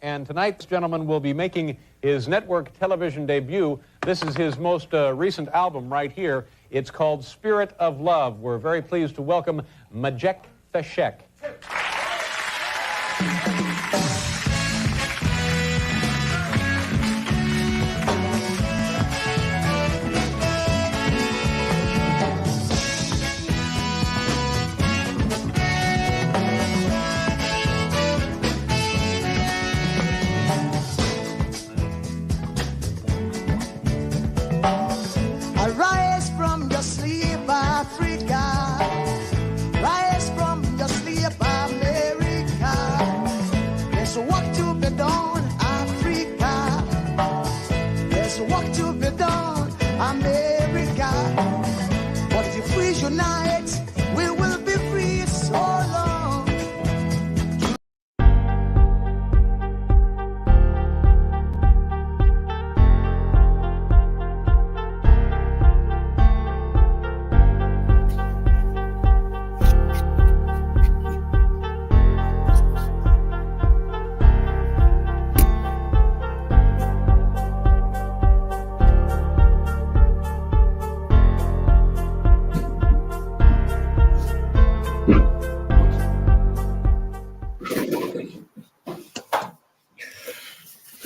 and tonight this gentleman will be making his network television debut. This is his most recent album right here. It's called Spirit of Love. We're very pleased to welcome Majek Feshek. Arise from your sleep, Africa. Rise from your sleep, America. There's work to be done, Africa. There's work to be done, America. But if we unite, we will be free so long.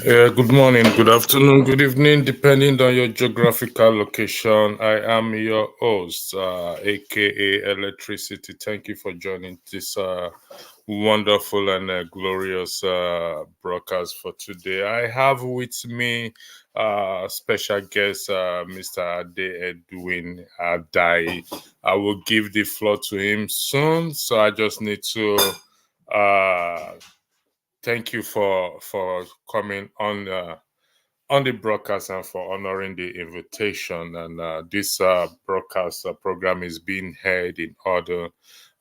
Good morning, good afternoon, good evening, depending on your geographical location. I am your host, aka Electricity. Thank you for joining this wonderful and glorious broadcast for today. I have with me special guest, Mr. Ade Edwin Adai. I will give the floor to him soon, so I just need to thank you for coming on the broadcast and for honoring the invitation. And this broadcast program is being heard in other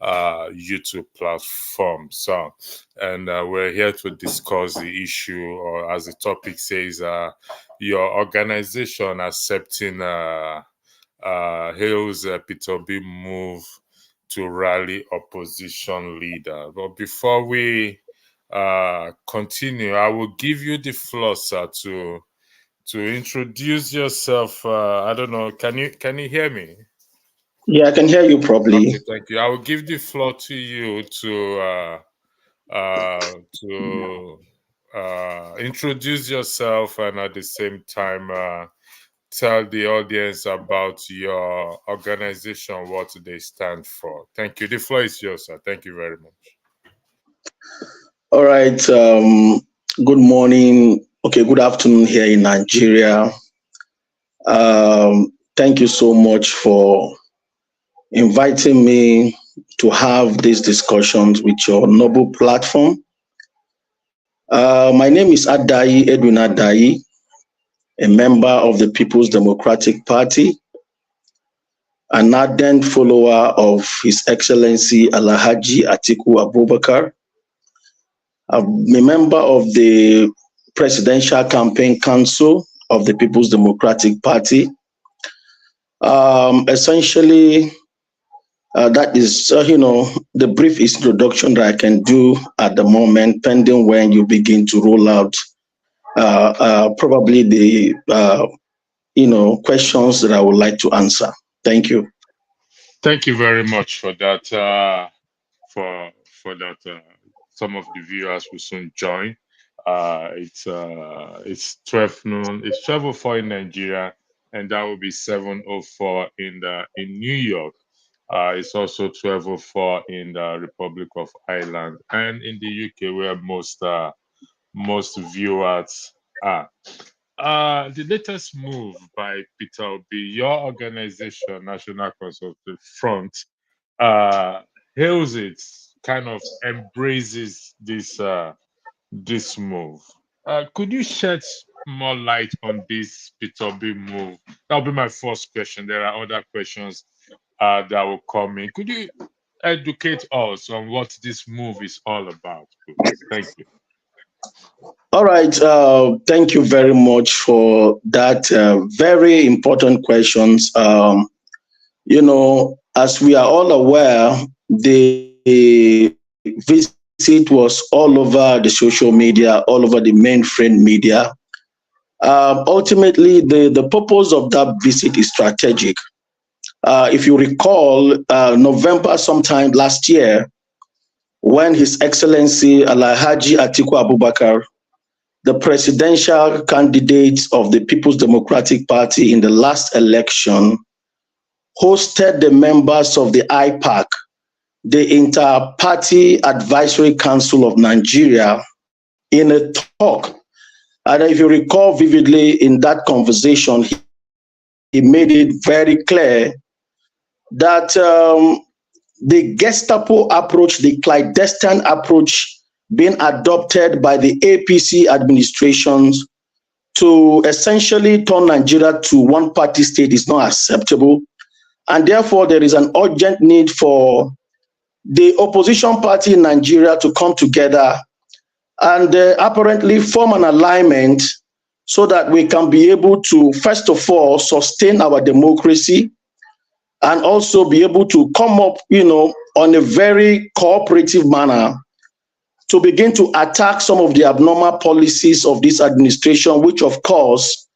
YouTube platforms. So, and we're here to discuss the issue, or as the topic says, your organization accepting Hale's Peter Obi move to rally opposition leader. But before we continue, I will give you the floor, sir, to introduce yourself. I don't know, can you hear me? Yeah, I can hear you properly. Okay, thank you. I will give the floor to you to introduce yourself, and at the same time tell the audience about your organization, what they stand for. Thank you. The floor is yours, sir. Thank you very much. All right. Good morning. Okay, good afternoon here in Nigeria. Thank you so much for inviting me to have these discussions with your noble platform. My name is Adai Edwin Adai, a member of the People's Democratic Party, an ardent follower of His Excellency Alhaji Atiku Abubakar. I'm a member of the Presidential Campaign Council of the People's Democratic Party. Essentially, that is, the brief introduction that I can do at the moment, pending when you begin to roll out probably the, questions that I would like to answer. Thank you. Thank you very much for that. For that. Some of the viewers will soon join. It's 12 noon. It's 12:04 in Nigeria, and that will be 7:04 in New York. It's also 12:04 in the Republic of Ireland and in the UK, where most viewers are. The latest move by Peter Obi, your organization, National Consultative Front, hails it, kind of embraces this move. Could you shed more light on this Peter Obi move? That'll be my first question. There are other questions that will come in. Could you educate us on what this move is all about, please? Thank you. All right. Thank you very much for that very important questions. As we are all aware, the visit visit was all over the social media, all over the mainframe media. Ultimately, the purpose of that visit is strategic. If you recall, November sometime last year, when His Excellency Alhaji Atiku Abubakar, the presidential candidate of the People's Democratic Party in the last election, hosted the members of the IPAC, the Inter-Party Advisory Council of Nigeria, in a talk. And if you recall vividly in that conversation, he made it very clear that the Gestapo approach, the clandestine approach being adopted by the APC administrations to essentially turn Nigeria to one-party state is not acceptable. And therefore, there is an urgent need for the opposition party in Nigeria to come together and apparently form an alignment so that we can be able to, first of all, sustain our democracy and also be able to come up, on a very cooperative manner to begin to attack some of the abnormal policies of this administration, which of course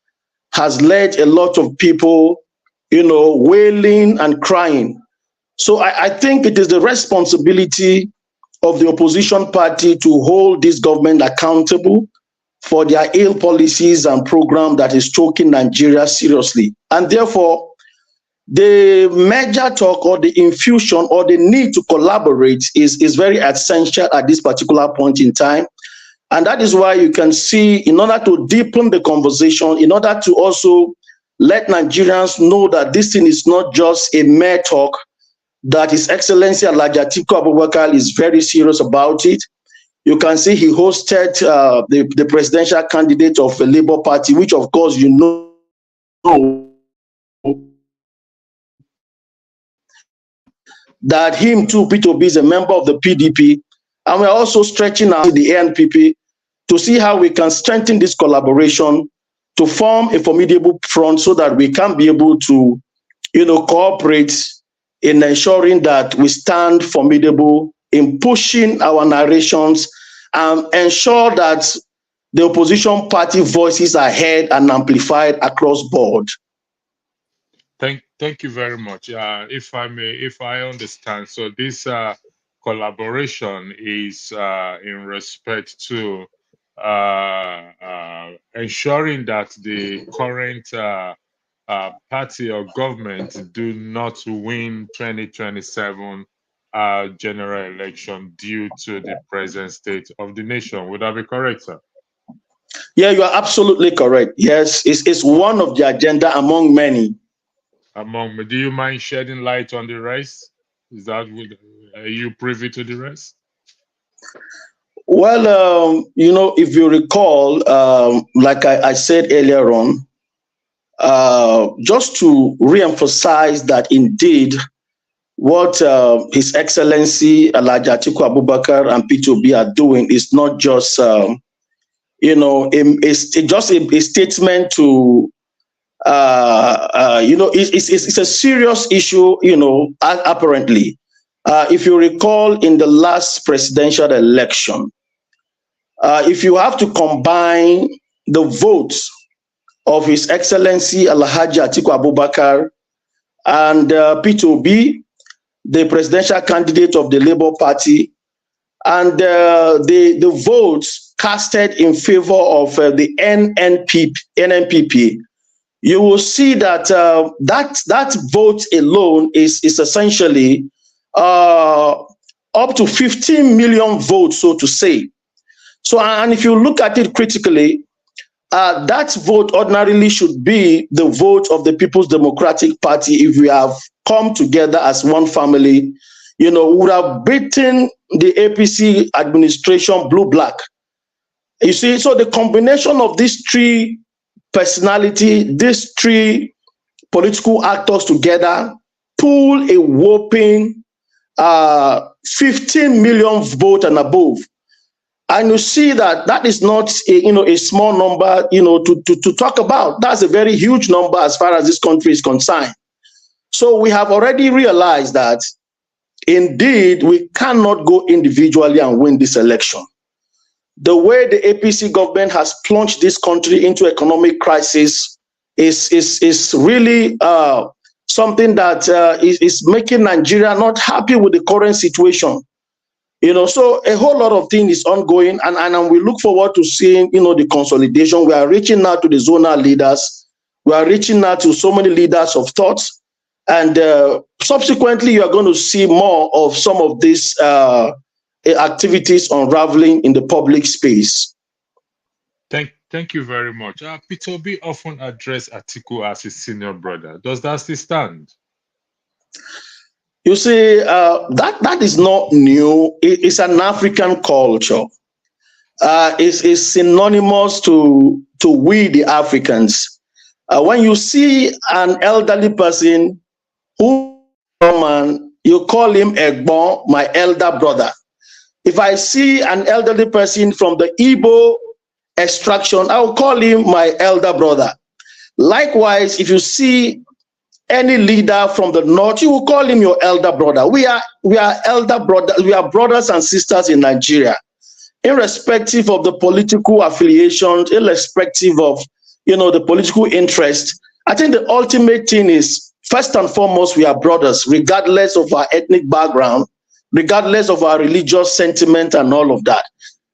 has led a lot of people, wailing and crying. So I think it is the responsibility of the opposition party to hold this government accountable for their ill policies and program that is choking Nigeria seriously. And therefore, the major talk or the infusion or the need to collaborate is very essential at this particular point in time. And that is why you can see, in order to deepen the conversation, in order to also let Nigerians know that this thing is not just a mere talk, that His Excellency Alhaji Atiku Abubakar is very serious about it. You can see he hosted the presidential candidate of the Labour Party, which of course that him too, P2B, is a member of the PDP. And we're also stretching out the ANPP to see how we can strengthen this collaboration to form a formidable front so that we can be able to, cooperate in ensuring that we stand formidable in pushing our narrations and ensure that the opposition party voices are heard and amplified across board. Thank you very much. If I understand, so this collaboration is in respect to ensuring that the current party or government do not win 2027 general election due to the present state of the nation. Would that be correct, sir? Yeah, you are absolutely correct. Yes, it's one of the agenda among many. Do you mind shedding light on the rest? Are you privy to the rest? Well, if you recall, like I said earlier on, just to re-emphasize that indeed what His Excellency Alhaji Atiku Abubakar and P2B are doing is not just, it's just a statement to it's a serious issue, apparently. If you recall, in the last presidential election, if you have to combine the votes of His Excellency Alhaji Atiku Abubakar and P2B, the presidential candidate of the Labour Party, and the votes casted in favor of the NNPP, you will see that that vote alone is essentially up to 15 million votes, so to say. So, and if you look at it critically, that vote ordinarily should be the vote of the People's Democratic Party if we have come together as one family, would have beaten the APC administration blue-black. You see, so the combination of these three personality, these three political actors together pull a whopping 15 million vote and above. And you see that is not a small number, to talk about. That's a very huge number as far as this country is concerned. So we have already realized that indeed we cannot go individually and win this election. The way the APC government has plunged this country into economic crisis is really something that is making Nigeria not happy with the current situation. So a whole lot of things is ongoing, and we look forward to seeing, the consolidation. We are reaching out to the zonal leaders. We are reaching out to so many leaders of thoughts, and subsequently, you are going to see more of some of these activities unraveling in the public space. Thank you very much. Peter Obi often addressed Atiku as his senior brother. Does that still stand? You see, that is not new. It's an African culture. It's synonymous to we, the Africans. When you see an elderly person who, you call him Egbon, my elder brother. If I see an elderly person from the Igbo extraction, I will call him my elder brother. Likewise, if you see any leader from the north, you will call him your elder brother. We are elder brothers. We are brothers and sisters in Nigeria, irrespective of the political affiliations, irrespective of the political interest. I think the ultimate thing is, first and foremost, we are brothers, regardless of our ethnic background, regardless of our religious sentiment and all of that.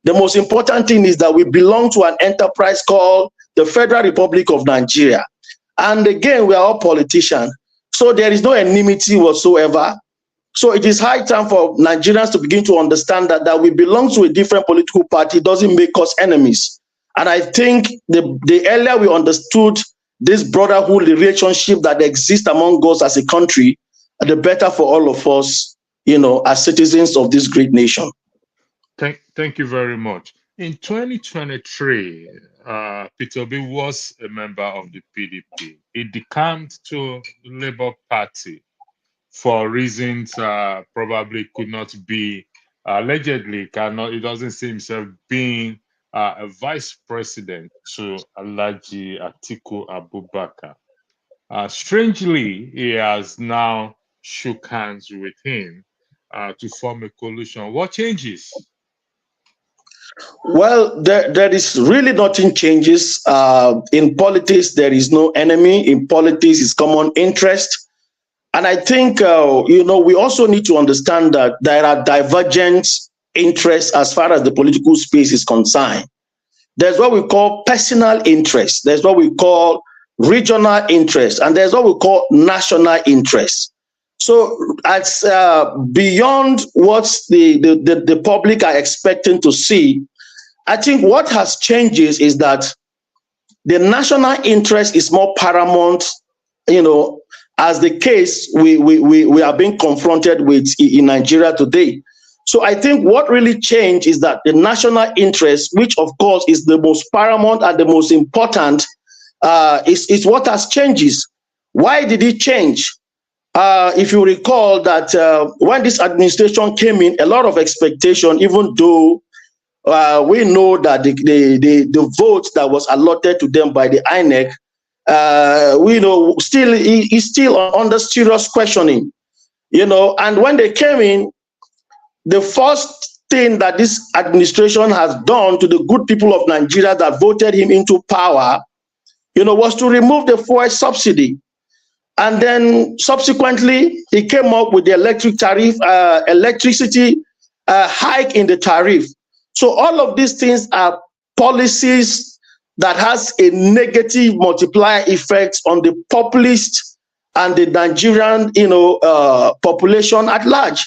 The most important thing is that we belong to an enterprise called the Federal Republic of Nigeria. And again, we are all politicians. So there is no enmity whatsoever. So it is high time for Nigerians to begin to understand that we belong to a different political party doesn't make us enemies. And I think the earlier we understood this brotherhood relationship that exists among us as a country, the better for all of us, as citizens of this great nation. Thank you very much. In 2023, Peter Obi was a member of the PDP. He decamped to the Labour Party for reasons probably could not be, allegedly cannot, it doesn't see himself being a vice president to Alhaji Atiku Abubakar. Strangely, he has now shook hands with him to form a coalition. What changes? Well, there is really nothing changes. In politics, there is no enemy. In politics, it's common interest. And I think, we also need to understand that there are divergent interests as far as the political space is concerned. There's what we call personal interest. There's what we call regional interest. And there's what we call national interest. So it's beyond what the public are expecting to see. I think what has changed is that the national interest is more paramount, as the case we are being confronted with in Nigeria today. So I think what really changed is that the national interest, which of course is the most paramount and the most important, is what has changes. Why did it change? If you recall that when this administration came in, a lot of expectation, even though we know that the vote that was allotted to them by the INEC, we know still is still under serious questioning, and when they came in, the first thing that this administration has done to the good people of Nigeria that voted him into power, was to remove the fuel subsidy. And then subsequently, he came up with the electricity hike in the tariff. So all of these things are policies that has a negative multiplier effect on the populist and the Nigerian, population at large.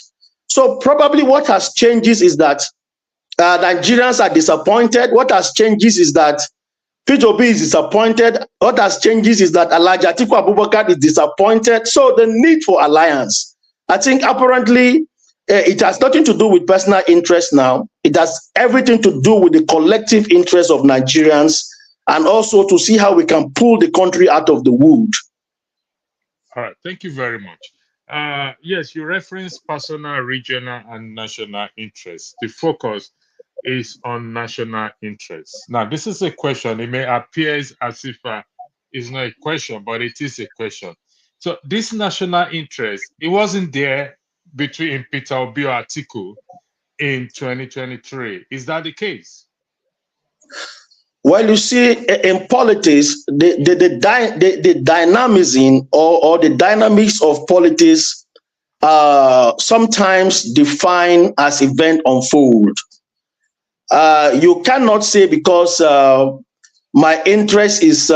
So probably what has changed is that Nigerians are disappointed. What has changed is that Peter Obi is disappointed. What has changed is that Alhaji Atiku Abubakar is disappointed. So the need for alliance, I think apparently it has nothing to do with personal interest now. It has everything to do with the collective interest of Nigerians, and also to see how we can pull the country out of the wood. All right, thank you very much. Yes, you referenced personal, regional, and national interests. The focus is on national interests. Now, this is a question. It may appear as if it's not a question, but it is a question. So this national interest, it wasn't there between Peter Obi or Atiku in 2023. Is that the case? Well, you see, in politics, the dynamism or the dynamics of politics sometimes defined as event unfold. You cannot say because my interest is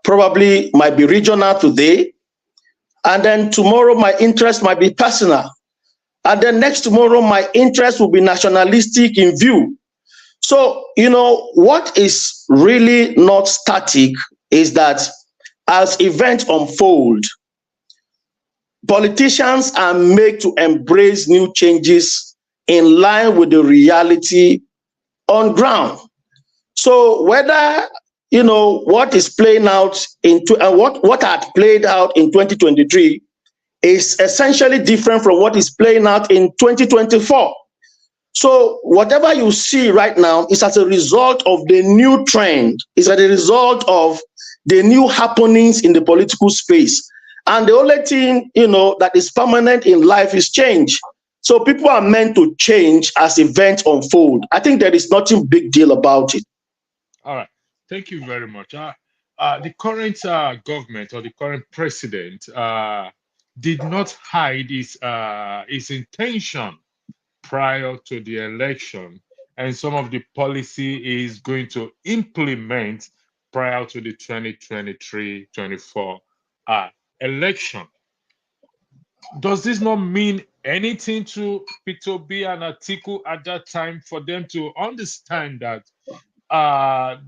probably might be regional today, and then tomorrow my interest might be personal, and then next tomorrow my interest will be nationalistic in view. So, what is really not static is that as events unfold, politicians are made to embrace new changes in line with the reality on ground. So whether what is playing out what had played out in 2023 is essentially different from what is playing out in 2024. So whatever you see right now is as a result of the new trend, is as a result of the new happenings in the political space. And the only thing, that is permanent in life is change. So people are meant to change as events unfold. I think there is nothing big deal about it. All right. Thank you very much. The current government or the current president did not hide his intention prior to the election and some of the policy is going to implement prior to the 2023-24 election. Does this not mean anything to Peter Obi and Atiku at that time for them to understand that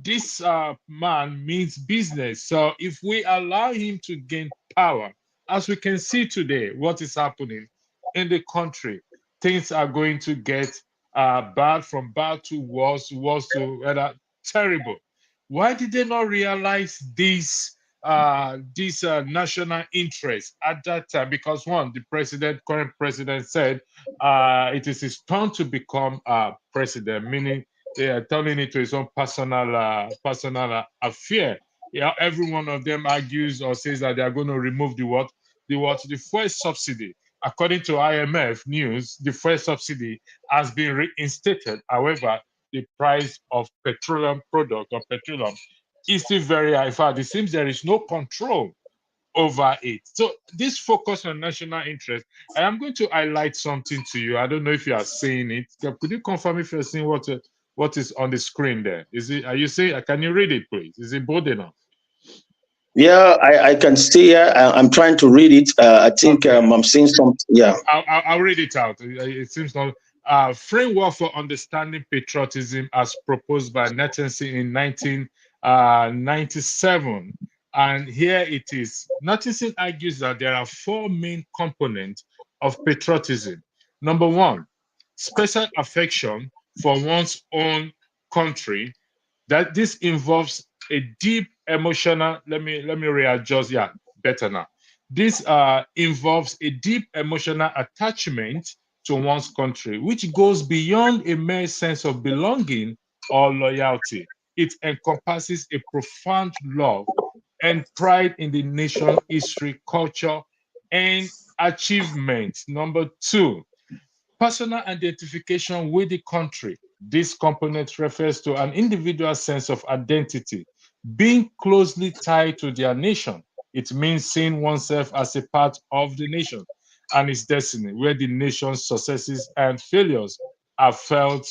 this man means business? So if we allow him to gain power, as we can see today, what is happening in the country, things are going to get bad, from bad to worse, worse to terrible. Why did they not realize this national interest at that time? Because one, the current president said it is his turn to become president, meaning they are turning it to his own personal affair. Yeah, every one of them argues or says that they are going to remove the fuel subsidy. According to IMF news, the fuel subsidy has been reinstated. However, the price of petroleum product or petroleum is still very high. In fact, it seems there is no control over it. So this focus on national interest, I am going to highlight something to you. I don't know if you are seeing it. Could you confirm if you're seeing what is on the screen there? Are you seeing? Can you read it, please? Is it bold enough? Yeah, I can see it. I'm trying to read it. I think okay. I'm seeing something. Yeah. I'll read it out. It seems not. Framework for Understanding Patriotism as proposed by Nathanson in 1997. And here it is. Nathanson argues that there are four main components of patriotism. Number one, special affection for one's own country. That this involves a deep emotional, let me readjust, yeah, better now. This involves a deep emotional attachment to one's country, which goes beyond a mere sense of belonging or loyalty. It encompasses a profound love and pride in the nation's history, culture, and achievements. Number two, personal identification with the country. This component refers to an individual's sense of identity, being closely tied to their nation. It means seeing oneself as a part of the nation and its destiny, where the nation's successes and failures are felt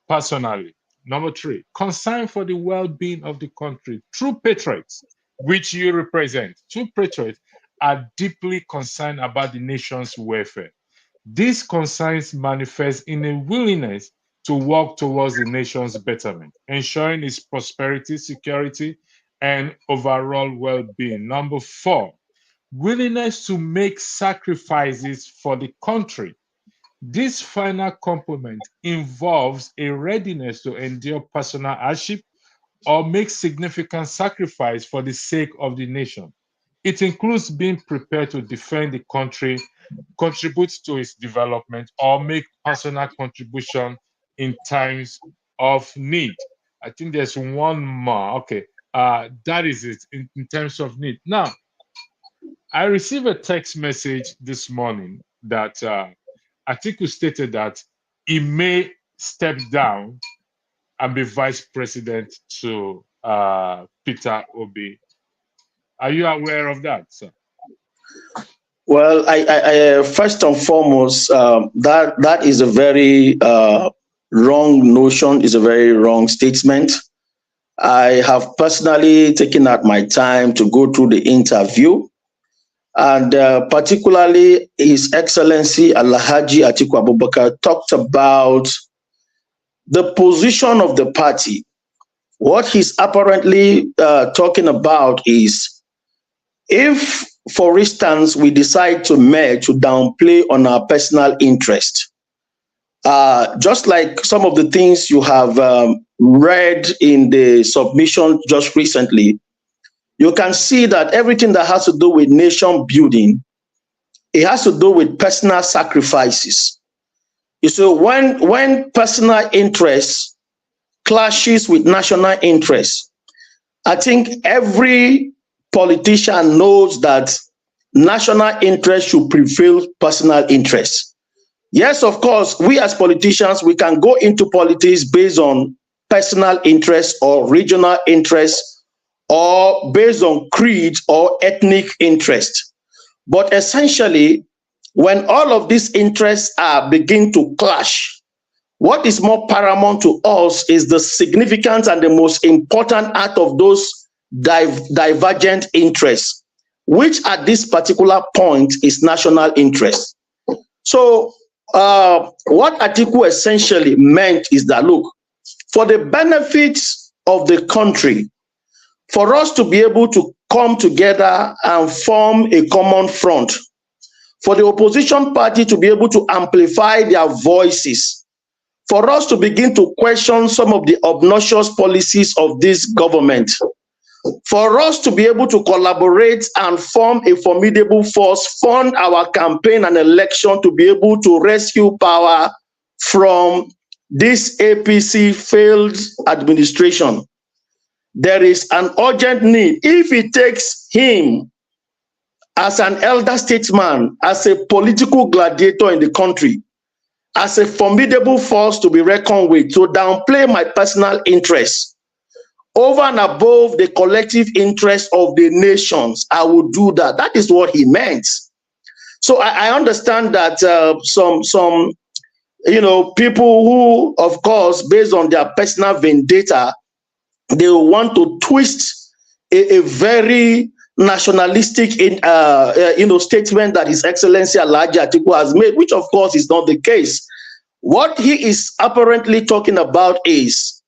personally. Number three, concern for the well-being of the country. True patriots, which you represent, true patriots are deeply concerned about the nation's welfare. These concerns manifest in a willingness to work towards the nation's betterment, ensuring its prosperity, security, and overall well-being. Number four, willingness to make sacrifices for the country. This final component involves a readiness to endure personal hardship or make significant sacrifice for the sake of the nation. It includes being prepared to defend the country, contribute to its development, or make personal contribution in times of need. I think there's one more. Okay, that is it in terms of need. Now, I received a text message this morning that Atiku stated that he may step down and be vice president to Peter Obi. Are you aware of that, sir? Well, I first and foremost, that is a very wrong notion, is a very wrong statement. I have personally taken out my time to go through the interview, and particularly His Excellency Alhaji Atiku Abubakar talked about the position of the party. What he's apparently talking about is, if, for instance, we decide to merge, to downplay on our personal interest, just like some of the things you have read in the submission just recently, you can see that everything that has to do with nation building, it has to do with personal sacrifices. You see, when personal interest clashes with national interest, I think every politician knows that national interest should prevail personal interest. Yes, of course, we as politicians, we can go into politics based on personal interest or regional interest, or based on creed or ethnic interest. But essentially, when all of these interests begin to clash, what is more paramount to us is the significance and the most important out of those divergent interests, which at this particular point is national interest. So what Atiku essentially meant is that, look, for the benefits of the country, for us to be able to come together and form a common front, for the opposition party to be able to amplify their voices, for us to begin to question some of the obnoxious policies of this government, for us to be able to collaborate and form a formidable force, fund our campaign and election to be able to rescue power from this APC failed administration. There is an urgent need. If it takes him as an elder statesman, as a political gladiator in the country, as a formidable force to be reckoned with, to downplay my personal interests over and above the collective interest of the nations, I would do that. That is what he meant. So I understand that some people who, of course, based on their personal vendetta, they want to twist a very nationalistic statement that His Excellency Alhaji Atiku has made, which of course is not the case. What he is apparently talking about is,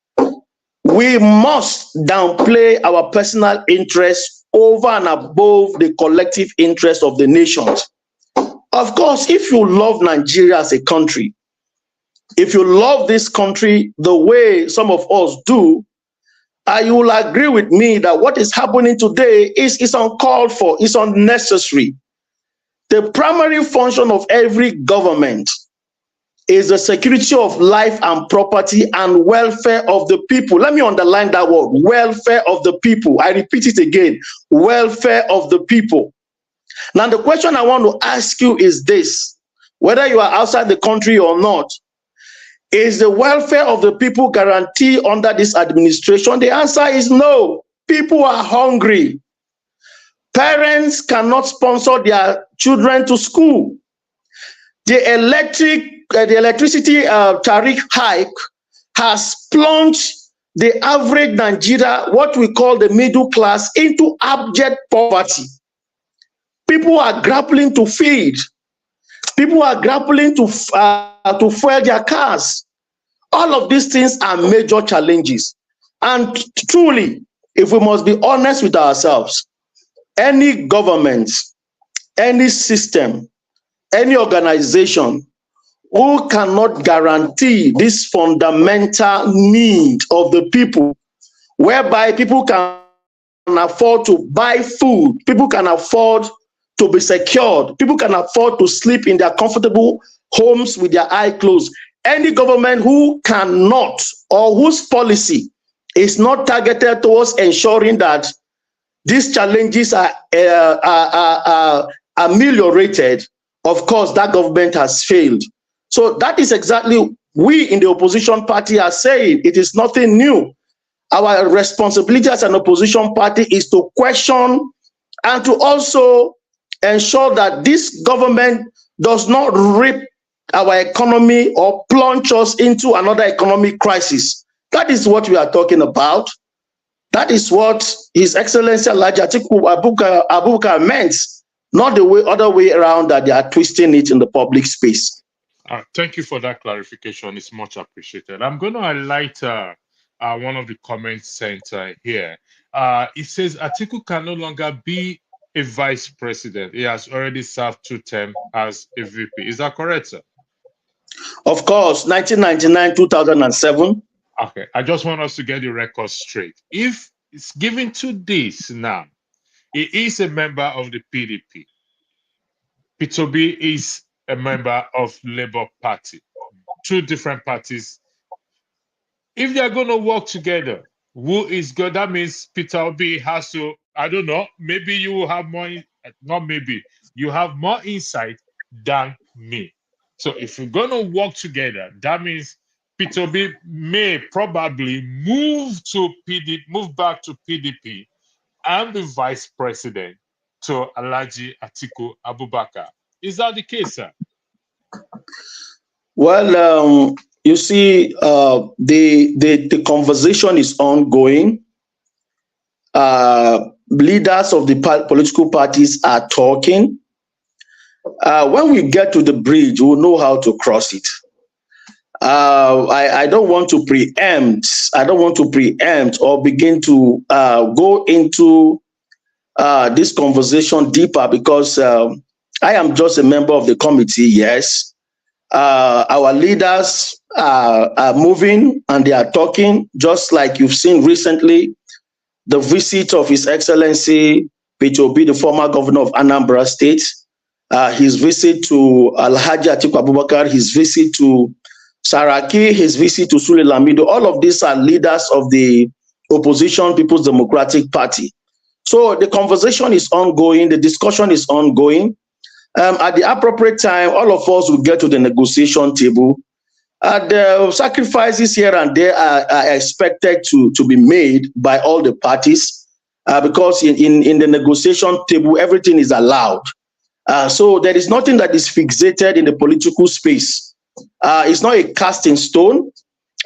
we must downplay our personal interests over and above the collective interest of the nations. Of course, if you love Nigeria as a country, if you love this country the way some of us do, you will agree with me that what is happening today is uncalled for, is unnecessary. The primary function of every government is the security of life and property and welfare of the people. Let me underline that word, welfare of the people. I repeat it again, welfare of the people. Now, the question I want to ask you is this: whether you are outside the country or not, is the welfare of the people guaranteed under this administration? The answer is no. People are hungry. Parents cannot sponsor their children to school. The electricity tariff hike has plunged the average Nigeria, what we call the middle class, into abject poverty. People are grappling to feed. People are grappling to fuel their cars. All of these things are major challenges. And truly, if we must be honest with ourselves, any government, any system, any organization who cannot guarantee this fundamental need of the people, whereby people can afford to buy food, people can afford to be secured, people can afford to sleep in their comfortable homes with their eyes closed. Any government who cannot, or whose policy is not targeted towards ensuring that these challenges are ameliorated, of course, that government has failed. So that is exactly we in the opposition party are saying. It is nothing new. Our responsibility as an opposition party is to question and to also ensure that this government does not rip our economy or plunge us into another economic crisis. That is what we are talking about. That is what His Excellency Alhaji Atiku Abubakar meant, not the other way around that they are twisting it in the public space. Thank you for that clarification. It's much appreciated. I'm going to highlight one of the comments sent here. It says Atiku can no longer be a vice president. He has already served 2 terms as a VP. Is that correct, sir? Of course, 1999, 2007. Okay, I just want us to get the record straight. If it's given 2 days now, he is a member of the PDP. Peter B is a member of Labour Party. 2 different parties. If they are going to work together, who is good? That means Peter Obi has to, I don't know, maybe you will have more, not maybe, you have more insight than me. So if you're going to work together, that means Peter Obi may probably move back to PDP and the vice president to Alhaji Atiku Abubakar. Is that the case, sir? Well, you see, the conversation is ongoing. Leaders of the political parties are talking. When we get to the bridge, we'll know how to cross it. I don't want to preempt. I don't want to preempt or begin to go into this conversation deeper because I am just a member of the committee. Yes, our leaders are moving and they are talking, just like you've seen recently. The visit of His Excellency Peter Obi, the former governor of Anambra State, his visit to Alhaji Atiku Abubakar, his visit to Saraki, his visit to Sule Lamido, all of these are leaders of the opposition People's Democratic Party. So the conversation is ongoing, the discussion is ongoing. At the appropriate time, all of us will get to the negotiation table. The sacrifices here and there are expected to be made by all the parties because in the negotiation table, everything is allowed. So there is nothing that is fixated in the political space. It's not a cast in stone.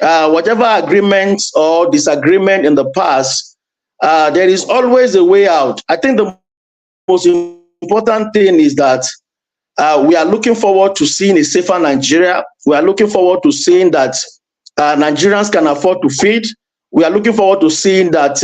Whatever agreements or disagreement in the past, there is always a way out. I think the most important thing is that we are looking forward to seeing a safer Nigeria. We are looking forward to seeing that Nigerians can afford to feed. We are looking forward to seeing that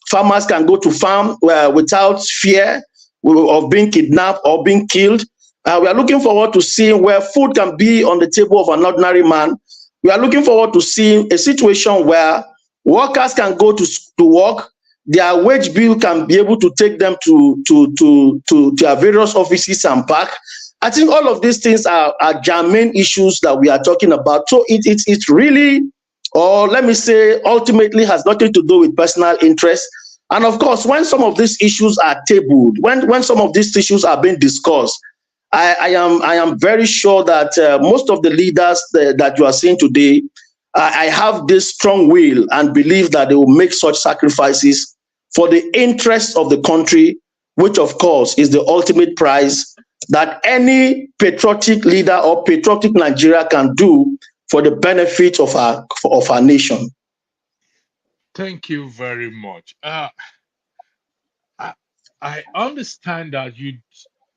farmers can go to farm without fear of being kidnapped or being killed. We are looking forward to seeing where food can be on the table of an ordinary man. We are looking forward to seeing a situation where workers can go to work. Their wage bill can be able to take them to their various offices and back. I think all of these things are germane issues that we are talking about. So it's really, or let me say, ultimately has nothing to do with personal interest. And of course, when some of these issues are tabled, when some of these issues are being discussed, I am very sure that most of the leaders that you are seeing today, I have this strong will and believe that they will make such sacrifices for the interest of the country, which of course is the ultimate prize that any patriotic leader or patriotic Nigeria can do for the benefit of our nation. Thank you very much. I understand that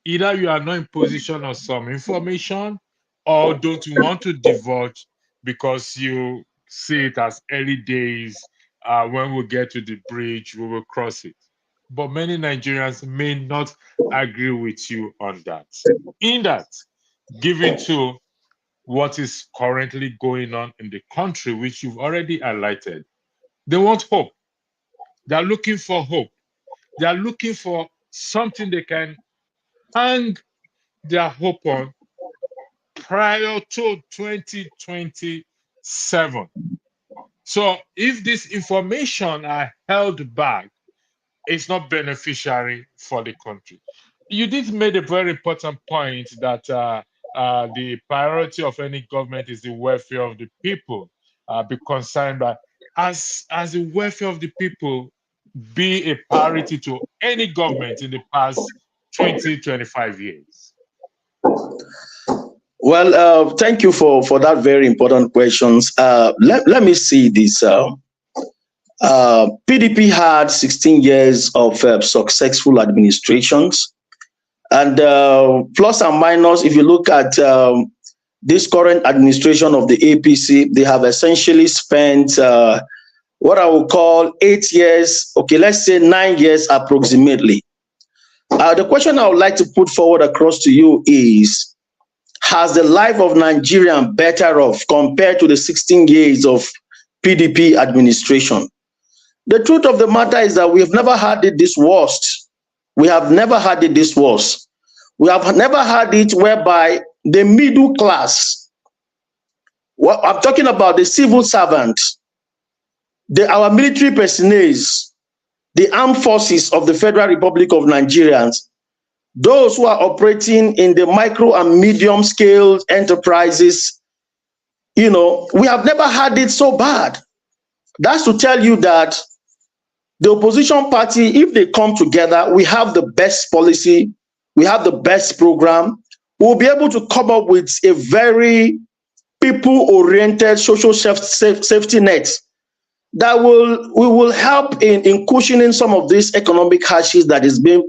either you are not in possession of some information or don't want to divulge because you see it as early days. When we get to the bridge, we will cross it. But many Nigerians may not agree with you on that. In that, given to what is currently going on in the country, which you've already highlighted, they want hope. They're looking for hope. They're looking for something they can hang their hope on prior to 2027. So if this information are held back, it's not beneficiary for the country. You did make a very important point that the priority of any government is the welfare of the people. Be concerned by as the welfare of the people be a priority to any government in the past 20-25 years? Well, thank you for that very important questions. Let me see this. PDP had 16 years of successful administrations, and plus and minus, if you look at this current administration of the APC, they have essentially spent what I would call 8 years, okay, let's say 9 years approximately. The question I would like to put forward across to you is, has the life of Nigerian better off compared to the 16 years of PDP administration? The truth of the matter is that we have never had it this worst. We have never had it this worst. We have never had it whereby the middle class, what I'm talking about, the civil servants, our military personnel, the armed forces of the Federal Republic of Nigeria, those who are operating in the micro and medium scale enterprises, we have never had it so bad. That's to tell you that the opposition party, if they come together, we have the best policy, we have the best program, we'll be able to come up with a very people-oriented social safety net that will help in cushioning some of these economic hardships that is being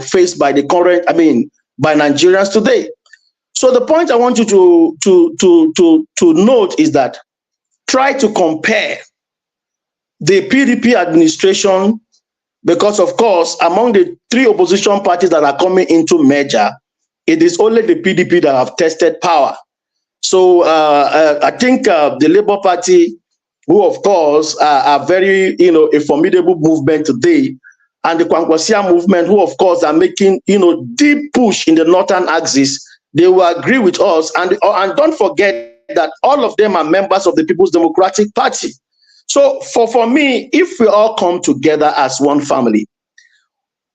faced by by Nigerians today. So the point I want you to note is that try to compare the PDP administration, because of course among the three opposition parties that are coming into merger, it is only the PDP that have tested power. So I think the Labour Party, who of course are very, a formidable movement today, and the Kwankwasia movement, who of course are making, deep push in the northern axis, they will agree with us. And don't forget that all of them are members of the People's Democratic Party. So for me, if we all come together as one family,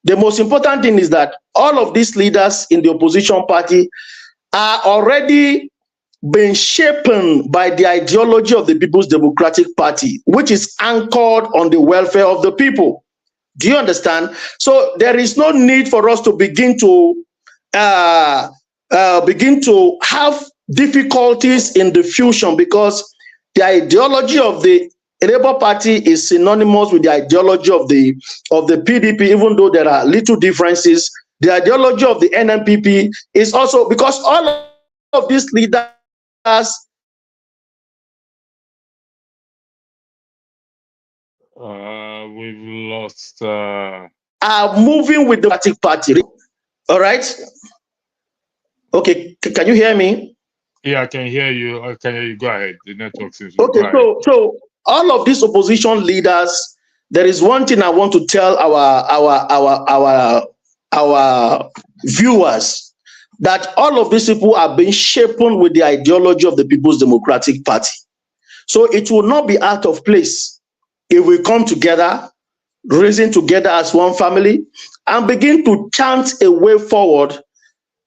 the most important thing is that all of these leaders in the opposition party are already been shaped by the ideology of the People's Democratic Party, which is anchored on the welfare of the people. Do you understand? So there is no need for us to begin to have difficulties in the fusion, because the ideology of the Labour Party is synonymous with the ideology of the PDP, even though there are little differences. The ideology of the NNPP is also, because all of these leaders we've lost. Are moving with the Democratic Party. All right. Okay. Can you hear me? Yeah, I can hear you. I can hear you. Go ahead. The network seems. Okay. So all of these opposition leaders, there is one thing I want to tell our viewers, that all of these people are being shaped with the ideology of the People's Democratic Party. So it will not be out of place if we come together, reason together as one family, and begin to chant a way forward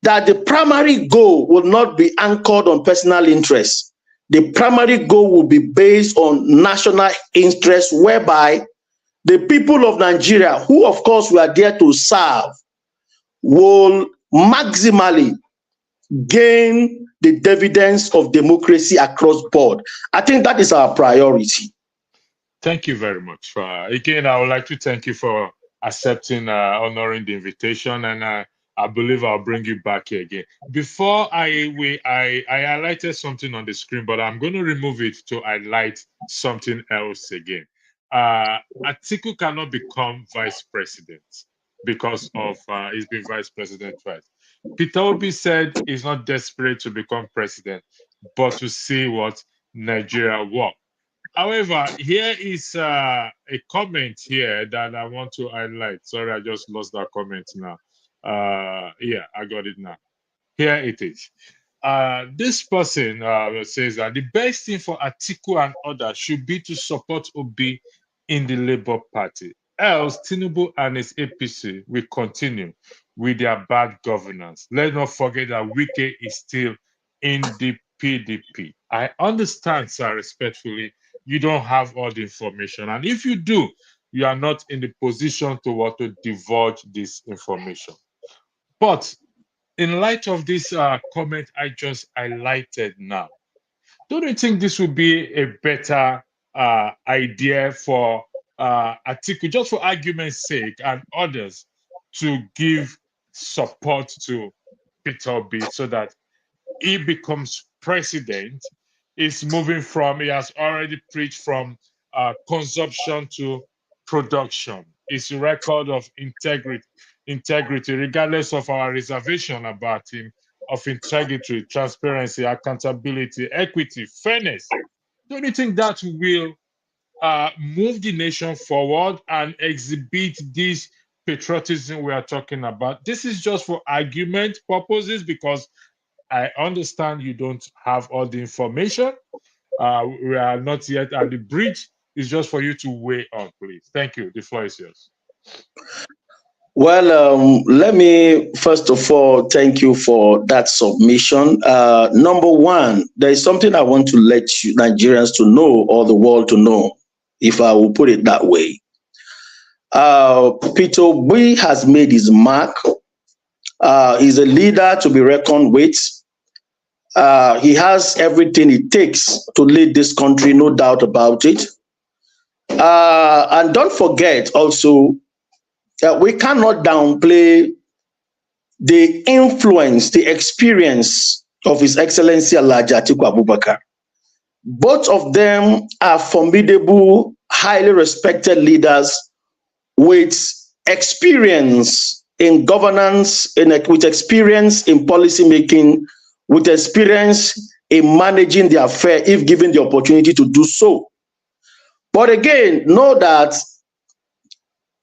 that the primary goal will not be anchored on personal interests. The primary goal will be based on national interest, whereby the people of Nigeria, who of course we are there to serve, will maximally gain the dividends of democracy across board. I think that is our priority. Thank you very much. Again, I would like to thank you for accepting, honoring the invitation, and I believe I'll bring you back here again. Before I highlighted something on the screen, but I'm going to remove it to highlight something else again. Atiku cannot become vice president because of he's been vice president twice. Peter Obi said he's not desperate to become president, but to see what Nigeria work. However, here is a comment here that I want to highlight. Sorry, I just lost that comment now. Yeah, I got it now. Here it is. This person says that the best thing for Atiku and others should be to support Obi in the Labour Party. else Tinubu and his APC will continue with their bad governance. Let's not forget that Wike is still in the PDP. I understand, sir, respectfully, you don't have all the information. And if you do, you are not in the position to want to divulge this information. But in light of this comment I just highlighted now, don't you think this would be a better idea for Atiku, just for argument's sake, and others to give support to Peter Obi so that he becomes president? Is moving from, he has already preached from consumption to production. It's a record of integrity, regardless of our reservation about him, of integrity, transparency, accountability, equity, fairness. Don't you think that will move the nation forward and exhibit this patriotism we are talking about? This is just for argument purposes, because I understand you don't have all the information. We are not yet at the bridge. It's just for you to weigh on, please. Thank you. The floor is yours. Well, let me first of all thank you for that submission. Number one, there is something I want to let you Nigerians to know, or the world to know, if I will put it that way. Peter Obi has made his mark. He's a leader to be reckoned with. He has everything it takes to lead this country, no doubt about it. And don't forget also, we cannot downplay the influence, the experience of His Excellency Alhaji Atiku Abubakar. Both of them are formidable, highly respected leaders with experience in governance, with experience in policy making, with experience in managing the affair if given the opportunity to do so. But again, know that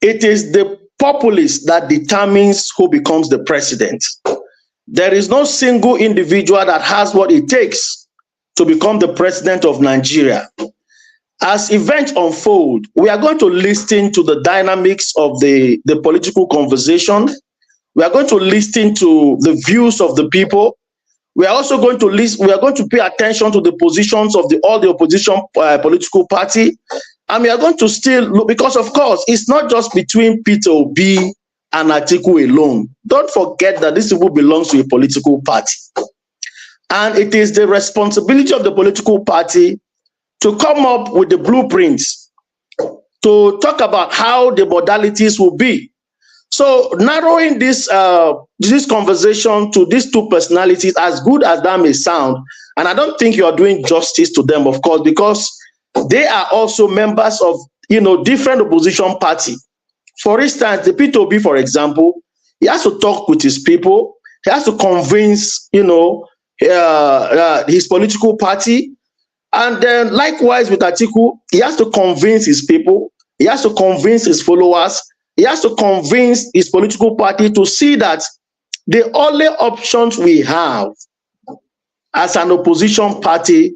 it is the populace that determines who becomes the president. There is no single individual that has what it takes to become the president of Nigeria. As events unfold, we are going to listen to the dynamics of the political conversation. We are going to listen to the views of the people. We are also going to listen. We are going to pay attention to the positions of all the opposition political party. And we are going to still look, because of course, it's not just between Peter Obi and Atiku alone. Don't forget that this people belongs to a political party. And it is the responsibility of the political party to come up with the blueprints, to talk about how the modalities will be. So narrowing this conversation to these two personalities, as good as that may sound, and I don't think you are doing justice to them, of course, because they are also members of, different opposition party. For instance, the Peter Obi, for example, he has to talk with his people. He has to convince, his political party. And then likewise with Atiku, he has to convince his people. He has to convince his followers. He has to convince his political party to see that the only options we have as an opposition party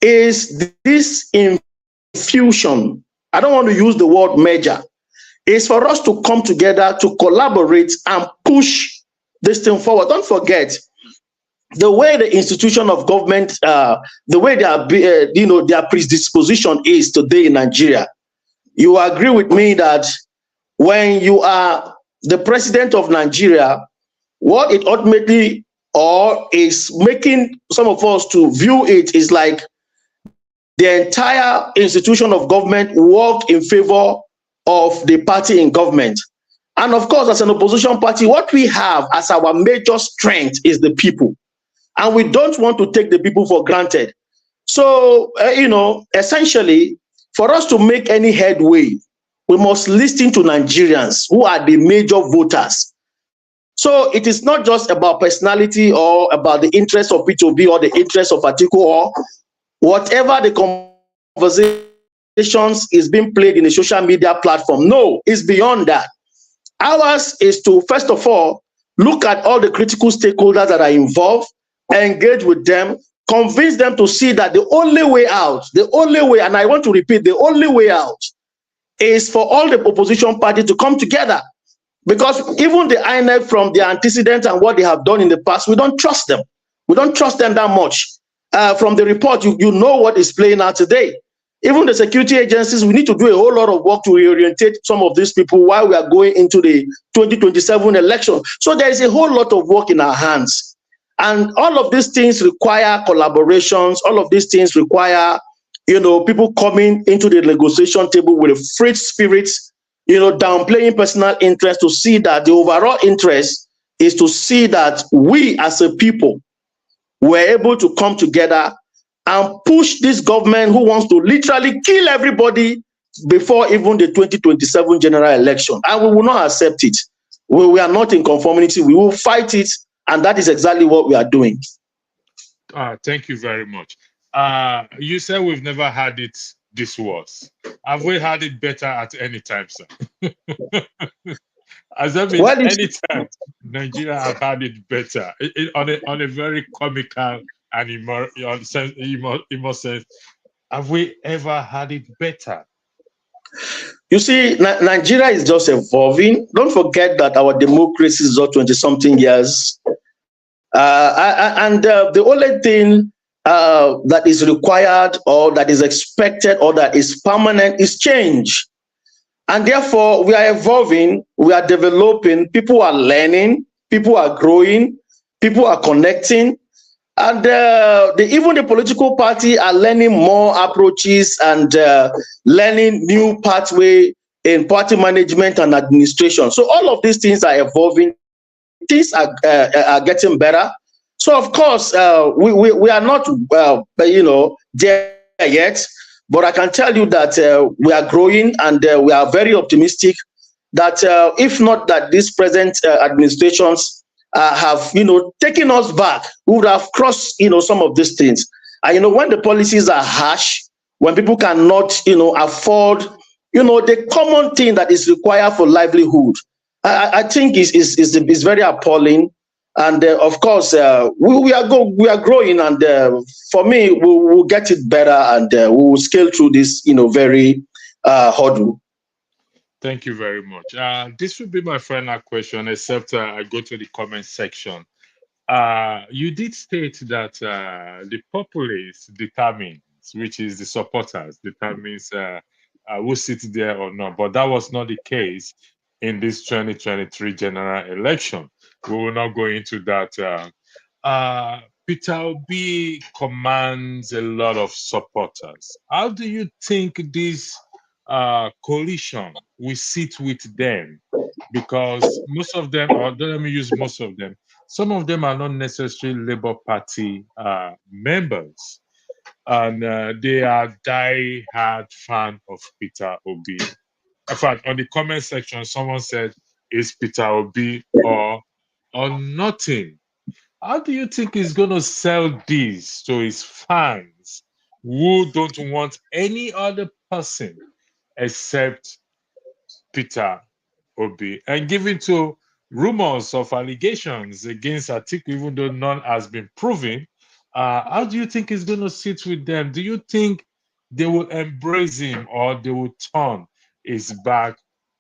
is this infusion. I don't want to use the word merger. It's for us to come together to collaborate and push this thing forward. Don't forget, the way the institution of government, the way their predisposition is today in Nigeria, you agree with me that when you are the president of Nigeria, what it ultimately is making some of us to view it is like the entire institution of government work in favor of the party in government. And of course, as an opposition party, what we have as our major strength is the people. And we don't want to take the people for granted. So, essentially, for us to make any headway, we must listen to Nigerians who are the major voters. So it is not just about personality or about the interest of P2B or the interest of Atiku or whatever the conversations is being played in a social media platform. No, it's beyond that. Ours is to, first of all, look at all the critical stakeholders that are involved, engage with them, convince them to see that the only way out, and I want to repeat, the only way out is for all the opposition parties to come together. Because even the INEC, from their antecedents and what they have done in the past, we don't trust them. We don't trust them that much. From the report, you know what is playing out today. Even the security agencies, we need to do a whole lot of work to reorientate some of these people while we are going into the 2027 election. So there is a whole lot of work in our hands. And all of these things require collaborations. All of these things require, people coming into the negotiation table with a free spirit, downplaying personal interest, to see that the overall interest is to see that we as a people were able to come together and push this government who wants to literally kill everybody before even the 2027 general election. And we will not accept it. We are not in conformity. We will fight it. And that is exactly what we are doing. Thank you very much. You said we've never had it this worse. Have we had it better at any time, sir? Has there been any time Nigeria have had it better on a very comical and emotional sense? Have we ever had it better? You see, Nigeria is just evolving. Don't forget that our democracy is just 20-something years. The only thing that is required or that is expected or that is permanent is change. And therefore, we are evolving, we are developing, people are learning, people are growing, people are connecting. And even the political party are learning more approaches and learning new pathway in party management and administration. So all of these things are evolving. Things are getting better. So of course, we are not, there yet. But I can tell you that we are growing, and we are very optimistic that if not that these present administrations have, taken us back, we would have crossed, some of these things. And, when the policies are harsh, when people cannot, afford, the common thing that is required for livelihood, I think is very appalling. And of course, we are growing, and for me, we will get it better, and we will scale through this, very hurdle. Thank you very much. This will be my final question, except I go to the comment section. You did state that the populace determines, which is the supporters, determines who sits there or not. But that was not the case in this 2023 general election. We will not go into that. Peter Obi commands a lot of supporters. How do you think this coalition will sit with them? Because most of them, or don't let me use most of them, some of them are not necessarily Labour Party members. And they are die-hard fan of Peter Obi. In fact, on the comment section, someone said, is Peter Obi or nothing? How do you think he's going to sell this to his fans who don't want any other person except Peter Obi? And given to rumors of allegations against Atiku, even though none has been proven, how do you think he's going to sit with them? Do you think they will embrace him, or they will turn his back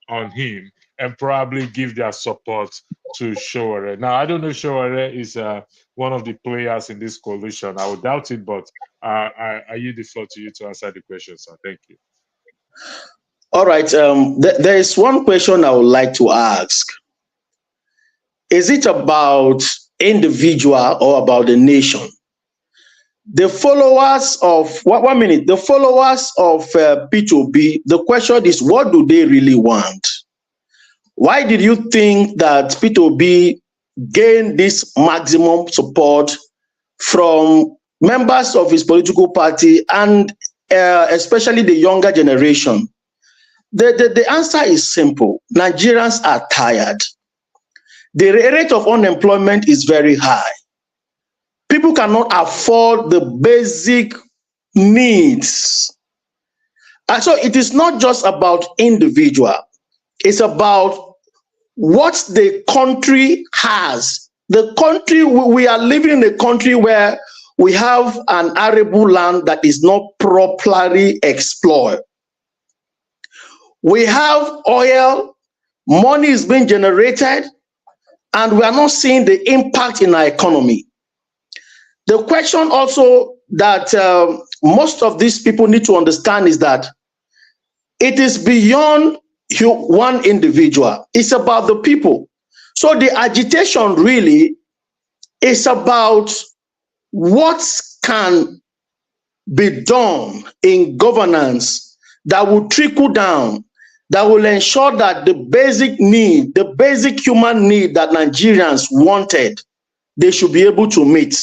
on him and probably give their support to Sowore? Now, I don't know if Sowore is one of the players in this coalition. I would doubt it, but I yield the floor to you to answer the question, sir. Thank you. All right. There is one question I would like to ask. Is it about individual or about the nation? The followers of, the followers of P2B, the question is, what do they really want? Why did you think that P2B gained this maximum support from members of his political party, and especially the younger generation? The answer is simple. Nigerians are tired. The rate of unemployment is very high. People cannot afford the basic needs. And so it is not just about individual. It's about what the country has. The country, we are living in a country where we have an arable land that is not properly exploited. We have oil, money is being generated, and we are not seeing the impact in our economy. The question also that most of these people need to understand is that it is beyond one individual. It's about the people. So the agitation really is about what can be done in governance that will trickle down, that will ensure that the basic need, the basic human need that Nigerians wanted, they should be able to meet.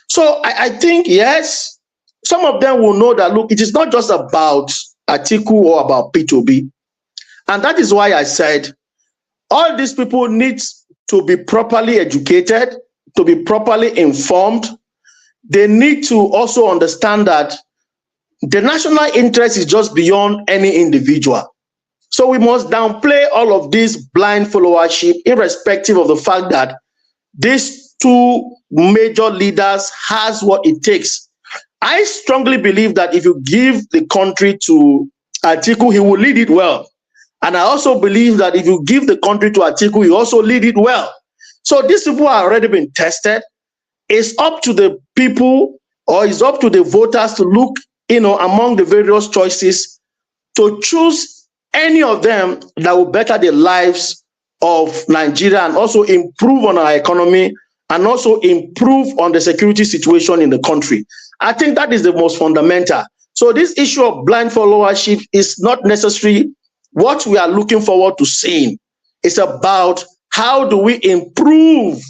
So I think, yes, some of them will know that, look, it is not just about Atiku or about P2B. And that is why I said all these people need to be properly educated, to be properly informed. They need to also understand that the national interest is just beyond any individual. So we must downplay all of this blind followership, irrespective of the fact that these two major leaders has what it takes. I strongly believe that if you give the country to Atiku, he will lead it well. And I also believe that if you give the country to Atiku, he also lead it well. So these people have already been tested. It's up to the people, or it's up to the voters to look, among the various choices, to choose any of them that will better the lives of Nigeria and also improve on our economy and also improve on the security situation in the country. I think that is the most fundamental. So this issue of blind followership is not necessarily what we are looking forward to seeing. It's about how do we improve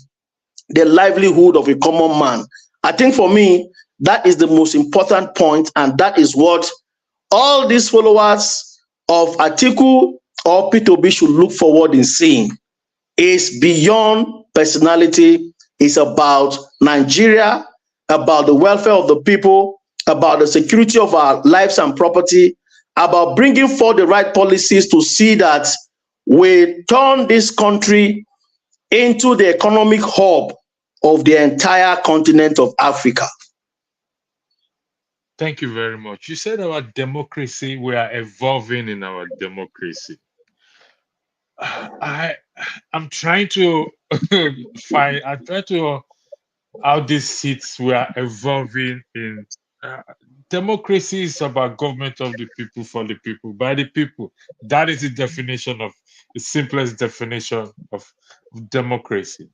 the livelihood of a common man. I think for me, that is the most important point, and that is what all these followers of Atiku or P2B should look forward in seeing. It's beyond personality. It's about Nigeria, about the welfare of the people, about the security of our lives and property, about bringing forth the right policies to see that we turn this country into the economic hub of the entire continent of Africa. Thank you very much. You said our democracy, we are evolving in our democracy. I'm trying to how these seats we are evolving in. Democracy is about government of the people, for the people, by the people. That is the simplest definition of democracy.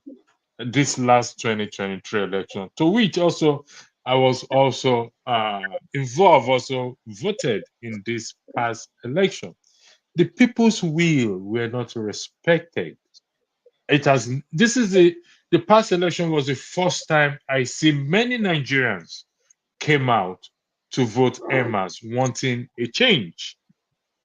This last 2023 election, to which also I was also involved, also voted in this past election. The people's will were not respected. The past election was the first time I see many Nigerians came out to vote en masse, wanting a change.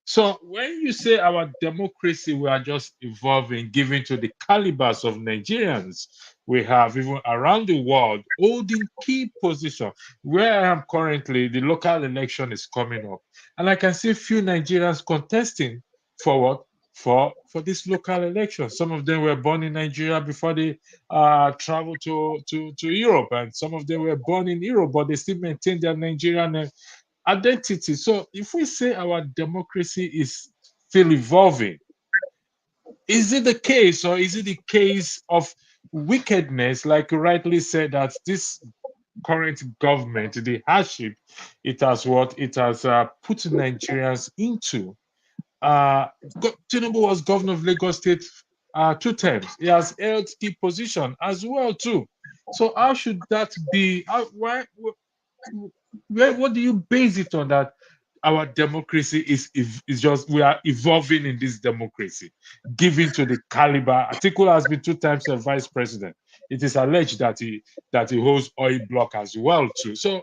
So when you say our democracy, we are just evolving, giving to the calibers of Nigerians we have even around the world, holding key positions. Where I am currently, the local election is coming up, and I can see a few Nigerians contesting for what? For this local election. Some of them were born in Nigeria before they traveled to Europe, and some of them were born in Europe, but they still maintain their Nigerian identity. So if we say our democracy is still evolving, is it the case, or is it the case of wickedness, like you rightly said, that this current government, the hardship it has put Nigerians into? Tinubu was governor of Lagos State 2 times. He has held key position as well too. So how should that be? What do you base it on, that our democracy is just, we are evolving in this democracy, given to the caliber? Atiku has been 2 times a vice president. It is alleged that he holds oil block as well too. So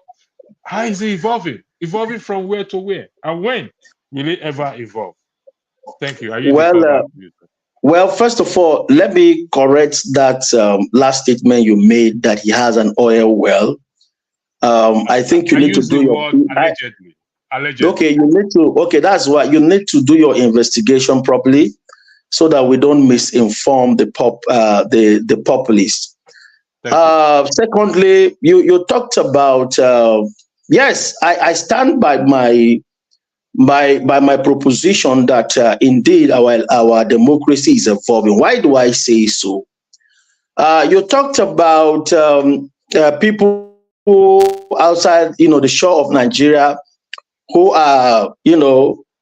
how is he evolving? Evolving from where to where, and when will it ever evolve? Thank you. Well, first of all, let me correct that last statement you made, that he has an oil well. I think you need to do your allegedly. Okay, that's why you need to do your investigation properly, so that we don't misinform the populace. Secondly, you talked about yes, I stand by my by my proposition that indeed our democracy is evolving. Why do I say so? You talked about people who outside, the shore of Nigeria, who are,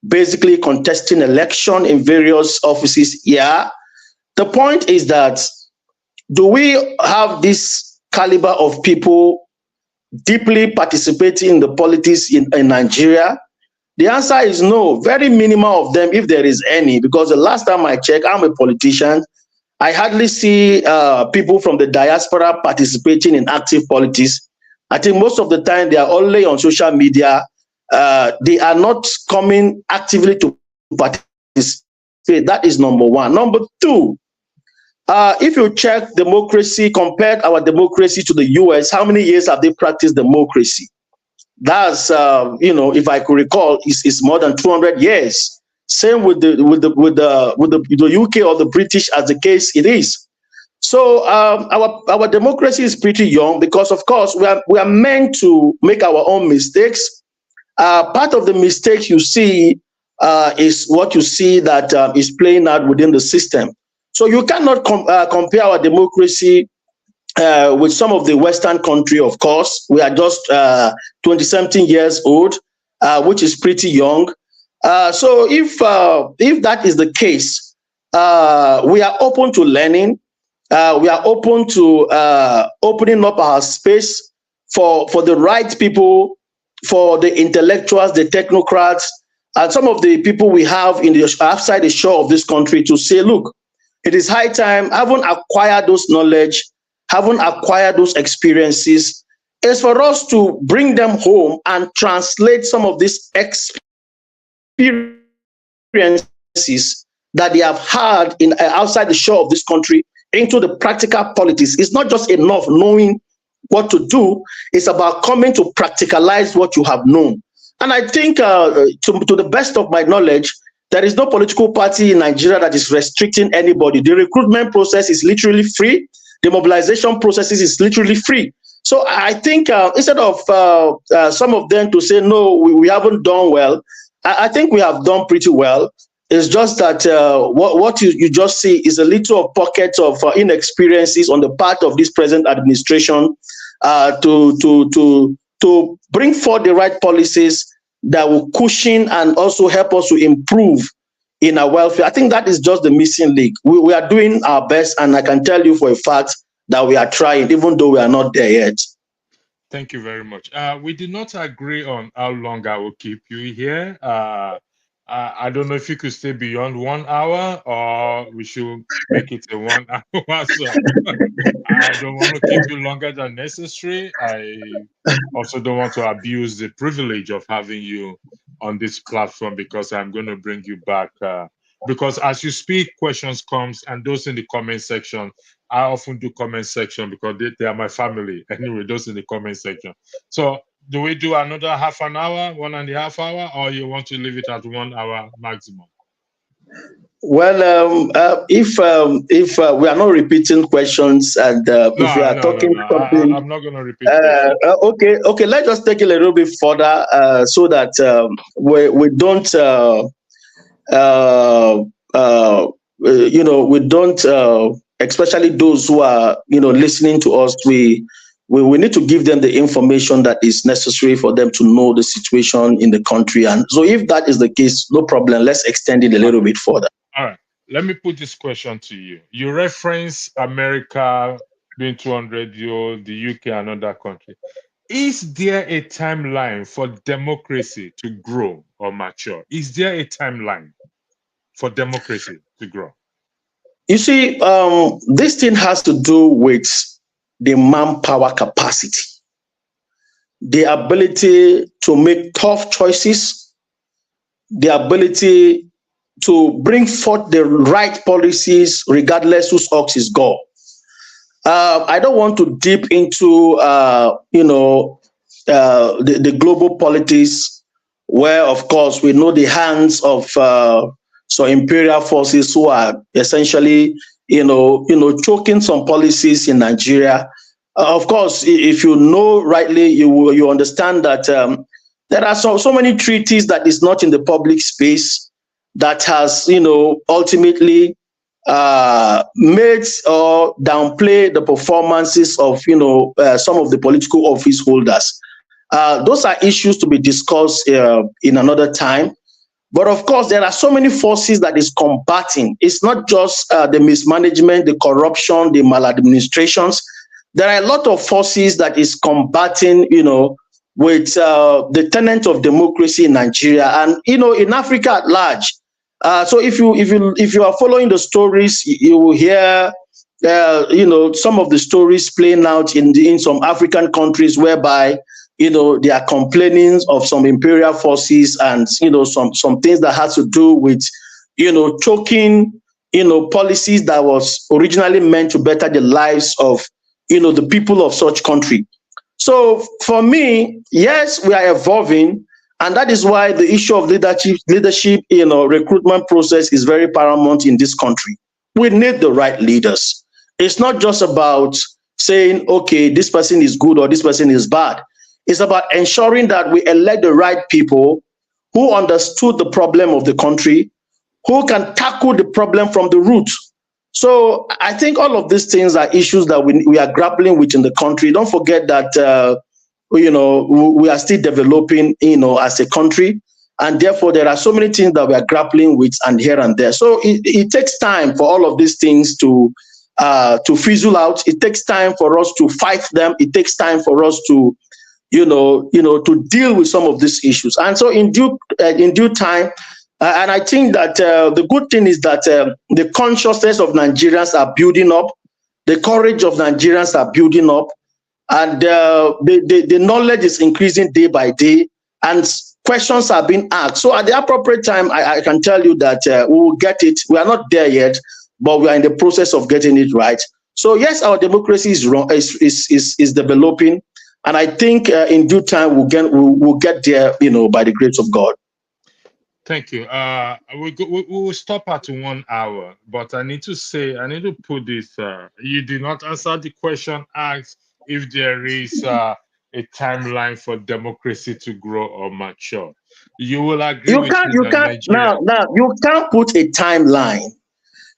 basically contesting election in various offices. Yeah. The point is that, do we have this caliber of people deeply participating in the politics in Nigeria? The answer is no. Very minimal of them, if there is any, because the last time I checked, I'm a politician. I hardly see people from the diaspora participating in active politics. I think most of the time they are only on social media. They are not coming actively to participate. That is number one. Number two, if you check democracy, compare our democracy to the US, how many years have they practiced democracy? That's if I could recall, it's more than 200 years. Same with the UK or the British, as the case it is. So our democracy is pretty young because, of course, we are meant to make our own mistakes. Part of the mistakes you see is what you see that is playing out within the system. So you cannot compare our democracy with some of the Western country. Of course, we are just 20-something years old, which is pretty young. So if that is the case, we are open to learning. We are open to opening up our space for the right people, for the intellectuals, the technocrats, and some of the people we have in the outside the shore of this country to say, look, it is high time, haven't acquired those knowledge, haven't acquired those experiences. It's for us to bring them home and translate some of these experiences that they have had in outside the shore of this country into the practical politics. It's not just enough knowing what to do. It's about coming to practicalize what you have known. And I think to the best of my knowledge, there is no political party in Nigeria that is restricting anybody. The recruitment process is literally free. The mobilization process is literally free. So I think instead of some of them to say, no, we haven't done well, I think we have done pretty well. It's just that what you just see is a little pocket of inexperiences on the part of this present administration to bring forth the right policies that will cushion and also help us to improve in our welfare. I think that is just the missing link. We are doing our best, and I can tell you for a fact that we are trying, even though we are not there yet. Thank you very much. We did not agree on how long I will keep you here. I don't know if you could stay beyond 1 hour, or we should make it a 1 hour. So I don't want to keep you longer than necessary. I also don't want to abuse the privilege of having you on this platform, because I'm going to bring you back. Because as you speak, questions comes, and those in the comment section, I often do comment section because they are my family. Anyway, those in the comment section. So do we do another half an hour, 1.5 hours, or you want to leave it at 1 hour maximum? Well, if we are not repeating questions, and if we are talking something, I'm not going to repeat. Okay. Let's just take it a little bit further, so that we don't, we don't, especially those who are, listening to us. We need to give them the information that is necessary for them to know the situation in the country. And so if that is the case, no problem. Let's extend it a little bit further. All right. Let me put this question to you. You reference America being 200 years old, the UK, another country. Is there a timeline for democracy to grow or mature? Is there a timeline for democracy to grow? You see, this thing has to do with the manpower capacity, the ability to make tough choices, the ability to bring forth the right policies regardless whose ox is gore. I don't want to dip into the global politics, where of course we know the hands of some imperial forces who are essentially choking some policies in Nigeria. Of course, if you know rightly, you understand that There are so many treaties that is not in the public space that has, ultimately made or downplay the performances of, some of the political office holders. Those are issues to be discussed in another time. But of course, there are so many forces that is combating. It's not just the mismanagement, the corruption, the maladministrations. There are a lot of forces that is combating, with the tenet of democracy in Nigeria and, in Africa at large. So if you are following the stories, you will hear, some of the stories playing out in some African countries whereby, they are complaining of some imperial forces and, some things that has to do with, choking, policies that was originally meant to better the lives of, the people of such country. So for me, yes, we are evolving. And that is why the issue of leadership, recruitment process is very paramount in this country. We need the right leaders. It's not just about saying, okay, this person is good or this person is bad. It's about ensuring that we elect the right people who understood the problem of the country, who can tackle the problem from the root. So I think all of these things are issues that we are grappling with in the country. Don't forget that, we are still developing, as a country. And therefore, there are so many things that we are grappling with and here and there. So it takes time for all of these things to fizzle out. It takes time for us to fight them. It takes time for us to, to deal with some of these issues. And so in due time, and I think that the good thing is that the consciousness of Nigerians are building up, the courage of Nigerians are building up, and the knowledge is increasing day by day, and questions are being asked. So at the appropriate time, I can tell you that we will get it. We are not there yet, but we are in the process of getting it right. So yes, our democracy is developing, and I think in due time we'll get there, by the grace of God. Thank you. We will stop at 1 hour, but I need to put this. You did not answer the question asked if there is a timeline for democracy to grow or mature. You will agree with me that now you can't put a timeline.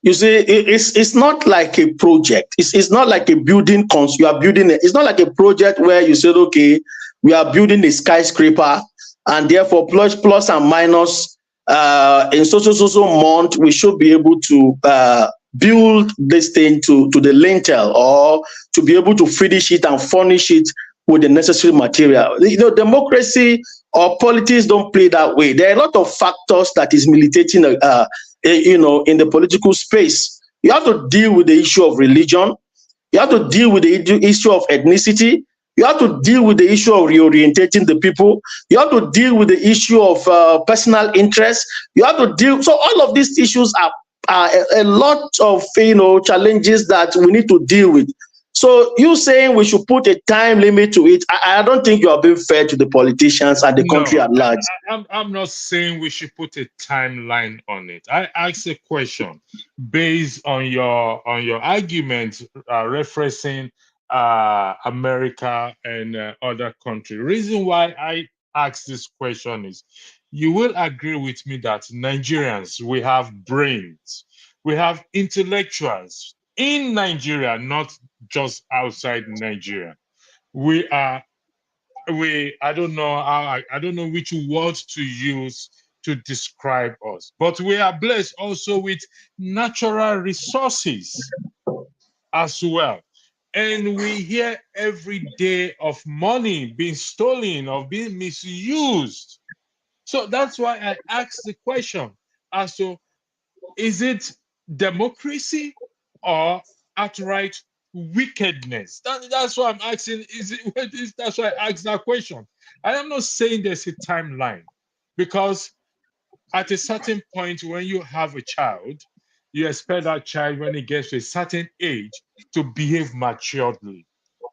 You see, it's not like a project. It's not like a building. You are building it. It's not like a project where you said, okay, we are building a skyscraper, and therefore plus and minus in so month we should be able to build this thing to the lintel, or to be able to finish it and furnish it with the necessary material. Democracy or politics don't play that way. There are a lot of factors that is militating, in the political space. You have to deal with the issue of religion. You have to deal with the issue of ethnicity. You have to deal with the issue of reorientating the people. You have to deal with the issue of personal interest. You have to deal. So all of these issues are a lot of challenges that we need to deal with. So you saying we should put a time limit to it, I don't think you are being fair to the politicians and the country at large. I'm not saying we should put a timeline on it. I asked a question based on your argument referencing America and other countries. Reason why I asked this question is, you will agree with me that Nigerians, we have brains, we have intellectuals in Nigeria, not just outside Nigeria. I don't know which words to use to describe us, but we are blessed also with natural resources as well. And we hear every day of money being stolen or being misused. So that's why I asked the question as to, is it democracy or outright wickedness? That's why I'm asking. That's why I asked that question. I am not saying there's a timeline, because at a certain point when you have a child, you expect that child, when it gets to a certain age, to behave maturely.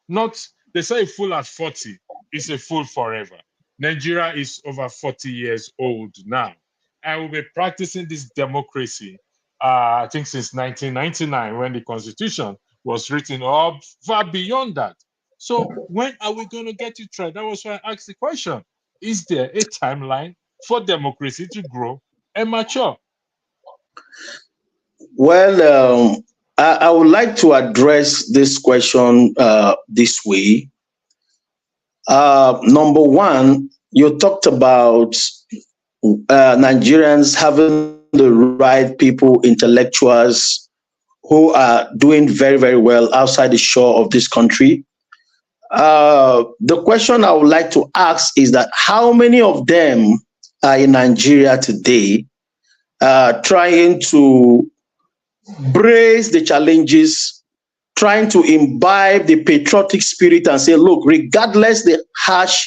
Not, they say a fool at 40 is a fool forever. Nigeria is over 40 years old now, and we'll be practicing this democracy, I think since 1999, when the Constitution was written, or far beyond that. So when are we going to get it right? That was why I asked the question. Is there a timeline for democracy to grow and mature? Well, I would like to address this question this way. Number one, you talked about Nigerians having the right people, intellectuals who are doing very, very well outside the shore of this country. The question I would like to ask is that how many of them are in Nigeria today trying to brace the challenges, trying to imbibe the patriotic spirit and say, look, regardless the harsh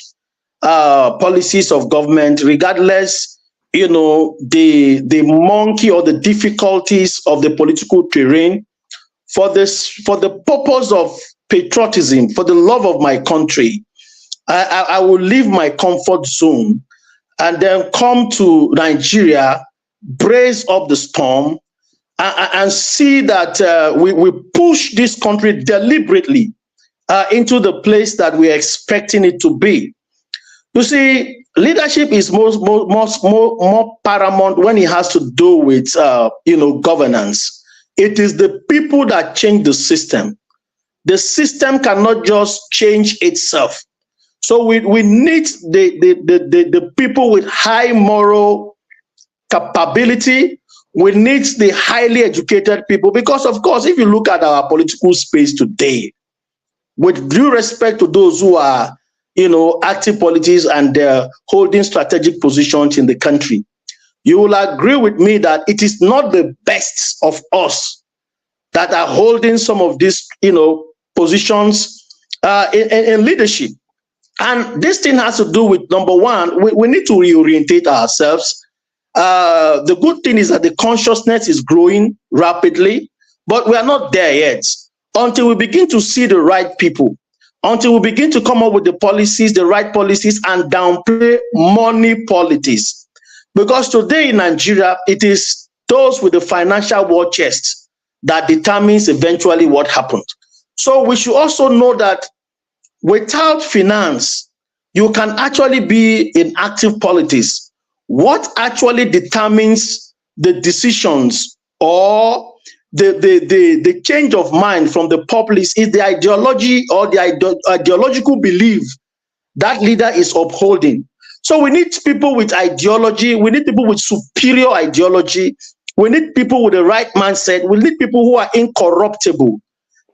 policies of government, regardless, the monkey or the difficulties of the political terrain, for the purpose of patriotism, for the love of my country, I will leave my comfort zone and then come to Nigeria, brace up the storm, and see that we push this country deliberately into the place that we are expecting it to be. You see, leadership is more paramount when it has to do with governance. It is the people that change the system. The system cannot just change itself. So we need the people with high moral capability. We need the highly educated people, because of course, if you look at our political space today, with due respect to those who are, active politics and holding strategic positions in the country, you will agree with me that it is not the best of us that are holding some of these, positions in leadership. And this thing has to do with, number one, we need to reorientate ourselves. The good thing is that the consciousness is growing rapidly, but we are not there yet. Until we begin to see the right people, until we begin to come up with the policies, the right policies, and downplay money politics. Because today in Nigeria, it is those with the financial war chest that determines eventually what happened. So we should also know that without finance, you can actually be in active politics. What actually determines the decisions or the change of mind from the populace is the ideology or the ideological belief that leader is upholding. So we need people with ideology. We need people with superior ideology. We need people with the right mindset. We need people who are incorruptible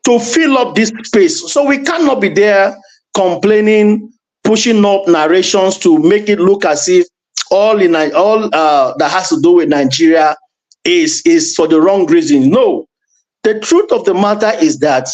to fill up this space. So we cannot be there complaining, pushing up narrations to make it look as if all that has to do with Nigeria is for the wrong reason. No, the truth of the matter is that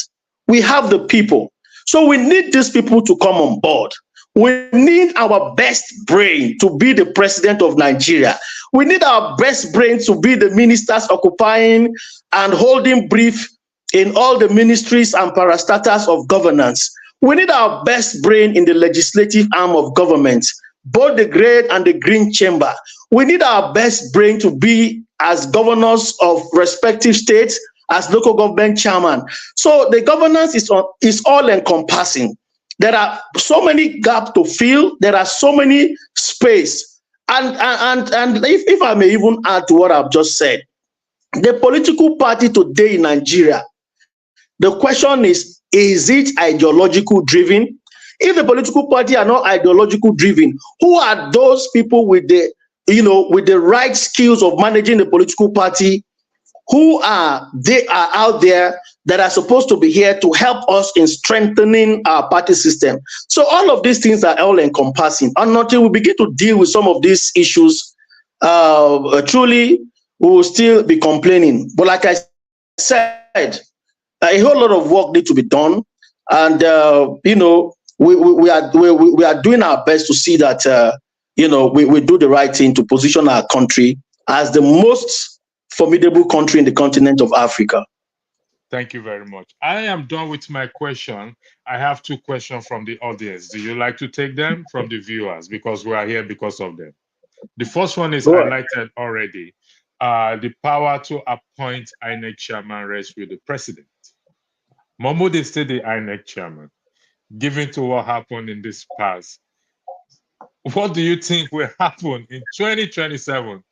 we have the people. So we need these people to come on board. We need our best brain to be the president of Nigeria. We need our best brain to be the ministers occupying and holding brief in all the ministries and parastatals of governance. We need our best brain in the legislative arm of government, both the red and the green chamber. We need our best brain to be as governors of respective states, as local government chairman. So the governance is all encompassing. There are so many gaps to fill. There are so many space. And if I may even add to what I've just said, the political party today in Nigeria, the question is it ideological driven? If the political party are not ideological driven, who are those people with the right skills of managing the political party? They are out there that are supposed to be here to help us in strengthening our party system. So all of these things are all encompassing. And until we begin to deal with some of these issues, truly we will still be complaining. But like I said, a whole lot of work needs to be done, and we are doing our best to see that we do the right thing to position our country as the most formidable country in the continent of Africa. Thank you very much. I am done with my question. I have two questions from the audience. Do you like to take them from the viewers? Because we are here because of them. The first one is highlighted already. The power to appoint INEC chairman rests with the president. Mahmoud is still the INEC chairman. Given to what happened in this past, what do you think will happen in 2027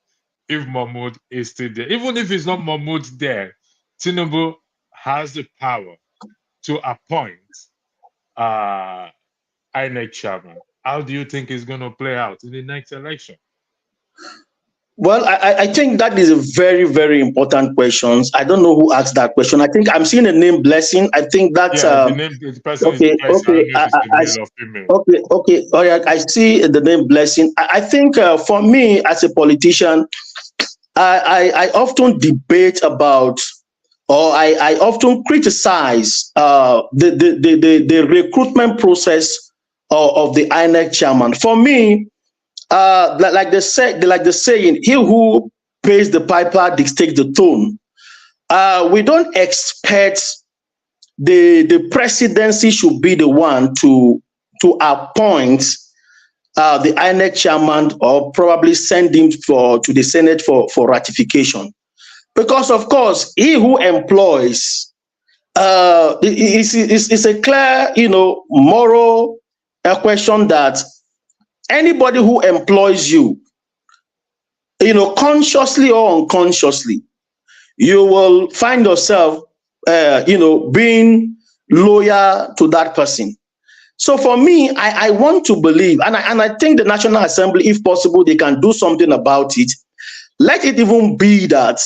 if Mahmoud is still there? Even if it's not Mahmoud there, Tinubu has the power to appoint INEC chairman. How do you think it's going to play out in the next election? Well, I think that is a very, very important question. I don't know who asked that question. I think I'm seeing the name Blessing. I think that's the person okay. is Blessing. I don't know if it's a male or female. Okay. All right. I see the name Blessing. I think for me as a politician, I often debate about, or I often criticize the recruitment process of the INEC chairman. For me, like the saying, he who pays the piper dictates the tone. We don't expect the presidency should be the one to appoint the INEC chairman, or probably send him to the Senate for ratification, because of course he who employs it's a clear moral question that anybody who employs you, consciously or unconsciously, you will find yourself, being loyal to that person. So for me, I want to believe, and I think the National Assembly, if possible, they can do something about it. Let it even be that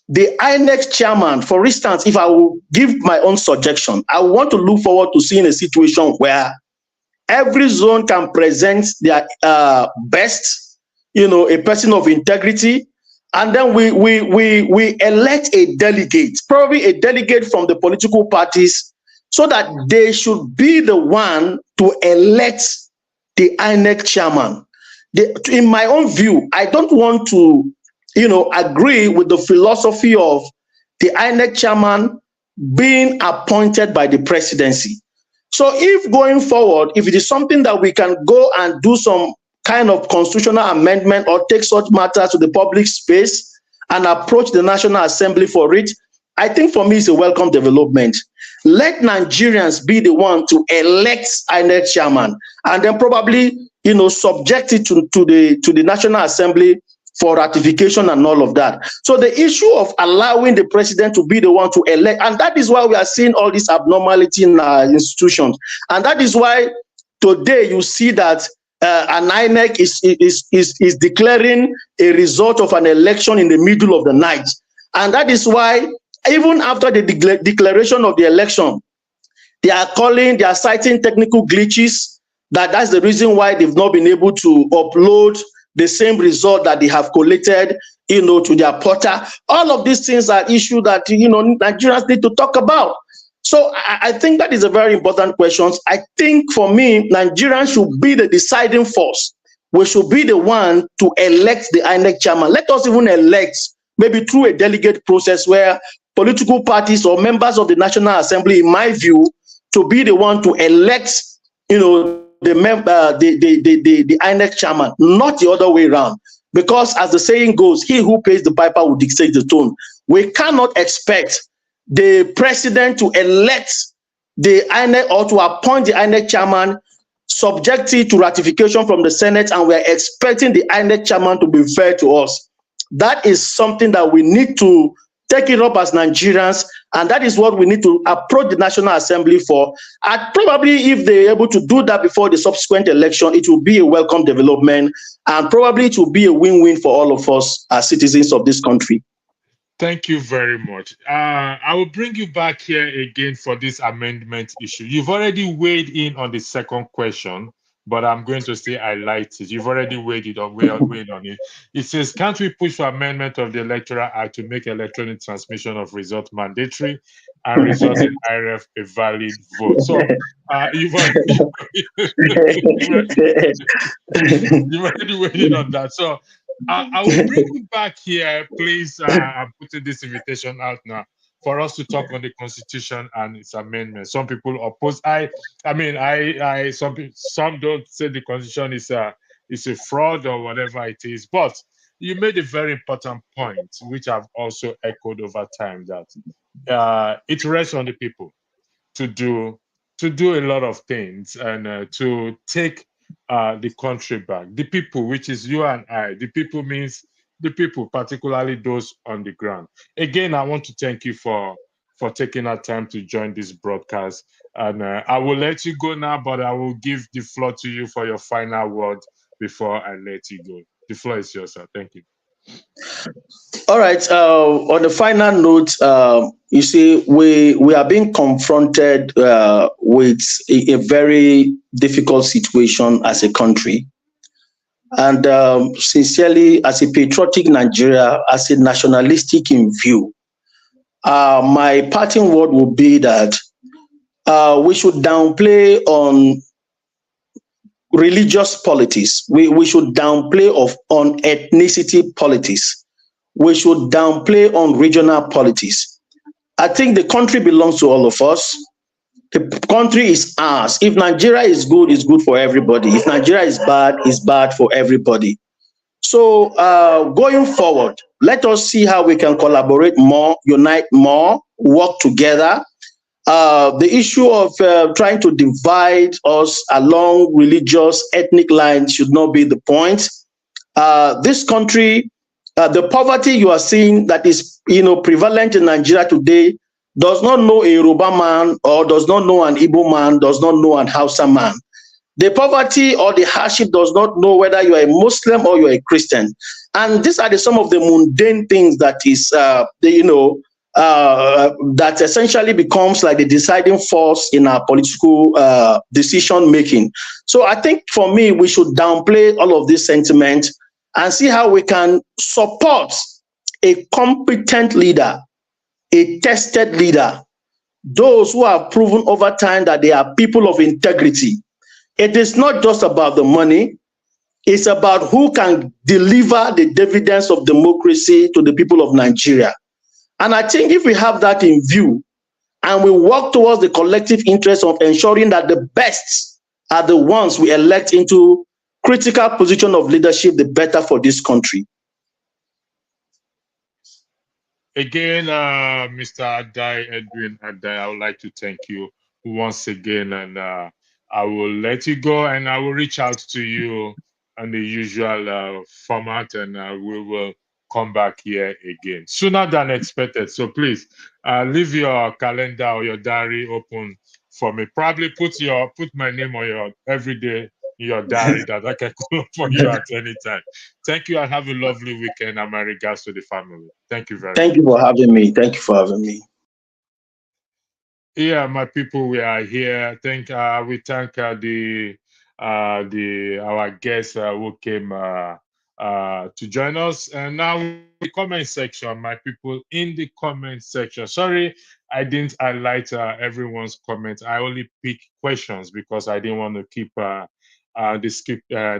the INEC chairman, for instance, if I will give my own suggestion, I want to look forward to seeing a situation where every zone can present their best, a person of integrity, and then we elect a delegate, probably a delegate from the political parties, so that they should be the one to elect the INEC chairman. In my own view, I don't want to, agree with the philosophy of the INEC chairman being appointed by the presidency. So if going forward, if it is something that we can go and do some kind of constitutional amendment or take such matters to the public space and approach the National Assembly for it, I think for me it's a welcome development. Let Nigerians be the one to elect INEC chairman, and then probably subject it to the National Assembly for ratification and all of that. So the issue of allowing the president to be the one to elect, and that is why we are seeing all this abnormality in our institutions. And that is why today you see that an INEC is declaring a result of an election in the middle of the night. And that is why even after the declaration of the election, they are citing technical glitches. That's the reason why they've not been able to upload the same result that they have collated, to their portal. All of these things are issues that, Nigerians need to talk about. So I think that is a very important question. I think for me, Nigerians should be the deciding force. We should be the one to elect the INEC chairman. Let us even elect, maybe through a delegate process, where political parties or members of the National Assembly, in my view, to be the one to elect, the INEC chairman, not the other way around. Because as the saying goes, he who pays the piper will dictate the tone. We cannot expect the president to elect the INEC or to appoint the INEC chairman, subjected to ratification from the Senate, and we're expecting the INEC chairman to be fair to us. That is something that we need to take it up as Nigerians, and that is what we need to approach the National Assembly for. And probably if they're able to do that before the subsequent election, it will be a welcome development, and probably it will be a win-win for all of us as citizens of this country. Thank you very much. I will bring you back here again for this amendment issue. You've already weighed in on the second question, but I'm going to say I liked it. You've already weighed on it. It says, can't we push for amendment of the Electoral Act to make electronic transmission of results mandatory and result in IRF a valid vote? So you've already weighed in on that. So I will bring you back here, please. I'm putting this invitation out now for us to talk on the Constitution and its amendment. Some people oppose. Some don't say the Constitution is a fraud or whatever it is. But you made a very important point, which I've also echoed over time, that it rests on the people to do a lot of things and to take the country back. The people, which is you and I, the people means the people, particularly those on the ground. Again, I want to thank you for taking our time to join this broadcast. And I will let you go now, but I will give the floor to you for your final word before I let you go. The floor is yours, sir. Thank you. All right. On the final note, you see, we are being confronted with a very difficult situation as a country. And sincerely, as a patriotic Nigeria, as a nationalistic in view, my parting word would be that we should downplay on religious politics. We should downplay on ethnicity politics. We should downplay on regional politics. I think the country belongs to all of us. The country is ours. If Nigeria is good, it's good for everybody. If Nigeria is bad, it's bad for everybody. So going forward, let us see how we can collaborate more, unite more, work together. The issue of trying to divide us along religious, ethnic lines should not be the point. This country, the poverty you are seeing that is, prevalent in Nigeria today does not know a Yoruba man or does not know an Igbo man, does not know an Hausa man. The poverty or the hardship does not know whether you are a Muslim or you are a Christian. And these are some of the mundane things that is, that essentially becomes like the deciding force in our political decision making. So I think for me, we should downplay all of this sentiment and see how we can support a competent leader, a tested leader, those who have proven over time that they are people of integrity. It is not just about the money. It's about who can deliver the dividends of democracy to the people of Nigeria. And I think if we have that in view and we work towards the collective interest of ensuring that the best are the ones we elect into critical position of leadership, the better for this country. Again, Mr. Edwin Adai, I would like to thank you once again, and I will let you go, and I will reach out to you on the usual format, and we will come back here again sooner than expected. So please leave your calendar or your diary open for me. Probably put my name on your everyday in your diary that I can call for you at any time. Thank you and have a lovely weekend, and my regards to the family. Thank you very much. Thank you for having me. Thank you for having me. Yeah, my people, we are here. We thank our guests who came to join us. And now the comment section, my people, in the comment section. Sorry, I didn't highlight everyone's comments. I only pick questions because I didn't want to keep the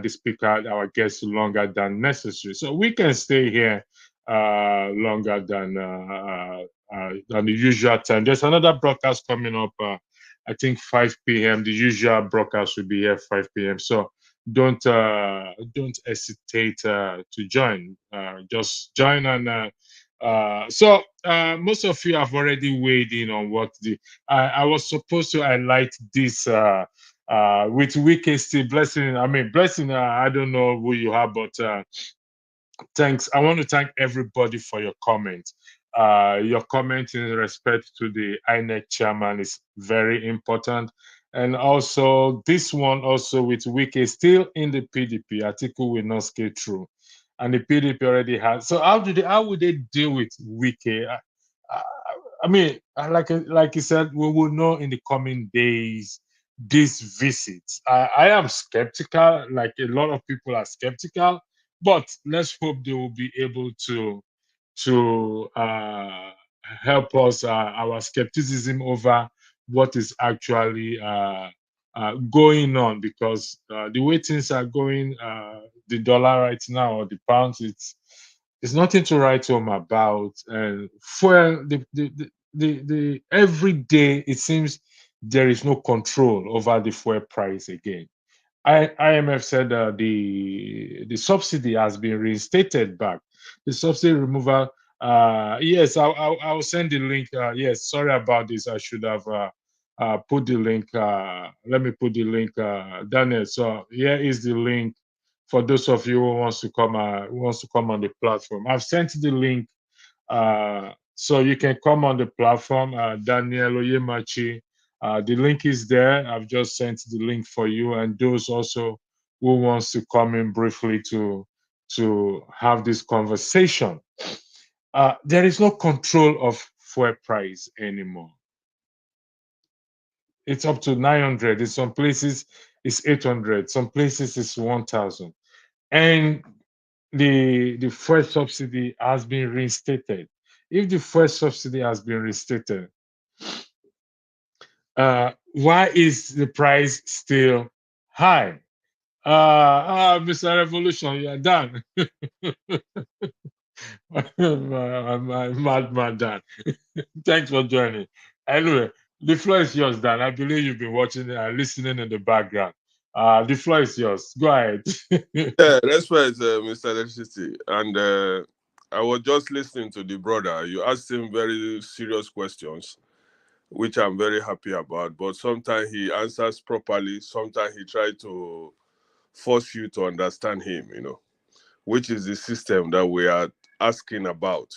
speaker, our guests, longer than necessary. So we can stay here longer than the usual time. There's another broadcast coming up, I think 5 p.m. The usual broadcast will be here 5 p.m. So don't hesitate to join. Just join and so most of you have already weighed in on what I was supposed to highlight this with Wiki still blessing. I mean, blessing. I don't know who you are, but thanks. I want to thank everybody for your comment. Your comment in respect to the INEC chairman is very important. And also this one also with Wiki still in the PDP, article will not scale through. And the PDP already has. So how would they deal with Wiki? I mean, like you said, we will know in the coming days these visits. I am skeptical, like a lot of people are skeptical, but let's hope they will be able to help us our skepticism over what is actually going on, because the way things are going, the dollar right now or the pounds, it's nothing to write home about. And for the every day it seems there is no control over the fuel price again. IMF said the subsidy has been reinstated back. The subsidy removal. Yes, I'll send the link. Yes, sorry about this. I should have put the link. Let me put the link, Daniel. So here is the link for those of you who wants to come on the platform. I've sent the link, so you can come on the platform. Daniel Oyemachi. The link is there. I've just sent the link for you, and those also who wants to come in briefly to have this conversation. There is no control of fuel price anymore. It's up to 900. In some places, it's 800. Some places, it's 1,000. And the fuel subsidy has been reinstated. If the fuel subsidy has been reinstated, why is the price still high? Mr. Revolution, you are done. my Dan. Thanks for joining. Anyway, the floor is yours, Dan. I believe you've been watching and listening in the background. The floor is yours. Go ahead. Yeah, respect, Mr. Electricity. And I was just listening to the brother. You asked him very serious questions, which I'm very happy about. But sometimes he answers properly. Sometimes he tries to force you to understand him, which is the system that we are asking about.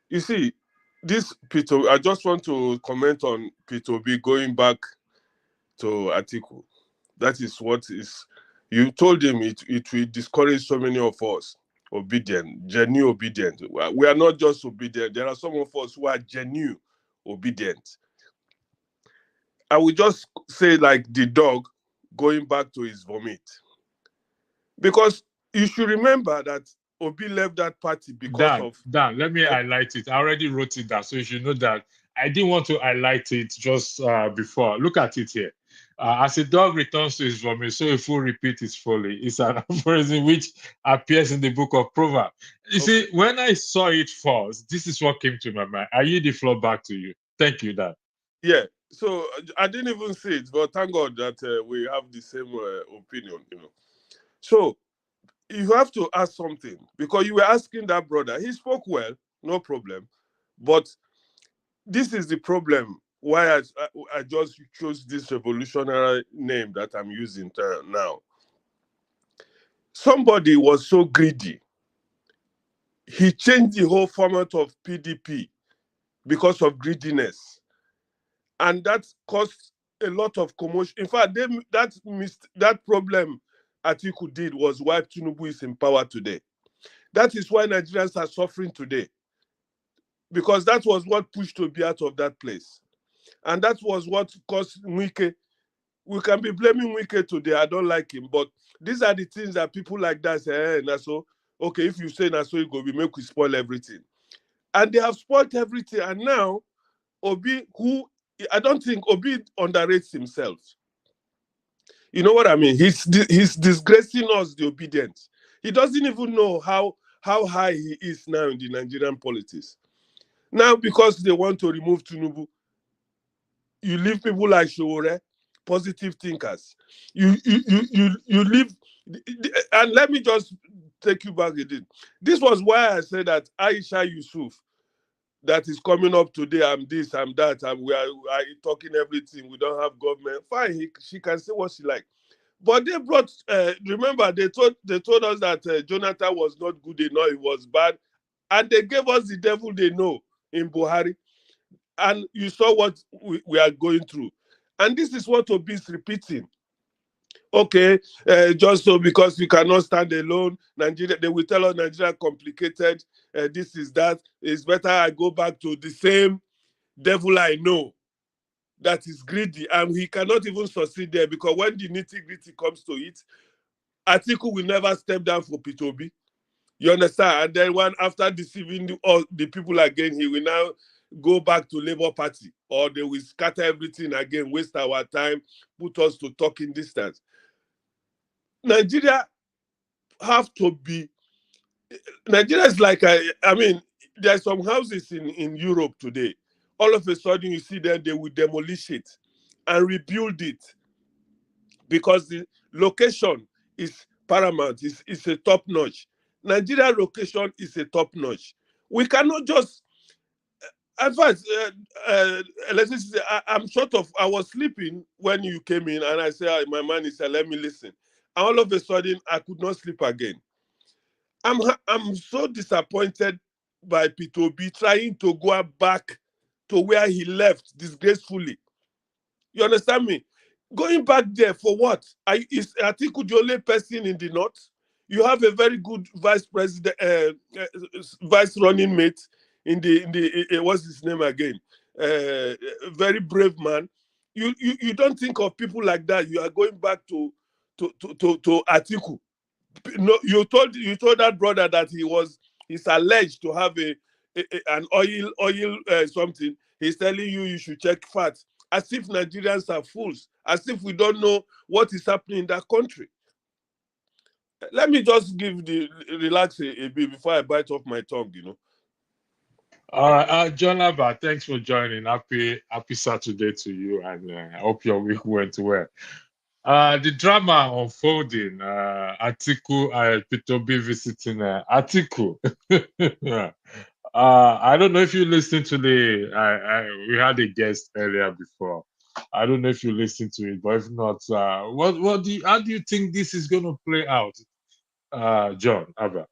You see, this P2B, I just want to comment on P2B going back to Atiku. That is what is, you told him it will discourage so many of us obedient, genuine obedient. We are not just obedient. There are some of us who are genuine obedient. I will just say like the dog going back to his vomit. Because you should remember that Obi left that party because of... Dan, let me highlight it. I already wrote it down, so you should know that I didn't want to highlight it just before. Look at it here. As a dog returns to his vomit, so a fool repeats his folly. It's an aphorism which appears in the book of Proverbs. You see, when I saw it first, this is what came to my mind. I yield the floor back to you. Thank you, Dan. Yeah, so I didn't even see it, but thank God that we have the same opinion, So you have to ask something, because you were asking that brother. He spoke well, no problem. But this is the problem why I just chose this revolutionary name that I'm using now. Somebody was so greedy. He changed the whole format of PDP because of greediness. And that caused a lot of commotion. In fact, that problem Atiku did was why Tinubu is in power today. That is why Nigerians are suffering today. Because that was what pushed Obi out of that place. And that was what caused Wike. We can be blaming Wike today. I don't like him. But these are the things that people like that say, hey, Naso, okay, if you say Naso, it go, we make we spoil everything. And they have spoiled everything. And now, Obi, I don't think Obi underrates himself. You know what I mean? He's disgracing us, the obedience. He doesn't even know how high he is now in the Nigerian politics. Now, because they want to remove Tinubu, you leave people like Showore, positive thinkers. You leave, and let me just take you back again. This was why I said that Aisha Yusuf, that is coming up today, I'm this, I'm that, we are talking everything, we don't have government. Fine, she can say what she like. But they brought, remember, they told us that Jonathan was not good enough, it was bad. And they gave us the devil they know in Buhari. And you saw what we are going through. And this is what Obi is repeating. Okay, just so because we cannot stand alone, Nigeria, they will tell us Nigeria complicated, this is that. It's better I go back to the same devil I know that is greedy, and he cannot even succeed there, because when the nitty-gritty comes to it, Atiku will never step down for P2B. You understand? And then after deceiving all the people again, he will now go back to Labour Party, or they will scatter everything again, waste our time, put us to talking distance. Nigeria is like, I mean, there are some houses in Europe today. All of a sudden you see them, they will demolish it and rebuild it, because the location is paramount, it's a top notch. Nigeria location is a top notch. We cannot just, In fact, electricity, I'm sort of, I was sleeping when you came in, and I said, my man, he said, let me listen. And all of a sudden, I could not sleep again. I'm so disappointed by P2B trying to go back to where he left disgracefully. You understand me? Going back there for what? Is Atiku the only person in the north? You have a very good vice president, vice running mate in the what's his name again? Very brave man. You don't think of people like that. You are going back to Atiku. No, you told that brother that he's alleged to have an oil something. He's telling you should check facts, as if Nigerians are fools, as if we don't know what is happening in that country. Let me just relax a bit before I bite off my tongue. All right, John Abba, thanks for joining. Happy Saturday to you, and I hope your week went well. The drama unfolding, Atiku, P2B visiting Atiku. I don't know if you listened to we had a guest earlier before. I don't know if you listened to it, but if not, how do you think this is going to play out, John Abba?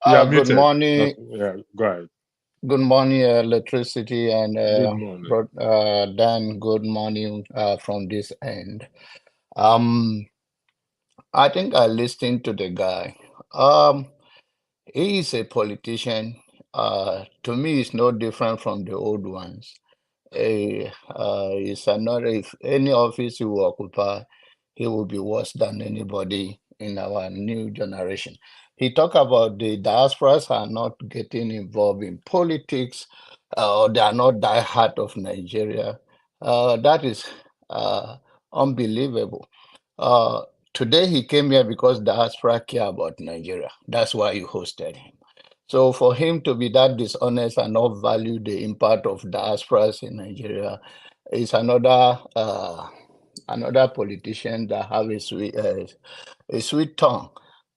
Yeah, Good muted. morning. Yeah, go ahead. Good morning, Electricity, and Good morning. Dan, good morning from this end. I think I listened to the guy. He is a politician. To me, it's no different from the old ones. It's another, if any office he will occupy, he will be worse than anybody in our new generation. He talked about the diasporas are not getting involved in politics, or they are not die hard of Nigeria. That is unbelievable. Uh, Today he came here because diaspora care about Nigeria. That's why you hosted him. So for him to be that dishonest and not value the impact of diasporas in Nigeria is another politician that have a sweet tongue.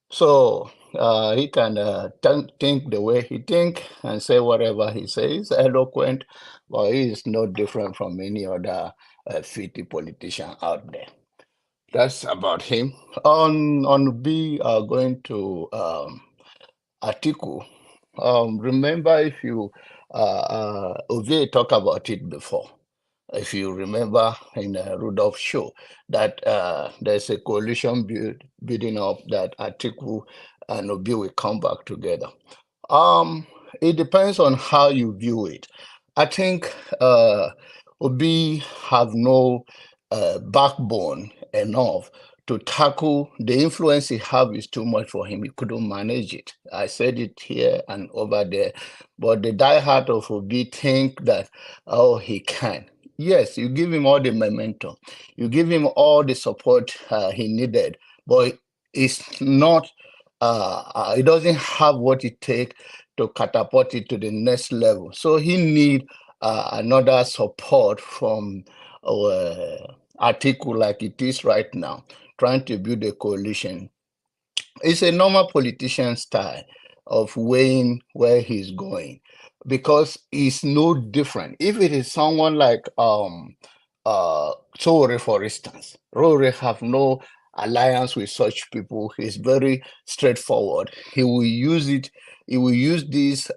So he can think the way he think and say whatever he says, eloquent, but he is no different from any other fitty politician out there. That's about him. On B, going to Atiku. Remember, if you Ovie talked about it before. If you remember in Rudolph's show, that there's a coalition building up that Atiku and Obi will come back together. It depends on how you view it. I think Obi have no backbone enough to tackle the influence he have is too much for him. He couldn't manage it. I said it here and over there. But the diehard of Obi think that, oh, he can. Yes, you give him all the momentum. You give him all the support he needed. But it's not, it doesn't have what it takes to catapult it to the next level. So he need another support from Atiku like it is right now, trying to build a coalition. It's a normal politician style of weighing where he's going because it's no different. If it is someone like Sowore, for instance, Sowore have no alliance with such people. He's very straightforward. He will use it. He will use this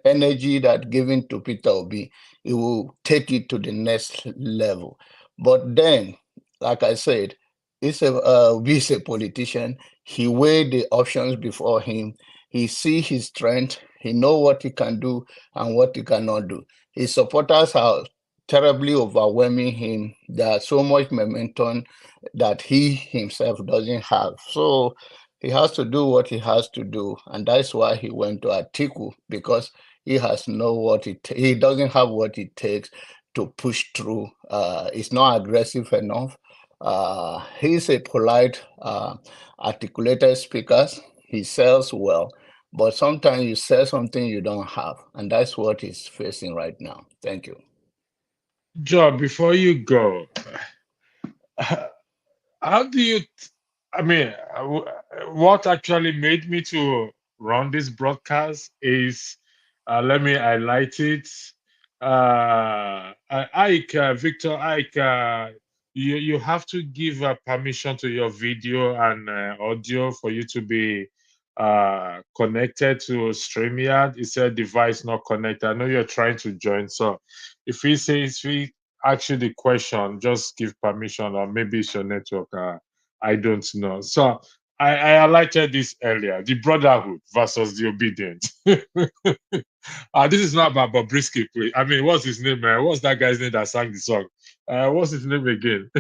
energy that given to Peter Obi. He will take it to the next level. But then, like I said, he's a politician. He weighed the options before him. He see his strength. He know what he can do and what he cannot do. His supporters are terribly overwhelming him. There's so much momentum that he himself doesn't have. So he has to do what he has to do, and that's why he went to Atiku, because he has he doesn't have what it takes to push through. He's not aggressive enough. He's a polite, articulated speaker. He sells well, but sometimes you sell something you don't have, and that's what he's facing right now. Thank you. John, before you go, how do you, I mean, what actually made me to run this broadcast is Let me highlight it. Victor Ike, you have to give permission to your video and audio for you to be connected to StreamYard. It said device not connected. I know you're trying to join, so if he asks you the question, just give permission, or maybe it's your network. I don't know. So I highlighted this earlier: the brotherhood versus the obedient. This is not about Bobrisky. I mean, what's his name? What's that guy's name that sang the song? What's his name again?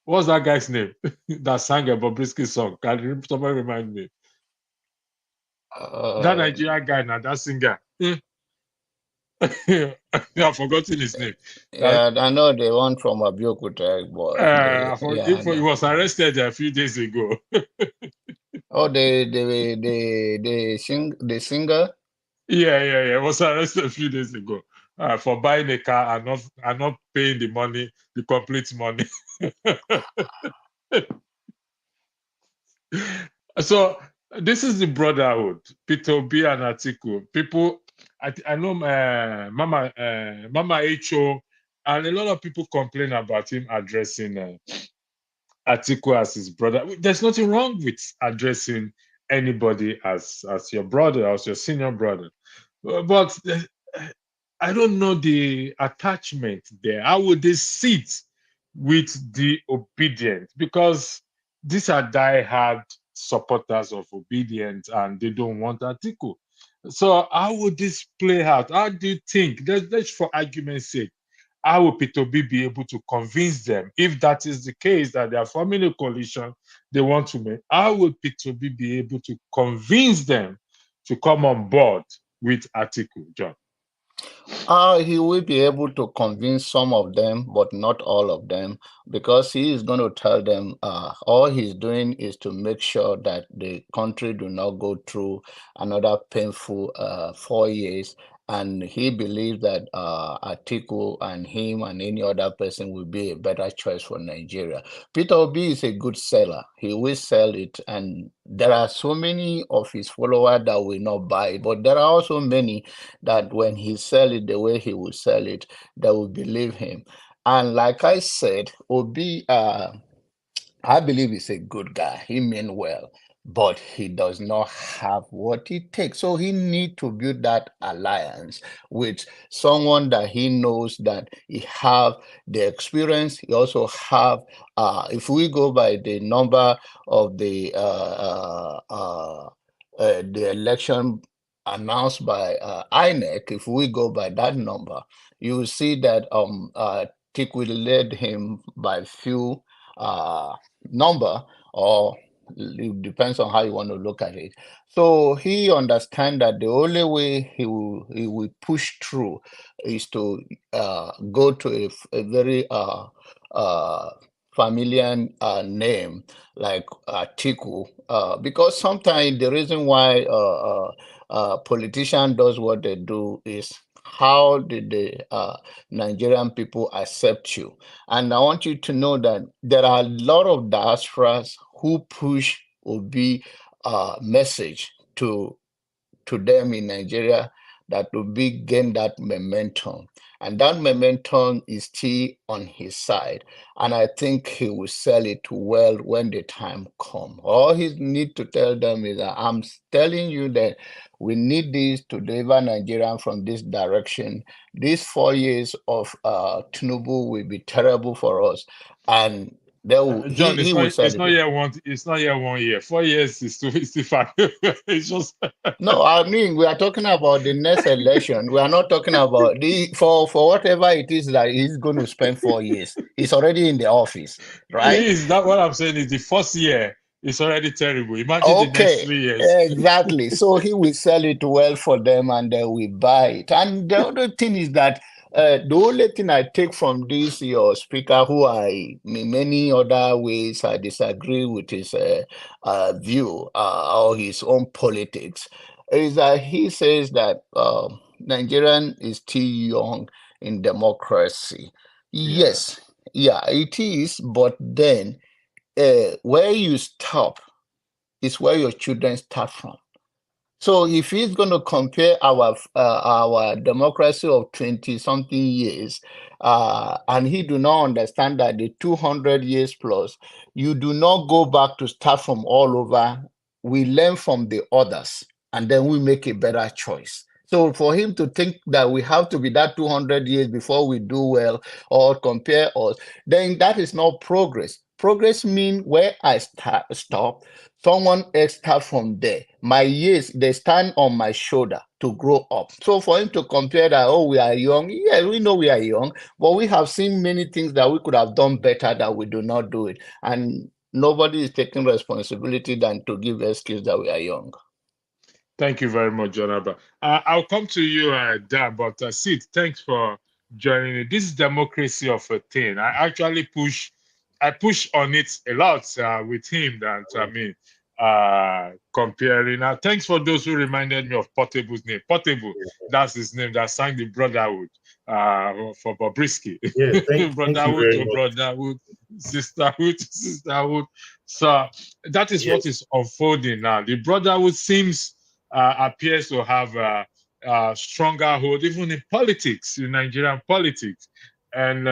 What's that guy's name that sang a Bobrisky song? Can somebody remind me? That Nigerian guy now, that singer. I've forgotten his name. Yeah, I know the one from Abeokuta, but He was arrested a few days ago. Oh, the singer. Yeah. Was arrested a few days ago for buying a car and not paying the money, the complete money. So this is the brotherhood. Peter Obi and Atiku. People, I know Mama Ho, and a lot of people complain about him addressing Atiku as his brother. There's nothing wrong with addressing anybody as your brother, as your senior brother. But I don't know the attachment there. How would they sit with the obedient? Because these are die-hard supporters of obedient and they don't want Atiku. So how would this play out? How do you think? Let's for argument's sake, how will Peter B be able to convince them, if that is the case, that they are forming a coalition they want to make? How will Peter B be able to convince them to come on board with Atiku, John? He will be able to convince some of them, but not all of them, because he is going to tell them all he's doing is to make sure that the country do not go through another painful 4 years. And he believes that Atiku and him and any other person will be a better choice for Nigeria. Peter Obi is a good seller. He will sell it. And there are so many of his followers that will not buy it. But there are also many that when he sell it the way he will sell it, they will believe him. And like I said, Obi, I believe he's a good guy. He means well, but he does not have what it takes. So he need to build that alliance with someone that he knows that he have the experience. He also have, if we go by the number of the election announced by INEC, if we go by that number, you will see that Tick will lead him by few number, or it depends on how you want to look at it. So he understands that the only way he will push through is to go to a very familiar name like Tiku, because sometimes the reason why politician does what they do is how did the Nigerian people accept you? And I want you to know that there are a lot of diasporas who push Obi message to them in Nigeria that Obi gain that momentum. And that momentum is still on his side. And I think he will sell it well when the time comes. All he need to tell them is that I'm telling you that we need this to deliver Nigeria from this direction. These 4 years of Tinubu will be terrible for us. And John, he will sell it's not yet 1 year. 4 years is too far. It's just No, I mean we are talking about the next election. We are not talking about for whatever it is that he's going to spend 4 years. He's already in the office, right? Is that what I'm saying? Is the first year is already terrible. Imagine the next 3 years. Exactly. So he will sell it well for them, and they will buy it. And the other thing is that the only thing I take from this, your speaker, who in many other ways I disagree with his view or his own politics, is that he says that Nigerian is still young in democracy. Yes, yeah, it is. But then where you stop is where your children start from. So if he's going to compare our democracy of 20-something years, and he do not understand that the 200 years plus, you do not go back to start from all over. We learn from the others, and then we make a better choice. So for him to think that we have to be that 200 years before we do well or compare us, then that is not progress. Progress means where I stop, someone else start from there. My years, they stand on my shoulder to grow up. So for him to compare that, oh, we are young, yeah, we know we are young, but we have seen many things that we could have done better that we do not do it. And nobody is taking responsibility than to give excuse that we are young. Thank you very much, Jonathan. I'll come to you, Dan, but Sid, thanks for joining me. This is democracy of a thing. I push on it a lot with him that comparing. Thanks for those who reminded me of Portable's name. Portable, that's his name, that sang the Brotherhood for Bobrisky. Yeah, thank you Brotherhood very to much. brotherhood, sisterhood to sisterhood. So that is what is unfolding now. The Brotherhood appears to have a stronger hold, even in politics, in Nigerian politics, and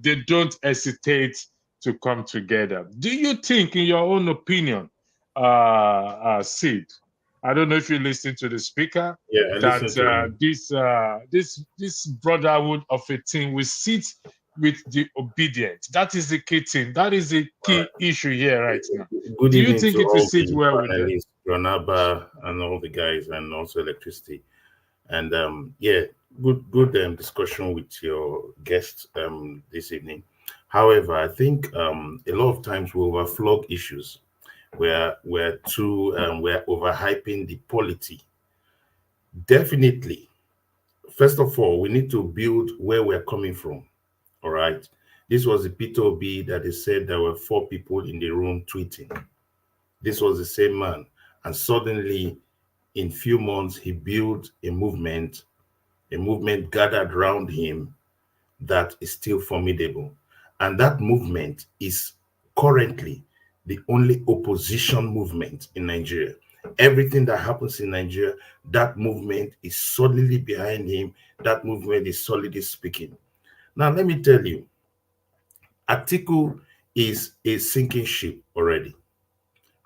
they don't hesitate to come together. Do you think, in your own opinion, Sid, I don't know if you listen to the speaker, Yeah, I that listen to him. this brotherhood of a thing will sit with the obedient. That is the key thing. That is the key issue here right now. Good Do you evening think to it will all sit the well with them? panelists, Granaba, and all the guys, and also electricity. And yeah, good discussion with your guests this evening. However, I think a lot of times we overflog issues. We're overhyping the polity. Definitely, first of all, we need to build where we're coming from. All right. This was the P2B that they said there were 4 people in the room tweeting. This was the same man. And suddenly, in few months, he built a movement gathered around him that is still formidable. And that movement is currently the only opposition movement in Nigeria. Everything that happens in Nigeria, that movement is solidly behind him. That movement is solidly speaking. Now, let me tell you, Atiku is a sinking ship already.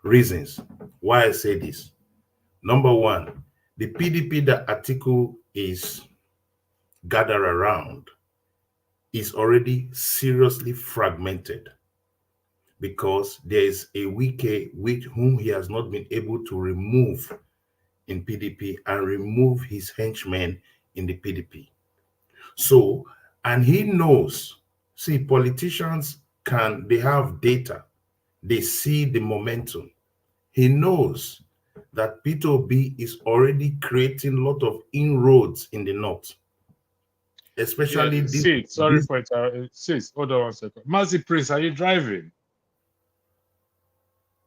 Reasons why I say this. Number one, the PDP that Atiku is gathered around is already seriously fragmented because there is a Wike with whom he has not been able to remove in PDP and remove his henchmen in the PDP. So, and he knows, see, politicians they have data, they see the momentum. He knows that P2B is already creating a lot of inroads in the north. Especially Sid, sorry for it. Sid, hold on 1 second. Mazi Prince, are you driving?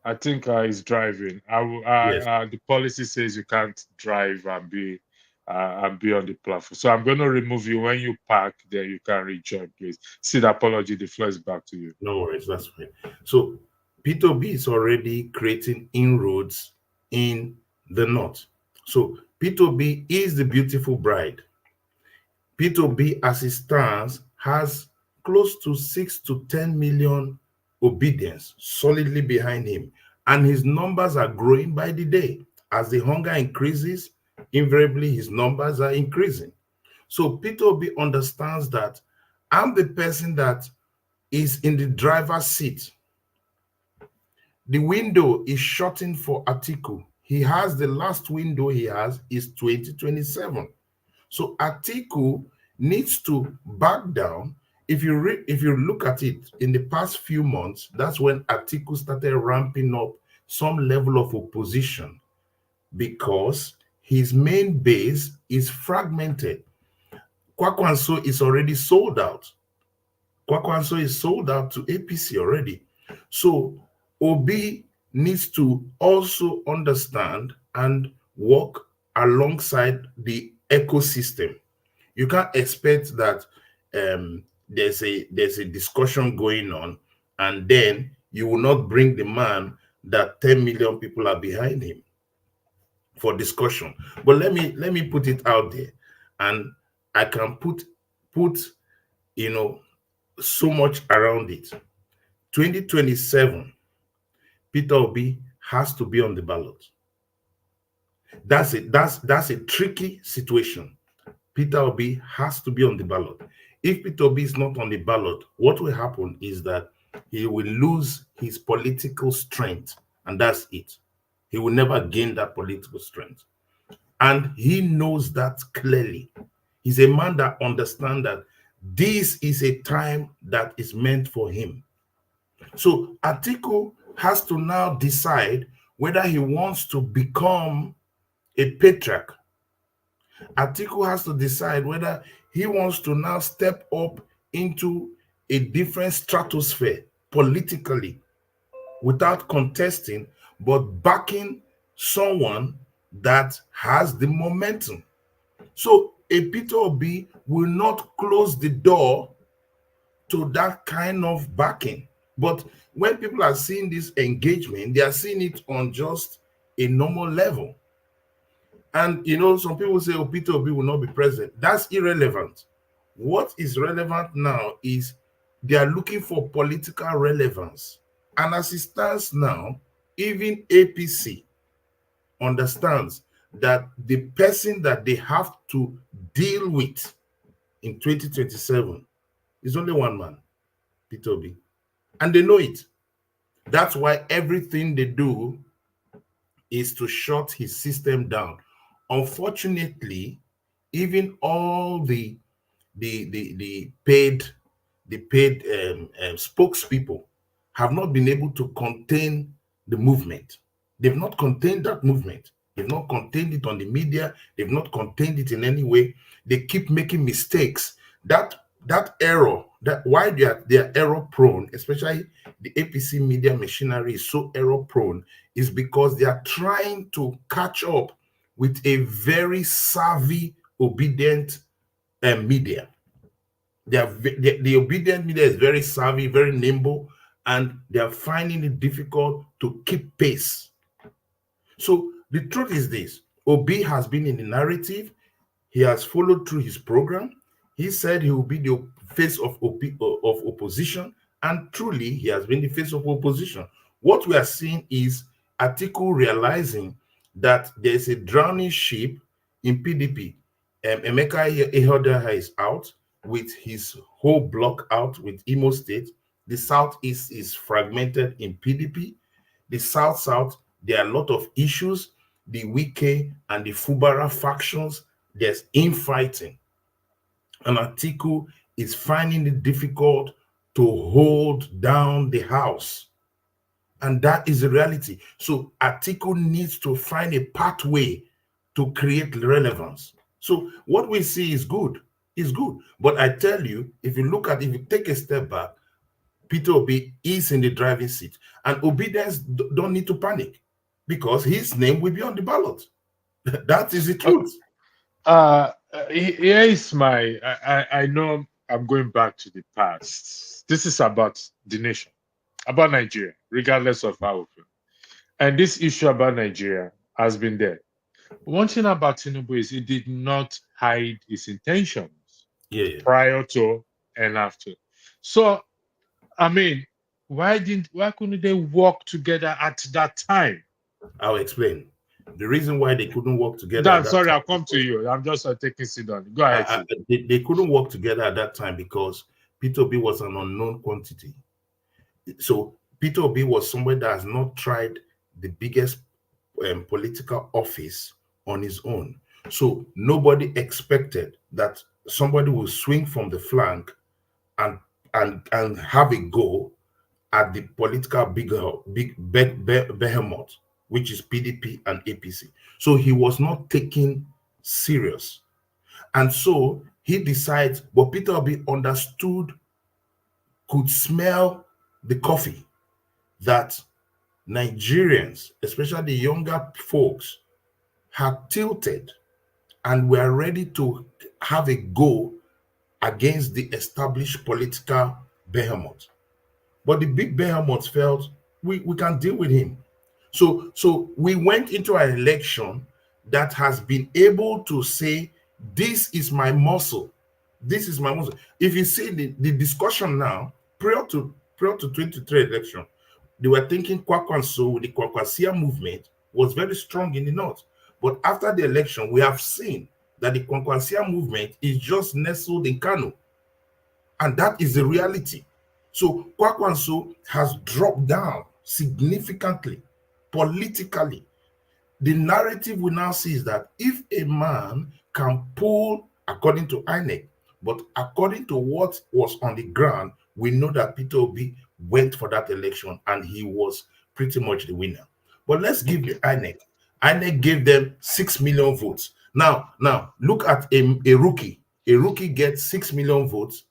I think he's driving. Yes. The policy says you can't drive and be on the platform. So I'm going to remove you when you park. There you can rejoin, please. Sid, apology. The floor is back to you. No worries, that's fine. So P2B is already creating inroads in the north. So P2B is the beautiful bride. P2B, as it stands, has close to 6 to 10 million obedience solidly behind him. And his numbers are growing by the day. As the hunger increases, invariably his numbers are increasing. So P2B understands that I'm the person that is in the driver's seat. The window is shortened for Atiku. He has the last window he has is 2027. So Atiku needs to back down. If you look at it in the past few months, that's when Atiku started ramping up some level of opposition because his main base is fragmented. Kwakwanso is already sold out. Kwakwanso is sold out to APC already. So Obi needs to also understand and work alongside the ecosystem. You can't expect that there's a discussion going on and then you will not bring the man that 10 million people are behind him. for discussion. But let me put it out there, and I can put so much around it. 2027, Peter Obi has to be on the ballot. That's it. That's a tricky situation. Peter Obi has to be on the ballot. If Peter Obi is not on the ballot, what will happen is that he will lose his political strength, and that's it. He will never gain that political strength. And he knows that clearly. He's a man that understands that this is a time that is meant for him. So Atiku has to now decide whether he wants to become a patriarch. Atiku has to decide whether he wants to now step up into a different stratosphere politically without contesting, but backing someone that has the momentum. So a Peter Obi will not close the door to that kind of backing. But when people are seeing this engagement, they are seeing it on just a normal level. And some people say, oh, Peter Obi will not be president. That's irrelevant. What is relevant now is they are looking for political relevance. And as it stands now, even APC understands that the person that they have to deal with in 2027 is only one man, Peter Obi. And they know it. That's why everything they do is to shut his system down. Unfortunately, even all the paid spokespeople have not been able to contain the movement. They've not contained that movement. They've not contained it on the media. They've not contained it in any way. They keep making mistakes. That error, that why they are error prone, especially the APC media machinery is so error prone, is because they are trying to catch up with a very savvy, obedient media. The obedient media is very savvy, very nimble, and they are finding it difficult to keep pace. So the truth is this: Obi has been in the narrative. He has followed through his program. He said he will be the face of opposition, and truly he has been the face of opposition. What we are seeing is Atiku realizing that there is a drowning ship in PDP. Emeka Ihedioha is out with his whole block out with Imo State. The Southeast is fragmented in PDP. The South, there are a lot of issues. The Wike and the Fubara factions, there's infighting. And Atiku is finding it difficult to hold down the house. And that is the reality. So Atiku needs to find a pathway to create relevance. So what we see is good. It's good. But I tell you, if you take a step back, Peter Obi is in the driving seat. And obedience don't need to panic because his name will be on the ballot. That is the truth. Here is I know I'm going back to the past. This is about the nation, about Nigeria, regardless of how we feel. And this issue about Nigeria has been there. One thing about Tinubu is he did not hide his intentions prior to and after. So, I mean, why couldn't they work together at that time? I'll explain. The reason why they couldn't work together. I'll come to you. I'm just taking sit down. Go ahead. They couldn't work together at that time because Peter Obi was an unknown quantity. So Peter Obi was somebody that has not tried the biggest political office on his own. So nobody expected that somebody will swing from the flank and have a go at the political big behemoth, which is PDP and APC. So he was not taken serious. And so he decides, but Peter Obi understood, could smell the coffee, that Nigerians, especially the younger folks, had tilted and were ready to have a go against the established political behemoth. But the big behemoth felt we can deal with him. So we went into an election that has been able to say, this is my muscle. This is my muscle. If you see the discussion now, prior to 2023 election, they were thinking Kwakwanso, the Kwakwasia movement, was very strong in the north. But after the election, we have seen that the Kwakwasia movement is just nestled in Kano. And that is the reality. So Kwakwanso has dropped down significantly, politically. The narrative we now see is that if a man can pull, according to INEC, but according to what was on the ground, we know that Peter Obi went for that election and he was pretty much the winner. But let's give the INEC. INEC gave them 6 million votes. Now look at a rookie. A rookie gets 6 million votes,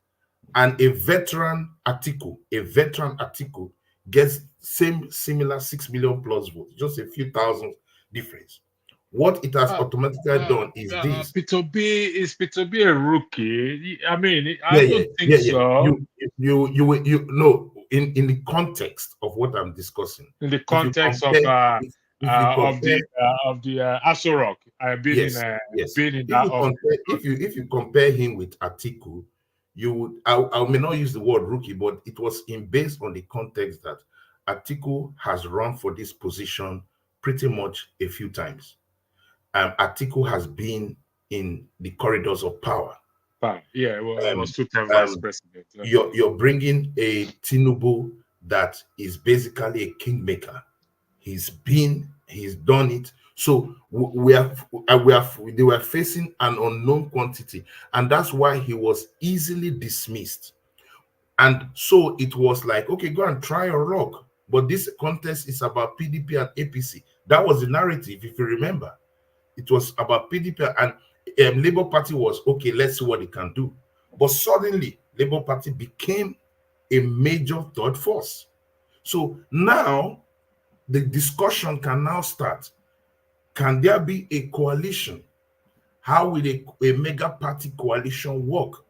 and a veteran Atiku gets similar 6 million plus votes, just a few thousand difference. What it has automatically done is this. Peter B a rookie? I mean, I don't think so. You know, in the context of what I'm discussing. In the context of the Aso Rock, I've been in that. If you compare him with Atiku, you would, I may not use the word rookie, but it was based on the context that Atiku has run for this position pretty much a few times. Atiku has been in the corridors of power. Yeah, well, it was 2 times vice president. You're bringing a Tinubu that is basically a kingmaker. He's done it. So they were facing an unknown quantity, and that's why he was easily dismissed. And so it was like, okay, go and try your luck. But this contest is about PDP and APC. That was the narrative, if you remember. It was about PDP, and Labour Party was, okay, let's see what it can do. But suddenly, Labour Party became a major third force. So now, the discussion can now start. Can there be a coalition? How will a mega party coalition work?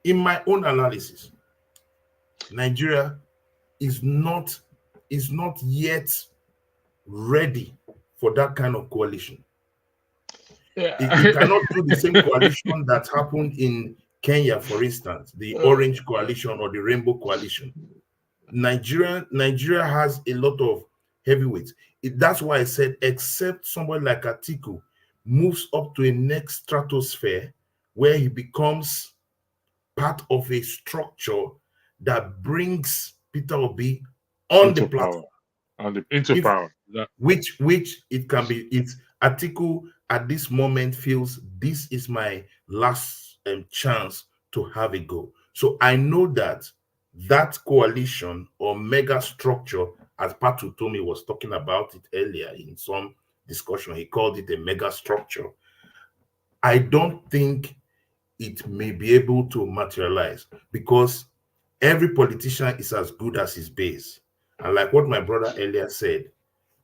In my own analysis, Nigeria is not yet ready for that kind of coalition. Yeah. It cannot do the same coalition that happened in Kenya, for instance, the Orange Coalition or the Rainbow Coalition. Nigeria has a lot of heavyweights. That's why I said, except somebody like Atiku moves up to a next stratosphere where he becomes part of a structure that brings Peter Obi on the platform. Into power. Which it can be. It's Atiku at this moment feels this is my last chance to have a go. So I know that coalition or mega structure, as Patu Tomi was talking about it earlier in some discussion, he called it a mega structure. I don't think it may be able to materialize because every politician is as good as his base. And like what my brother earlier said,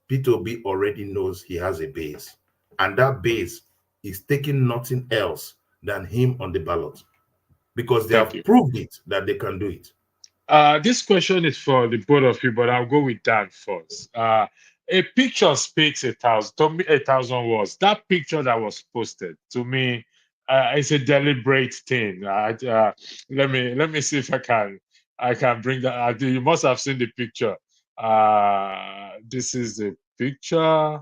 Peter Obi already knows he has a base. And that base is taking nothing else than him on the ballot. Because they have proved it that they can do it. This question is for the both of you, but I'll go with Dan first. A picture speaks 1,000 words. That picture that was posted to me is a deliberate thing. Let me see if I can bring that. You must have seen the picture. This is the picture.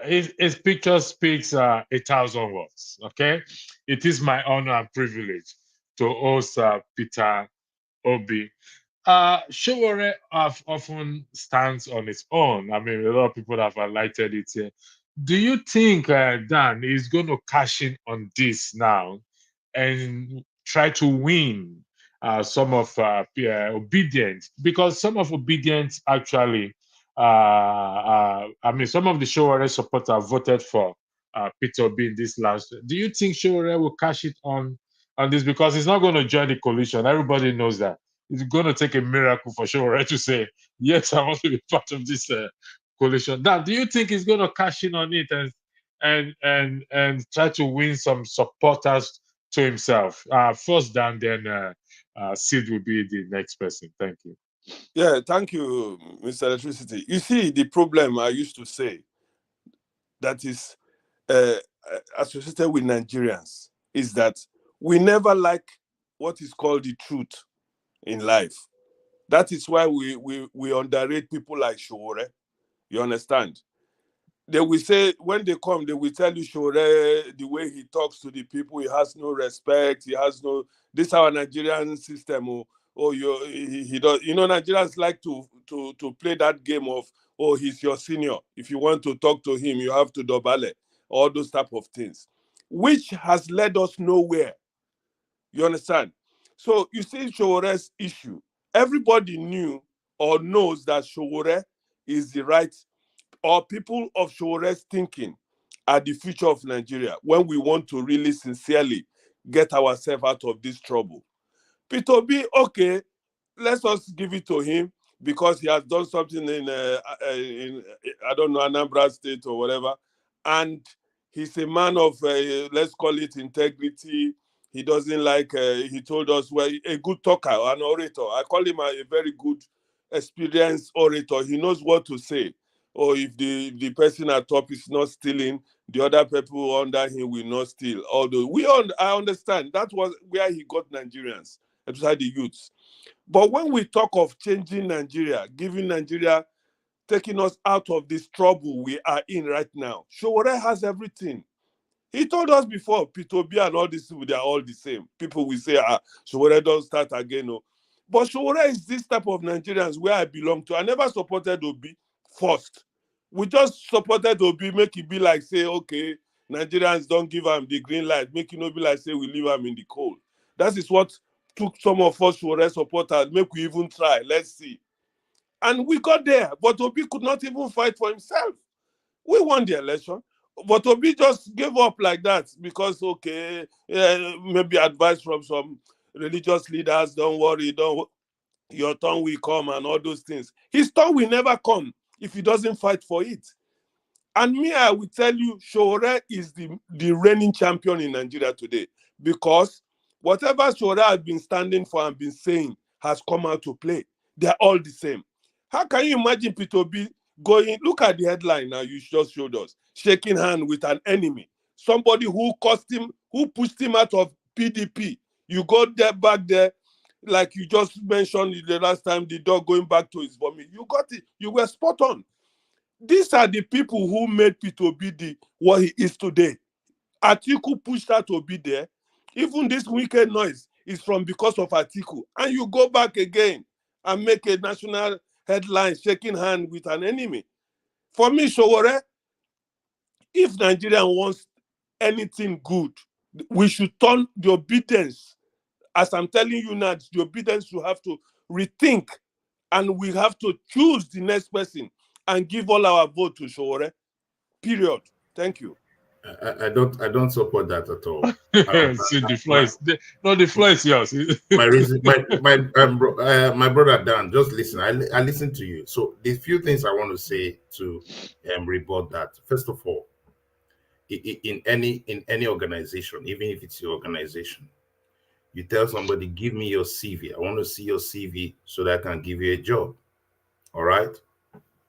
His picture speaks 1,000 words. Okay, it is my honor and privilege to host Peter Obi. Showore often stands on its own. I mean, a lot of people have highlighted it here. Do you think Dan is going to cash in on this now and try to win some of Obedience? Because some of Obedience actually, I mean, some of the Showore supporters voted for Peter Obi in this last. Do you think Showore will cash it on this? Because he's not going to join the coalition. Everybody knows that. It's going to take a miracle for Showore to say, yes, I want to be part of this coalition. Dan, do you think he's going to cash in on it and try to win some supporters to himself? First, Dan, then Sid will be the next person. Thank you. Yeah, thank you, Mr. Electricity. You see, the problem I used to say that is associated with Nigerians is that we never like what is called the truth in life. That is why we underrate people like Shore. You understand? They will say, when they come, they will tell you Shore, the way he talks to the people, he has no respect, he has no, this is our Nigerian system. He does, Nigerians like to play that game of, oh, he's your senior. If you want to talk to him, you have to dobale, all those type of things, which has led us nowhere. You understand? So you see Showore's issue. Everybody knew or knows that Showore is the right, or people of Showore's thinking are the future of Nigeria when we want to really sincerely get ourselves out of this trouble. Peter B, okay, let's just give it to him because he has done something in I don't know, Anambra State or whatever, and he's a man of let's call it integrity. He doesn't like. He told us, well, a good talker, an orator. I call him a very good, experienced orator. He knows what to say. Or if the person at top is not stealing, the other people under him will not steal. Although I understand that was where he got Nigerians, especially the youths. But when we talk of changing Nigeria, giving Nigeria, taking us out of this trouble we are in right now, Showore has everything. He told us before, Peter B and all these people, they are all the same. People will say, Showore don't start again. No. But Showore is this type of Nigerians where I belong to. I never supported Obi first. We just supported Obi, make it be like, say, okay, Nigerians don't give him the green light, make it not be like, say, we leave him in the cold. That is what took some of us Showore supporters, make we even try, let's see. And we got there, but Obi could not even fight for himself. We won the election, but Obi just gave up like that because, okay, maybe advice from some religious leaders, don't worry, your turn will come and all those things. His turn will never come if he doesn't fight for it. And me, I will tell you, Showore is the reigning champion in Nigeria today because whatever Showore has been standing for and been saying has come out to play. They're all the same. How can you imagine Peter B going, look at the headline now you just showed us, shaking hand with an enemy, somebody who cost him, who pushed him out of PDP. You go there back there, like you just mentioned the last time, the dog going back to his vomit. You got it. You were spot on. These are the people who made Peter Obi what he is today. Atiku pushed her to be there. Even this wicked noise is from because of Atiku. And you go back again and make a national headline shaking hand with an enemy. For me, Showore, if Nigeria wants anything good, we should turn the obedience. As I'm telling you now, the obedience you have to rethink, and we have to choose the next person and give all our vote to Showore. Period. Thank you. I don't support that at all. See, the floor is yours. My reason, my brother Dan, just listen. I listen to you. So the few things I want to say to rebut that. First of all, in any organization, even if it's your organization, you tell somebody, give me your CV. I want to see your CV so that I can give you a job. All right.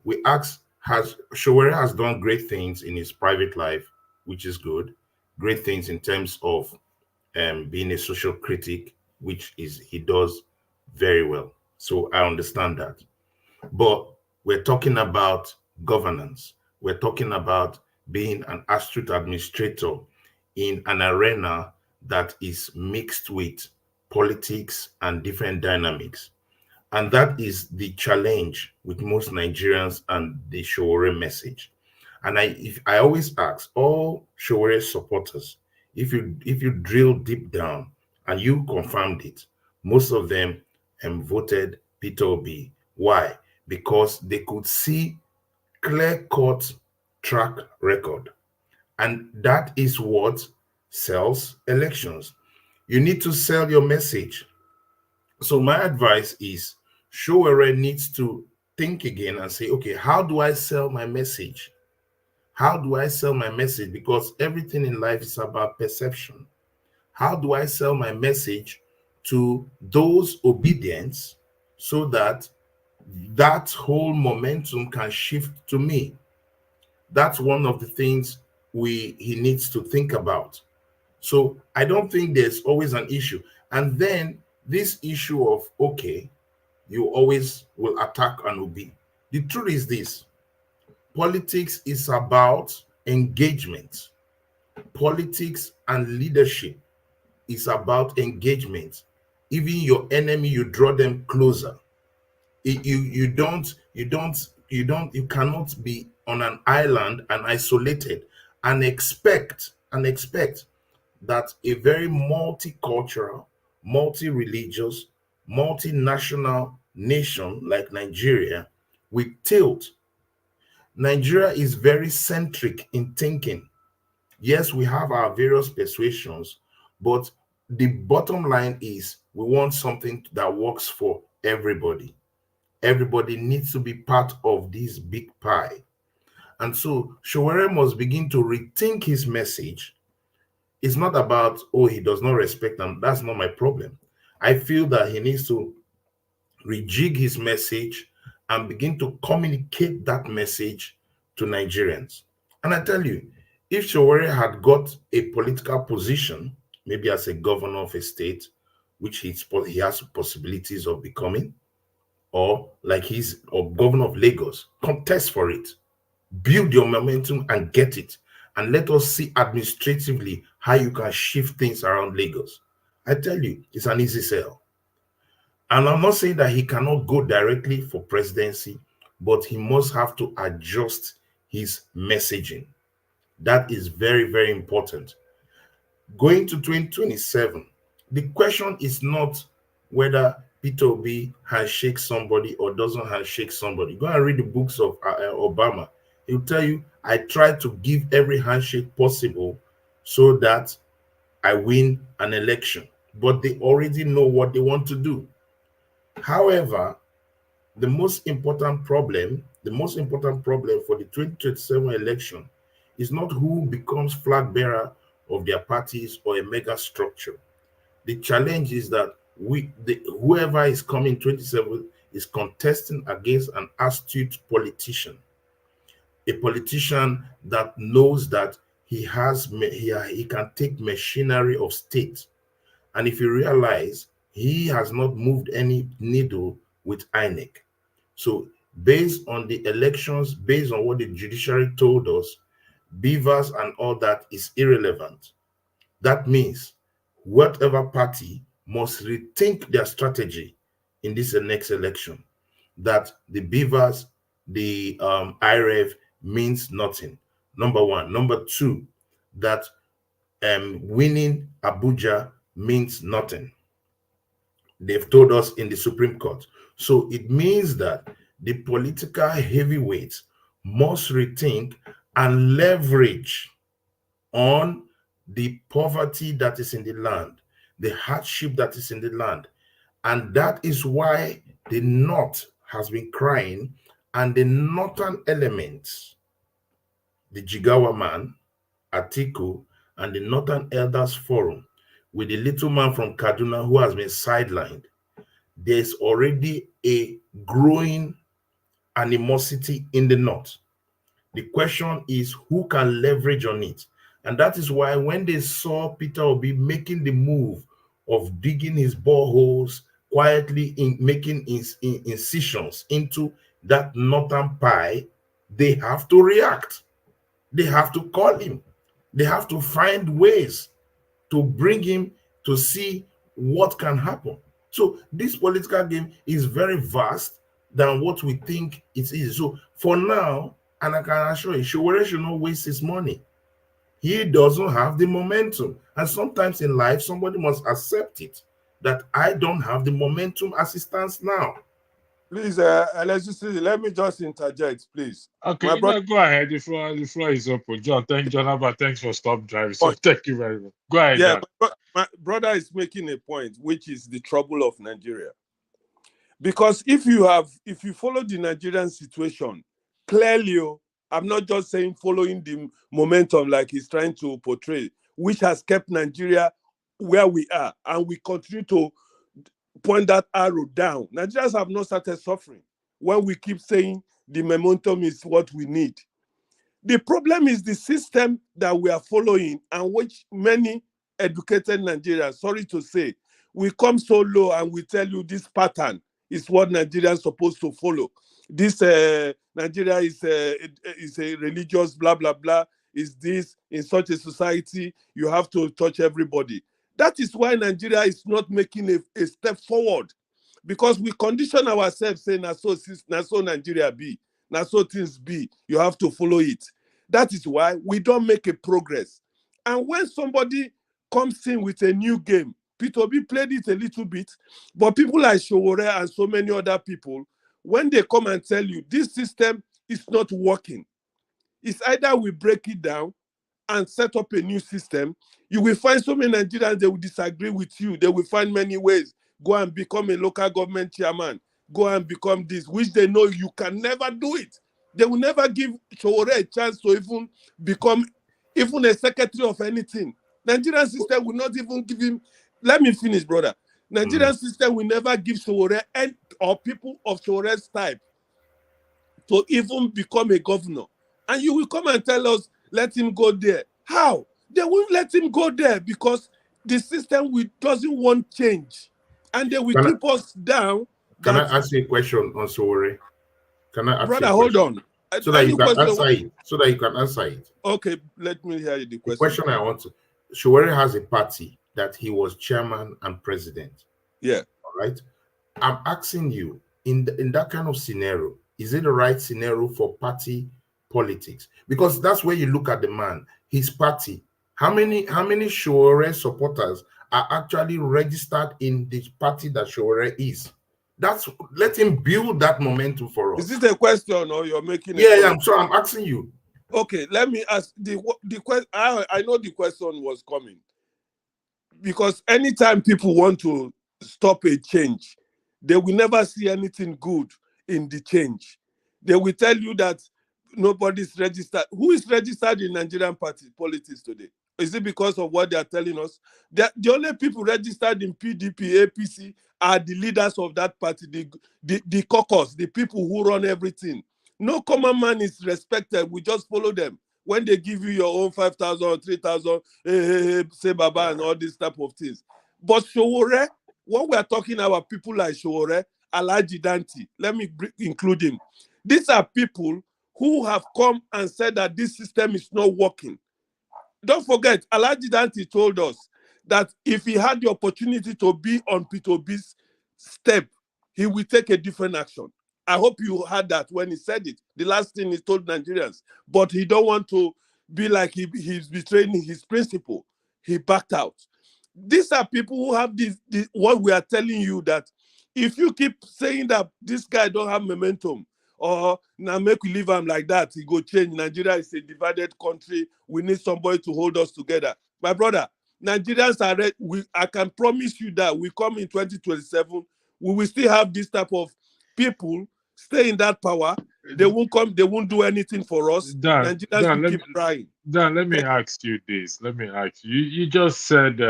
We ask, Showore has done great things in his private life, which is good. Great things in terms of being a social critic, which is he does very well. So I understand that. But we're talking about governance. We're talking about being an astute administrator in an arena that is mixed with politics and different dynamics. And that is the challenge with most Nigerians and the Showore message. And I always ask all Showore supporters, if you drill deep down and you confirmed it, most of them voted Peter Obi. Why? Because they could see clear-cut track record. And that is what sells elections. You need to sell your message. So my advice is Showore needs to think again and say, okay, how do I sell my message? How do I sell my message? Because everything in life is about perception. How do I sell my message to those obedience so that that whole momentum can shift to me? That's one of the things he needs to think about. So I don't think there's always an issue. And then this issue of, okay, you always will attack and obey. The truth is this: politics is about engagement. Politics and leadership is about engagement. Even your enemy, you draw them closer. You cannot be on an island and isolated and expect that a very multicultural, multi-religious, multinational nation like Nigeria will tilt. Nigeria is very centric in thinking. Yes, we have our various persuasions, but the bottom line is we want something that works for everybody. Everybody needs to be part of this big pie. And so Sowore must begin to rethink his message. It's not about, oh, he does not respect them. That's not my problem. I feel that he needs to rejig his message and begin to communicate that message to Nigerians. And I tell you, if Sowore had got a political position, maybe as a governor of a state, which he has possibilities of becoming, or like he's or governor of Lagos, contest for it, build your momentum and get it, and let us see administratively how you can shift things around Lagos. I tell you, it's an easy sell. And I'm not saying that he cannot go directly for presidency, but he must have to adjust his messaging. That is very, very important. Going to 2027, the question is not whether Peter Obi handshakes somebody or doesn't handshake somebody. Go and read the books of Obama. He'll tell you, I try to give every handshake possible so that I win an election. But they already know what they want to do. However, the most important problem for the 2027 election is not who becomes flag bearer of their parties or a mega structure. The challenge is that whoever is coming 27 is contesting against an astute politician, a politician that knows that he can take machinery of state. And if you realize, he has not moved any needle with INEC. So based on the elections, based on what the judiciary told us, beavers and all that is irrelevant. That means whatever party must rethink their strategy in this next election, that the beavers, the IREV means nothing. Number one. Number two, that winning Abuja means nothing. They've told us in the Supreme Court. So it means that the political heavyweights must rethink and leverage on the poverty that is in the land, the hardship that is in the land. And that is why the North has been crying, and the northern elements, the Jigawa man, Atiku, and the Northern Elders Forum, with the little man from Kaduna who has been sidelined, there's already a growing animosity in the North. The question is who can leverage on it. And that is why when they saw Peter Obi making the move of digging his boreholes quietly, in making incisions into that northern pie, they have to react. They have to call him. They have to find ways to bring him to see what can happen. So this political game is very vast than what we think it is. So for now, and I can assure you, Sowore should not waste his money. He doesn't have the momentum. And sometimes in life, somebody must accept it, that I don't have the momentum as it stands now. Please, let me just interject, please. Okay, go ahead. The floor is open. John, thanks for stop driving. So thank you very much. Go ahead, yeah, John. My brother is making a point, which is the trouble of Nigeria. Because if you follow the Nigerian situation, clearly, I'm not just saying following the momentum like he's trying to portray, which has kept Nigeria where we are, and we continue to point that arrow down. Nigerians have not started suffering when we keep saying the momentum is what we need. The problem is the system that we are following, and which many educated Nigerians, sorry to say, we come so low and we tell you this pattern is what Nigerians supposed to follow. This Nigeria is a religious blah blah blah. Is this in such a society you have to touch everybody? That is why Nigeria is not making a step forward, because we condition ourselves saying na so Nigeria be, na so things be. You have to follow it. That is why we don't make a progress. And when somebody comes in with a new game, P2B played it a little bit, but people like Showore and so many other people, when they come and tell you this system is not working, it's either we break it down and set up a new system. You will find so many Nigerians, they will disagree with you. They will find many ways. Go and become a local government chairman. Go and become this, which they know you can never do it. They will never give Showore a chance to even become even a secretary of anything. Nigerian system will not even give him. Let me finish, brother. Nigerian system will never give Showore or people of Showore's type to even become a governor. And you will come and tell us, let him go there. How? They won't let him go there because the system doesn't want change. And they will keep us down. Can I ask you a question on Showore? Can I ask brother, you a hold question? on. So that you can answer it. So that you can answer it. Okay, let me hear the question. The question I want to, Showore has a party that he was chairman and president. Yeah. All right. I'm asking you, in that kind of scenario, is it the right scenario for party politics? Because that's where you look at the man, his party. How many Showore supporters are actually registered in the party that Showore is? Let him build that momentum for us. Is this a question or you're making? Yeah. So I'm asking you. Okay, let me ask the question. I know the question was coming, because anytime people want to stop a change, they will never see anything good in the change. They will tell you that nobody's registered. Who is registered in Nigerian party politics today? Is it because of what they are telling us? The only people registered in PDP, APC are the leaders of that party, the caucus, the people who run everything. No common man is respected. We just follow them. When they give you your own 5,000 or 3,000, say baba and all these type of things. But Showore, when we are talking about people like Showore, Alhaji Danti, let me include him. These are people who have come and said that this system is not working. Don't forget, Alhaji Danti told us that if he had the opportunity to be on P2B's step, he will take a different action. I hope you heard that when he said it. The last thing he told Nigerians. But he don't want to be like he's betraying his principle. He backed out. These are people who have this what we are telling you, that if you keep saying that this guy don't have momentum, or now make we leave him like that, he go change. Nigeria is a divided country. We need somebody to hold us together. My brother, Nigerians are ready. I can promise you that we come in 2027, we will still have this type of people stay in that power. They won't come, they won't do anything for us. Nigerians will keep trying. Dan, let me ask you this. Let me ask you. You just said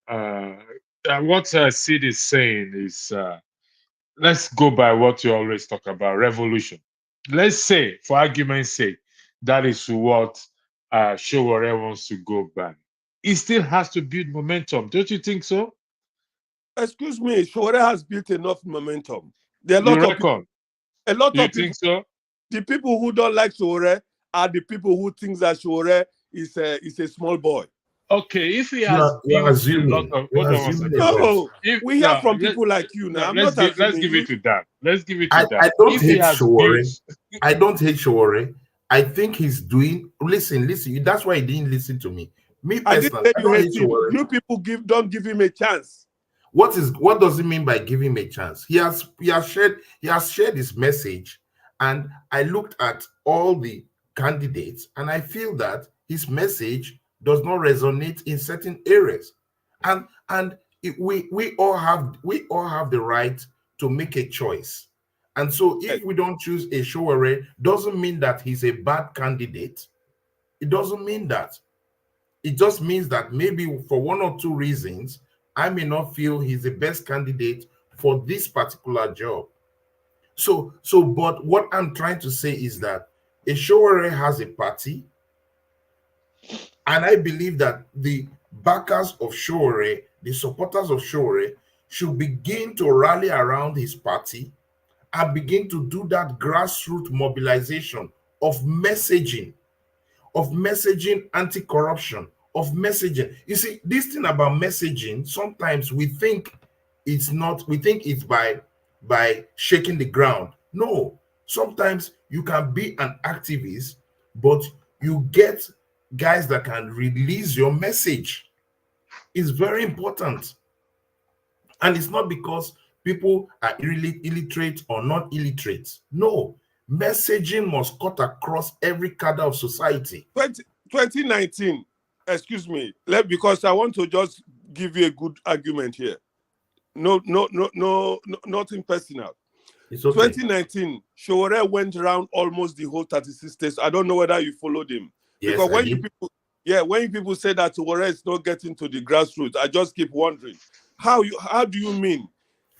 what Sid is saying is let's go by what you always talk about, revolution. Let's say, for argument's sake, that is what Showore wants to go by. It still has to build momentum. Don't you think so? Excuse me, Showore has built enough momentum. There are a lot of people. Think so? The people who don't like Showore are the people who think that Showore is a small boy. Okay, if he has built a lot of, no, we hear from people like you now. Let's give it to that. Let's give it to that. I don't hate Showore. I don't hate Showore. I think he's doing. Listen. That's why he didn't listen to me. Me personally, I don't hate Showore. You people don't give him a chance. What does it mean by giving him a chance? He has shared his message, and I looked at all the candidates, and I feel that his message does not resonate in certain areas, and we all have the right to make a choice. And so if we don't choose a Showore, doesn't mean that he's a bad candidate. It doesn't mean that. It just means that maybe for one or two reasons, I may not feel he's the best candidate for this particular job. So, but what I'm trying to say is that a Showore has a party, and I believe that the backers of Showore, the supporters of Showore, should begin to rally around his party and begin to do that grassroots mobilization of messaging anti-corruption, of messaging. You see, this thing about messaging, sometimes we think it's by shaking the ground. No, sometimes you can be an activist, but you get guys that can release your message. It's very important. And it's not because people are illiterate or not illiterate. No, messaging must cut across every cadre of society. 2019, excuse me, because I want to just give you a good argument here. No, nothing personal. It's okay. 2019, Showore went around almost the whole 36 states. I don't know whether you followed him. Yes, because when people say that Showore is not getting to the grassroots, I just keep wondering, how do you mean?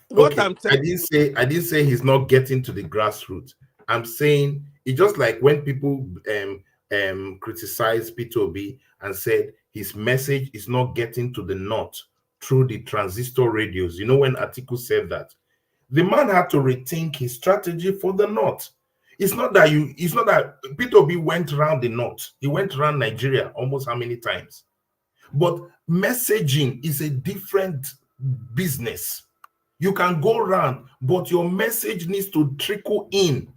What okay. I'm saying, I didn't say he's not getting to the grassroots. I'm saying it's just like when people criticized Peter Obi and said his message is not getting to the north through the transistor radios. You know, when Atiku said that, the man had to rethink his strategy for the north. It's not that Peter Obi went around the north. He went around Nigeria almost how many times? But messaging is a different business. You can go around, but your message needs to trickle in.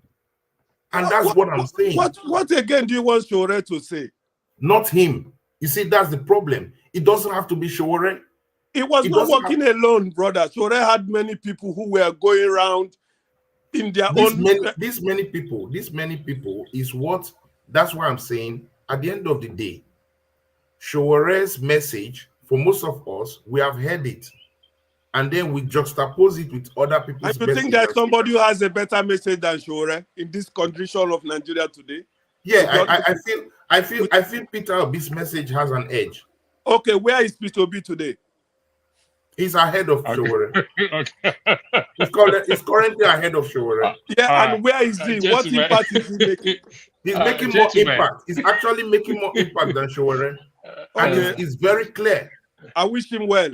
And that's what I'm saying. What again do you want Showore to say? Not him. You see, that's the problem. It doesn't have to be Showore. It was not working alone, brother. Showore had many people who were going around in their own. These many people is what, that's why I'm saying, at the end of the day, Showore's message, for most of us, we have heard it. And then we juxtapose it with other people's messages. And you think that somebody who has a better message than Showore in this condition of Nigeria today? Yeah, I feel Peter Obi's message has an edge. Okay, where is Peter Obi today? He's ahead of Showore. Okay. He's currently ahead of Showore. And where is he? What impact is he making? He's making more impact. He's actually making more impact than Showore. And it's very clear. I wish him well.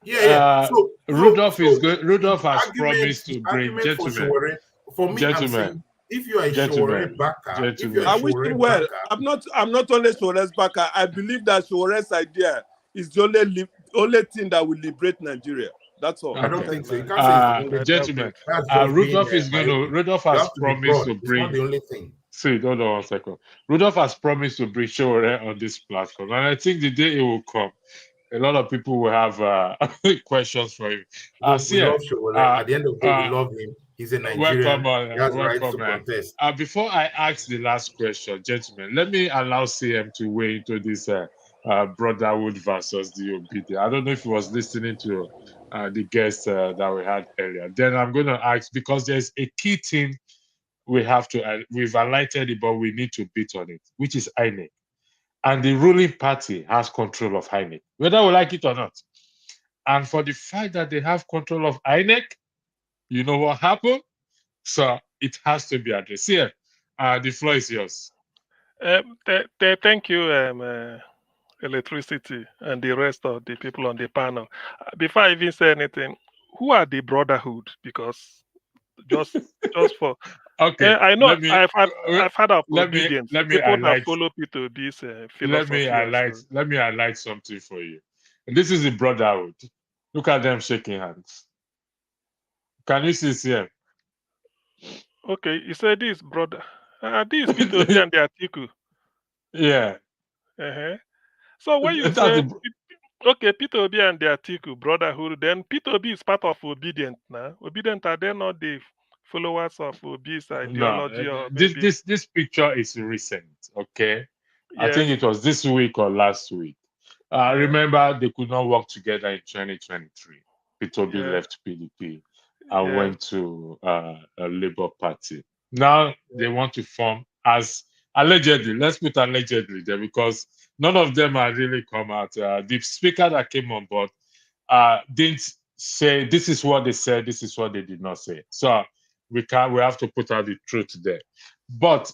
Yeah. So Rudolph has promised to bring gentlemen. For me, I'm saying, if you are a Showore backer, I wish him well. I'm not only Showore's backer. I believe that Showore's idea is the only thing that will liberate Nigeria. That's all. I don't think so. You can't say gentlemen, Rudolph has promised to bring. It's not the only thing. See, hold on 1 second. Rudolph has promised to bring Showore on this platform, and I think the day it will come, a lot of people will have questions for him. We love Showore. At the end of the day, we love him. He's a Nigerian. He has rights to contest. Before I ask the last question, gentlemen, let me allow CM to weigh into this brotherhood versus the obedience. I don't know if he was listening to the guest that we had earlier. Then I'm going to ask, because there's a key thing we've highlighted it, but we need to beat on it, which is INEC. And the ruling party has control of INEC, whether we like it or not. And for the fact that they have control of INEC, you know what happened? So it has to be addressed. Here, the floor is yours. Thank you, Electricity, and the rest of the people on the panel. Before I even say anything, who are the brotherhood? Because just for okay, I know I've heard of obedience. People that follow Peter Obi's philosophy. Let me highlight something for you. This is the brotherhood. Look at them shaking hands. Can you see here? Okay, you said this brother. This Peter Obi and the Atiku. Yeah. So when you say Peter Obi and the Atiku brotherhood, then Peter Obi is part of Obedient now. Obedient, are they not the followers of Obi's ideology? No, this picture is recent. Okay, yes. I think it was this week or last week. Remember, they could not work together in 2023. Peter Obi left PDP and went to a Labour Party. Now they want to form as allegedly. Let's put allegedly there, because none of them are really come out. The speaker that came on board didn't say this is what they said, this is what they did not say. So we have to put out the truth there. But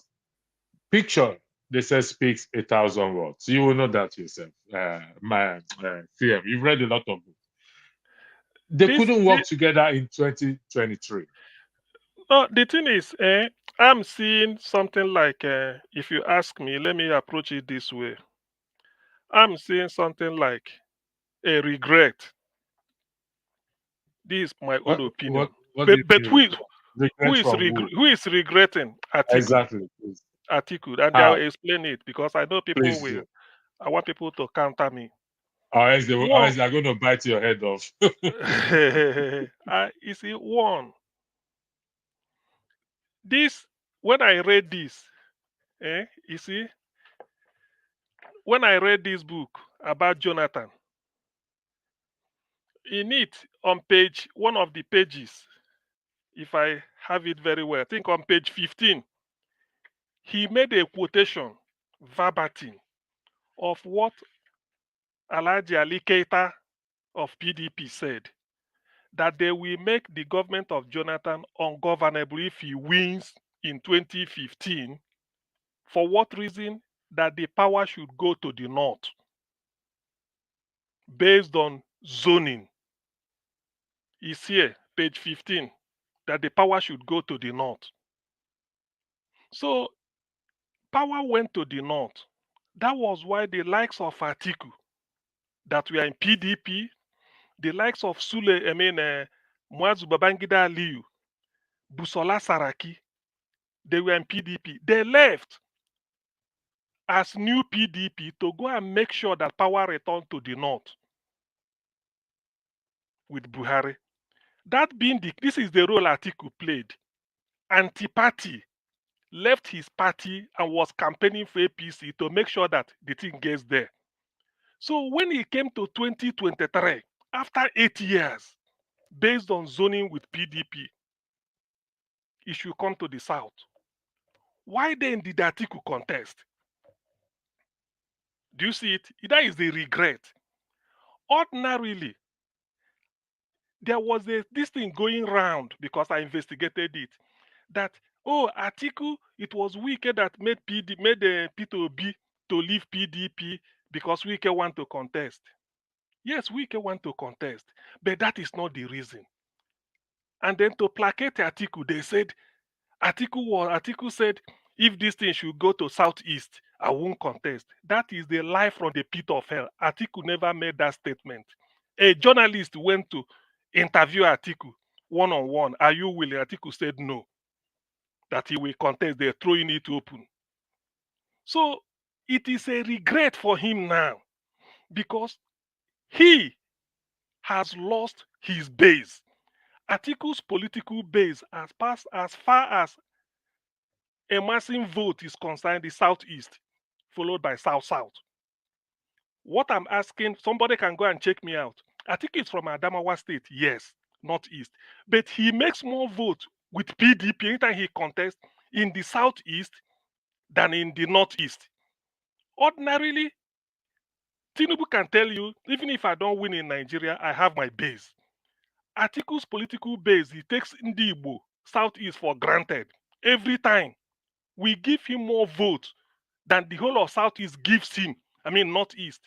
picture, they say, speaks 1,000 words. You will know that yourself. CM, you've read a lot of books. They couldn't work together in 2023. No, the thing is, I'm seeing something like, if you ask me, let me approach it this way. I'm seeing something like a regret. This is my own opinion. What do you But mean? Regret from who? who is regretting? Atiku. Exactly. Please. Atiku, and How? I'll explain it because I know people Please will. do. I want people to counter me. Or else they're going to bite your head off. You see, one. This, when I read this, you see, when I read this book about Jonathan, in it, on page, one of the pages, if I have it very well, I think on page 15, he made a quotation verbatim of what Alhaji Ali Keita of PDP said, that they will make the government of Jonathan ungovernable if he wins in 2015. For what reason? That the power should go to the north based on zoning. It's here, page 15, that the power should go to the north. So power went to the north. That was why the likes of Atiku that were in PDP, the likes of Muazu Babangida Aliyu, Busola Saraki, they were in PDP. They left as new PDP to go and make sure that power returned to the north with Buhari. That being this is the role Atiku played. Anti-party left his party and was campaigning for APC to make sure that the thing gets there. So when it came to 2023, after 8 years, based on zoning with PDP, it should come to the south. Why then did Atiku contest? Do you see it? That is the regret. Ordinarily, there was this thing going round because I investigated it. That, Atiku, it was Wike that made P2B to leave PDP because Wike want to contest. Yes, Wike want to contest, but that is not the reason. And then to placate Atiku, they said, Atiku said, if this thing should go to Southeast, I won't contest. That is the lie from the pit of hell. Atiku never made that statement. A journalist went to interview Atiku one-on-one. Are you willing? Atiku said no. That he will contest. They're throwing it open. So it is a regret for him now because he has lost his base. Atiku's political base as far as amassing vote is concerned, the Southeast, followed by South-South. What I'm asking, somebody can go and check me out. Atiku is from Adamawa State, yes, Northeast. But he makes more votes with PDP anytime he contests in the Southeast than in the Northeast. Ordinarily, Tinubu can tell you, even if I don't win in Nigeria, I have my base. Atiku's political base, he takes Ndi Igbo, Southeast for granted. Every time, we give him more votes than the whole of Southeast gives him, Northeast.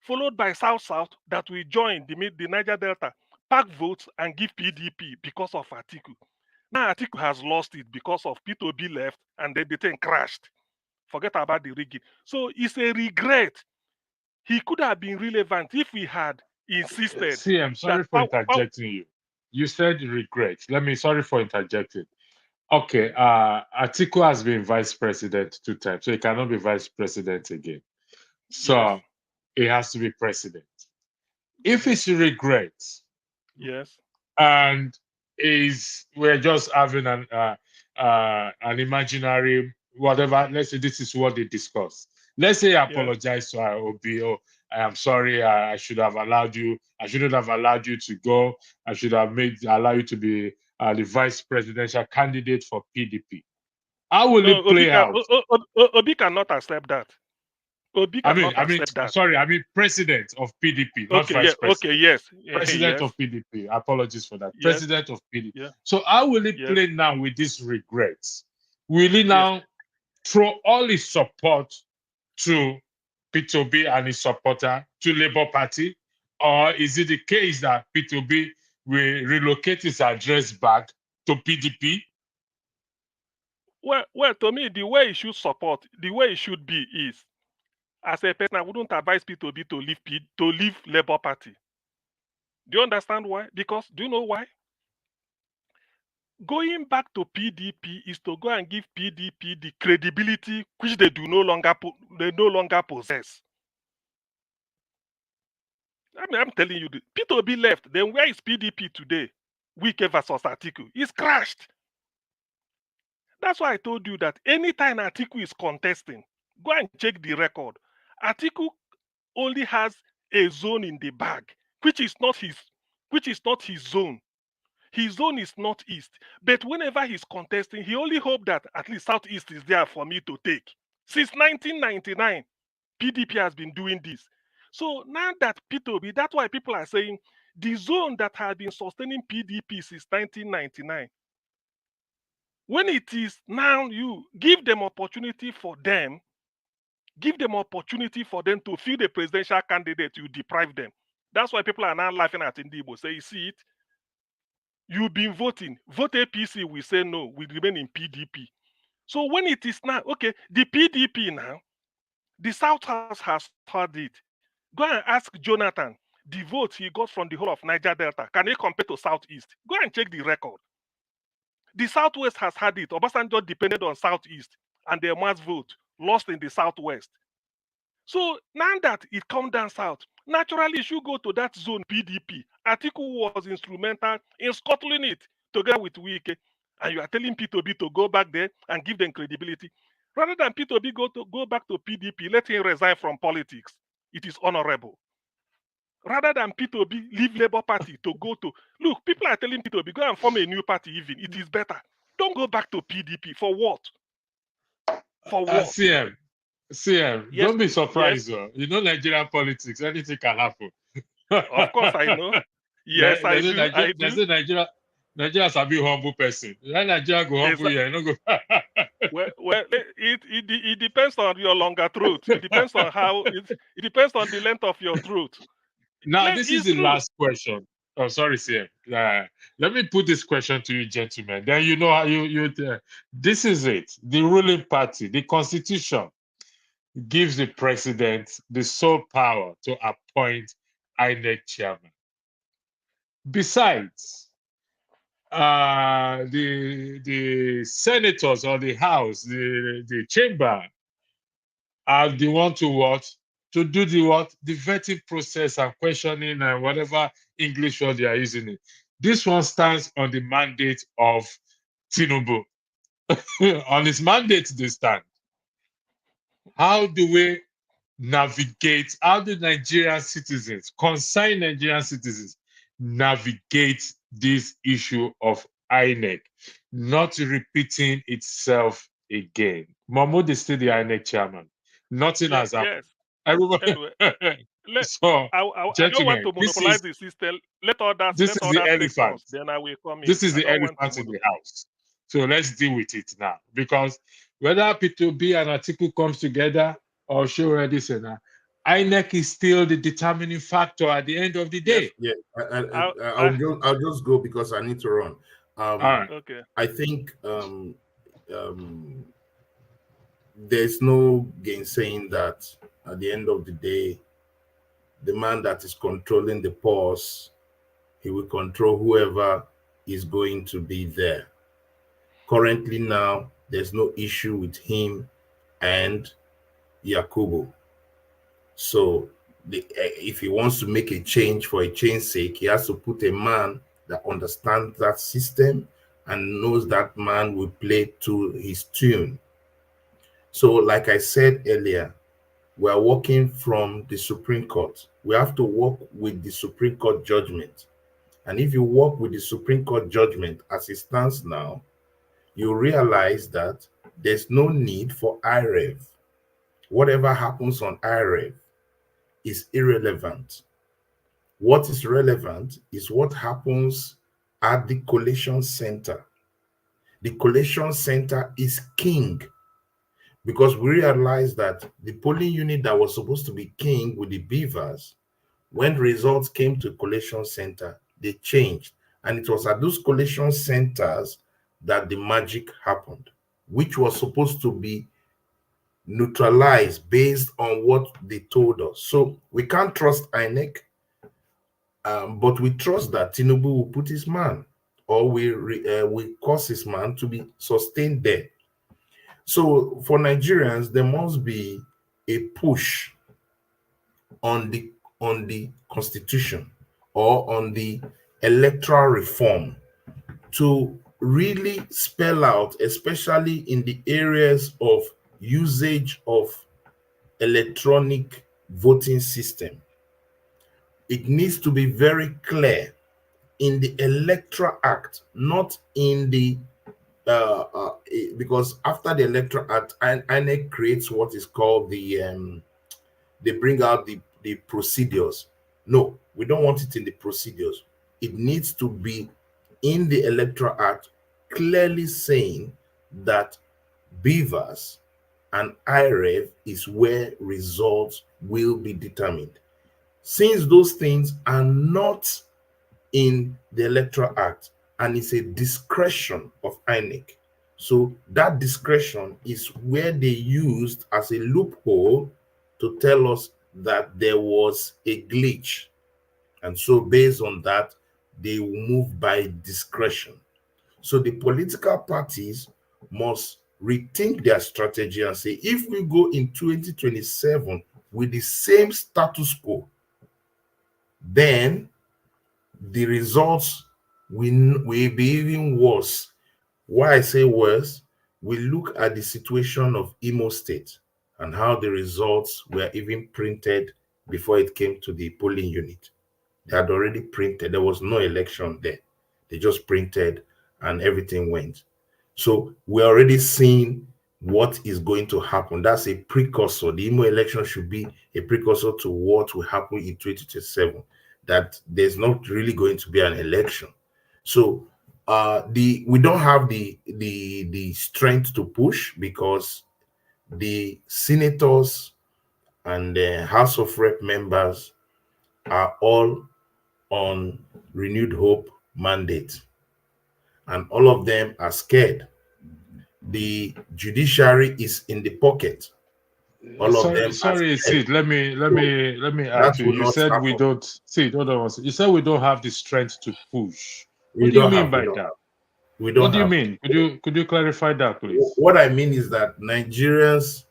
Followed by South-South that we join the Niger Delta, pack votes and give PDP because of Atiku. Now Atiku has lost it because of P2B left and then the thing crashed. Forget about the rigging. So it's a regret. He could have been relevant if he had insisted. See, I'm sorry for interjecting you. You said regret. Sorry for interjecting. Okay, Atiku has been vice president 2 times, so he cannot be vice president again. So yes, he has to be president. If it's regrets, yes, and we're just having an imaginary whatever. Let's say this is what they discuss. Let's say I apologize to Obi. Oh, I am sorry. I should have allowed you. I shouldn't have allowed you to go. I should have allow you to be the vice presidential candidate for PDP. How will it play out? Obi cannot accept that. Obi cannot accept that. Sorry, president of PDP, not vice president. Okay, yes. President of PDP. Apologies for that. Yes. President of PDP. Yeah. So how will it play now with these regrets? Will he now throw all his support to P2B and his supporter to Labour Party? Or is it the case that P2B will relocate his address back to PDP? Well, to me, the way it should support, the way it should be is, as a person, I wouldn't advise P2B to leave Labour Party. Do you understand why? Because, do you know why? Going back to PDP is to go and give PDP the credibility which they no longer possess. I'm telling you, P2B left. Then where is PDP today? Wike versus Atiku. It's crashed. That's why I told you that anytime Atiku is contesting, go and check the record. Atiku only has a zone in the bag, which is not his zone. His zone is northeast. But whenever he's contesting, he only hopes that at least southeast is there for me to take. Since 1999, PDP has been doing this. So now that P2B, that's why people are saying the zone that has been sustaining PDP since 1999, when it is now, you give them opportunity for them to field a presidential candidate, you deprive them. That's why people are now laughing at Ndibo. Say, you see it? You've been voting. Vote APC, we say no, we remain in PDP. So when it is now, okay, the PDP now, the South House has heard it. Go and ask Jonathan, the vote he got from the whole of Niger Delta, can he compare to Southeast? Go and check the record. The Southwest has had it. Obasanjo depended on Southeast, and the mass vote lost in the Southwest. So now that it come down south, naturally it should go to that zone PDP. Atiku was instrumental in scuttling it together with Wike, and you are telling P2B to go back there and give them credibility. Rather than P2B go back to PDP, let him resign from politics. It is honorable. Rather than P2B leave Labour Party to go to... Look, people are telling P2B, go and form a new party even. It is better. Don't go back to PDP. For what? For what? CM, Yes, don't be surprised. yes. You know Nigerian politics, anything can happen. Of course, I know. Yes, I do. There's a Nigeria is a big humble person. Nigeria go humble here, no go. well, it depends on your longer throat. It depends on how it depends on the length of your throat. Now, this is the last question. Oh, sorry, CM. Let me put this question to you, gentlemen. Then you know how this is it. The ruling party, the constitution, gives the president the sole power to appoint INEC chairman. Besides, the senators or the house, the chamber, are the one to what? To do the what? The vetting process and questioning and whatever English word they are using it. This one stands on the mandate of Tinubu. On his mandate, they stand. How do we navigate? How do Nigerian citizens, concerned Nigerian citizens, navigate this issue of INEC not repeating itself again? Mahmoud is still the INEC chairman. Nothing has happened. Anyway, so, I don't want to monopolize the system. Let others this is the elephant. Then I will come in. This is the elephant in the house. So let's deal with it now. Because whether P2B and Atiku comes together or show this and that, INEC is still the determining factor at the end of the day. Yes, I'll just go because I need to run. All right. Okay. I think there's no gainsaying that at the end of the day, the man that is controlling the pause, he will control whoever is going to be there. Currently now, there's no issue with him and Yakubu. So if he wants to make a change for a change's sake, he has to put a man that understands that system and knows that man will play to his tune. So like I said earlier, we are working from the Supreme Court. We have to work with the Supreme Court judgment. And if you work with the Supreme Court judgment as it stands now, you realize that there's no need for IREV. Whatever happens on IREV is irrelevant. What is relevant is what happens at the collation center. The collation center is king because we realized that the polling unit that was supposed to be king with the beavers, when results came to collation center, they changed. And it was at those collation centers that the magic happened, which was supposed to be neutralized based on what they told us. So we can't trust INEC, but we trust that Tinubu will put his man, or will cause his man to be sustained there. So for Nigerians, there must be a push on the constitution or on the electoral reform to really spell out, especially in the areas of usage of electronic voting system. It needs to be very clear in the Electoral Act, not in the because after the Electoral Act, INEC creates what is called the they bring out the procedures. No, we don't want it in the procedures. It needs to be in the Electoral Act, clearly saying that beavers and IREV is where results will be determined. Since those things are not in the Electoral Act and it's a discretion of INEC, so that discretion is where they used as a loophole to tell us that there was a glitch. And so based on that, they will move by discretion. So the political parties must rethink their strategy and say, if we go in 2027 with the same status quo, then the results will be even worse. Why I say worse, we look at the situation of Imo State and how the results were even printed before it came to the polling unit. They had already printed. There was no election there. They just printed and everything went. So we're already seeing what is going to happen. That's a precursor. The Imo election should be a precursor to what will happen in 2027, that there's not really going to be an election. So we don't have the strength to push, because the senators and the House of Rep members are all on renewed hope mandate, and all of them are scared. The judiciary is in the pocket. All of them are Sorry, scared. Sid. Let me add That to you. will You not said we happen. don't. Sid, hold on. You said we don't have the strength to push. We What do you don't mean have. by that? We What don't do you have. mean? Could you clarify that, please? What I mean is that Nigerians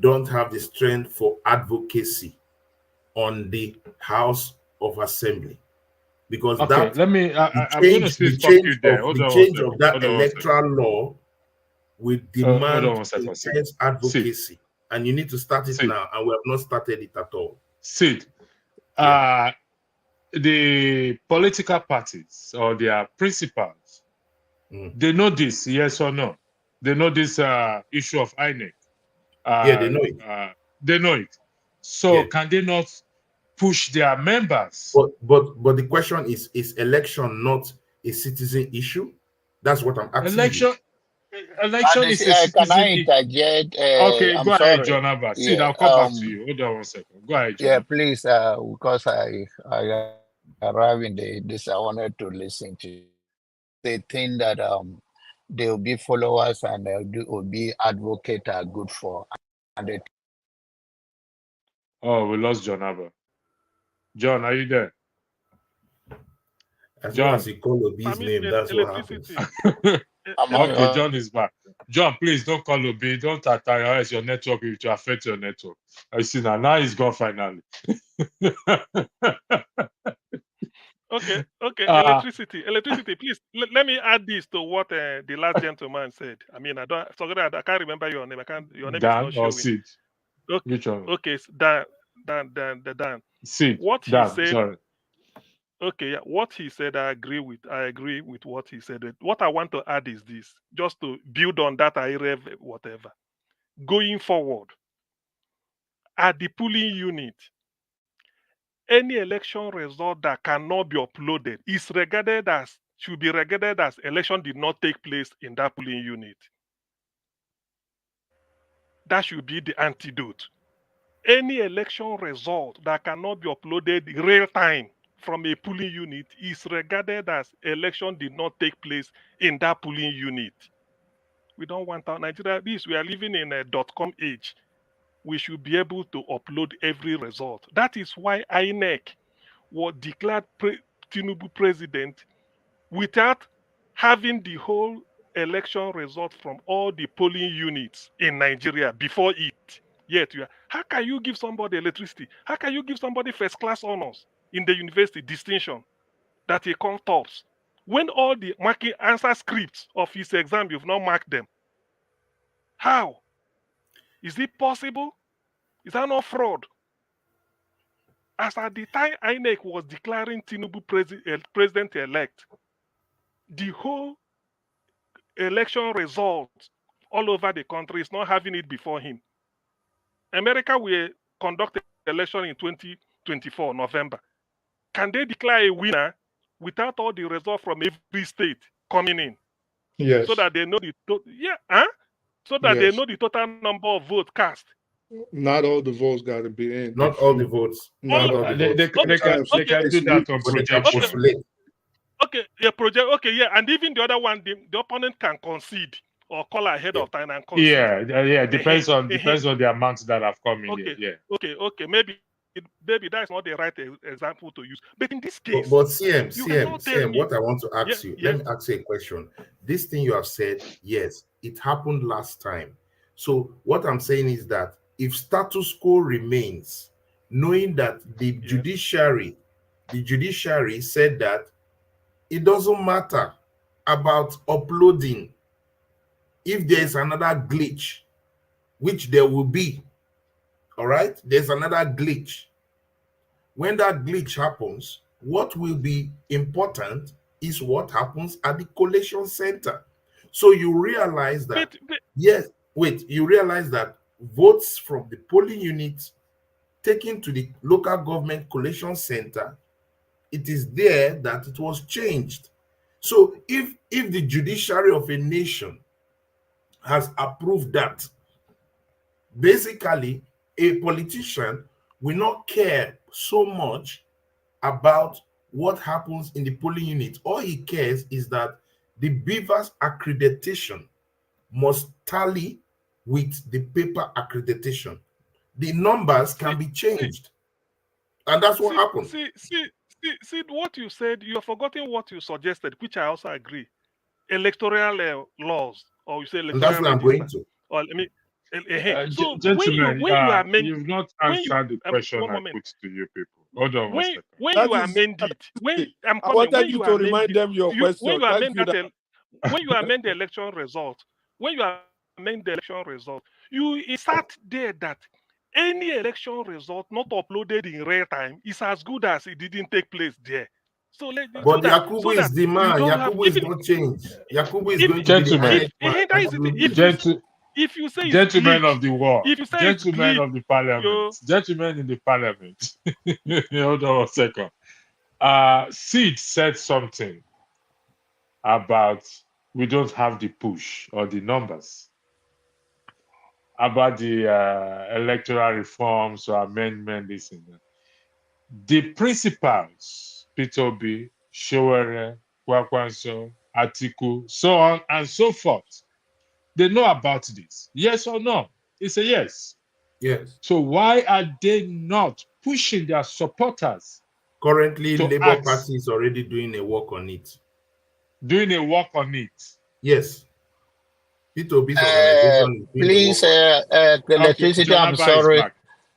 don't have the strength for advocacy on the House of Assembly, because Okay, that let me. the I'm going to change still the stop change you of there. Hold the on one change second. of that Hold on one second. electoral law will Hold on demand one second, Sid. intense Sid, advocacy, and you need to start it Sid, now, and we have not started it at all. Sid. Yeah. The political parties or their principals, they know this, yes or no? They know this issue of INEC. Yeah, they know it. They know it. So Yeah. can they not push their members? But the question is election not a citizen issue? That's what I'm asking Election, you. election is a Can I citizen issue. interject? Okay, I'm go ahead, sorry. John Abbas. Sid, Yeah. I'll come back to you. Hold on one second. Go ahead, John Yeah, Abbas. please. Because I arrived in this, I wanted to listen to you. They think that they will be followers and will be advocate are good for, and they Oh, we lost John Abbas. John, are you there? As soon as John. you call Obi's name, that's what happens. Electricity. Okay, John is back. John, please don't call Obi. Don't terrorize your network if to affect your network. I see now he's gone finally. Okay. Electricity. Please let me add this to what the last gentleman said. I mean, I can't remember your name. Your name is Dan not or showing. Sid? Okay. Which one? Okay. Dan. Sid. What he Dan, said. sorry. Okay. Yeah. What he said, I agree with. I agree with what he said. What I want to add is this, just to build on that. I read whatever. Going forward, at the polling unit, any election result that cannot be uploaded should be regarded as election did not take place in that polling unit. That should be the antidote. Any election result that cannot be uploaded in real time from a polling unit is regarded as election did not take place in that polling unit. We don't want our Nigeria. We are living in a .com age. We should be able to upload every result. That is why INEC was declared Tinubu president without having the whole election result from all the polling units in Nigeria before it. Yet, how can you give somebody electricity? How can you give somebody first class honors in the university distinction that he comes tops when all the marking answer scripts of his exam you've not marked them? How is it possible? Is that not fraud? As at the time INEC was declaring Tinubu president-elect, the whole election results all over the country is not having it before him. America will conduct an election in 2024, November. Can they declare a winner without all the results from every state coming in? Yes. So that they know the they know the total number of votes cast. Not all the votes got to be in. Not all the votes. Not all the votes. They can do that on projection. Okay, yeah, project. Okay, yeah, and even the other one, the opponent can concede or call ahead of time and concede. Yeah. Depends on the amounts that have come in. Okay, Yeah. Okay. Maybe that's not the right example to use. But in this case, but CM, what I want to ask you, let me ask you a question. This thing you have said, yes, it happened last time. So what I'm saying is that if status quo remains, knowing that the judiciary said that it doesn't matter about uploading if there's another glitch, which there will be. All right, there's another glitch. When that glitch happens, what will be important is what happens at the collation center. So you realize that, you realize that votes from the polling units taken to the local government collation center, it is there that it was changed. So if the judiciary of a nation has approved that, basically a politician will not care so much about what happens in the polling unit. All he cares is that the Beavers accreditation must tally with the paper accreditation. The numbers can be changed. And that's what happened. See what you said, you have forgotten what you suggested, which I also agree. Electoral laws, or you say electoral. And that's what I'm going to. Or let me. So gentlemen, when you amend, you've not answered the question I put to you people. Hold on one second. When you amend it, I wanted you to remind them your question. When you amend the election result, you insert there that any election result not uploaded in real time is as good as it didn't take place there. So but Yakubu is the man. Yakubu is not changed. Yakubu is going to be the if you say gentlemen of the war, if you say gentlemen of the parliament, gentlemen in the parliament. Hold on a second. Sid said something about we don't have the push or the numbers about the electoral reforms or amendment, this and that. The principals, P2B, Showere, Kwakwanso, Atiku, so on and so forth, they know about this. Yes or no? It's a yes. Yes. So why are they not pushing their supporters? Currently, Labour Party is already doing a work on it. Doing a work on it? Yes. P2B's organization is doing please, electricity, I'm sorry.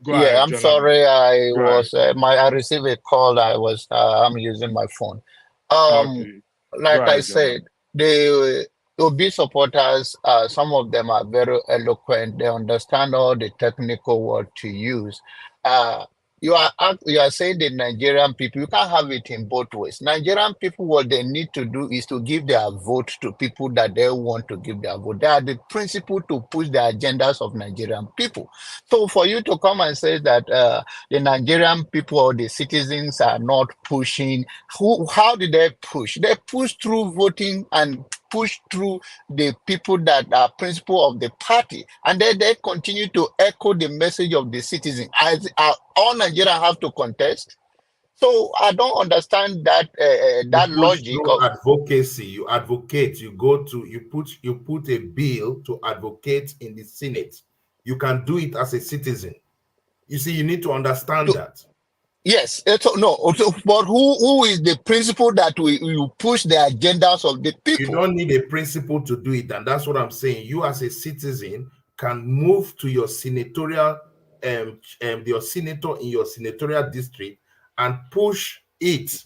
I'm sorry. I received a call. I'm using my phone. I said, the OB supporters, some of them are very eloquent. They understand all the technical word to use. You are saying the Nigerian people, you can't have it in both ways. Nigerian people, what they need to do is to give their vote to people that they want to give their vote. They are the principle to push the agendas of Nigerian people. So for you to come and say that the Nigerian people or the citizens are not pushing, how did they push? They push through voting and pushed through the people that are principal of the party, and then they continue to echo the message of the citizen. As all Nigerians have to contest. So I don't understand that that You push logic through of. advocacy. You advocate. You go to you put a bill to advocate in the Senate. You can do it as a citizen. You see, you need to understand that. Yes, but who is the principle that we push the agendas of the people? You don't need a principle to do it, and that's what I'm saying. You as a citizen can move to your senatorial, your senator in your senatorial district and push it.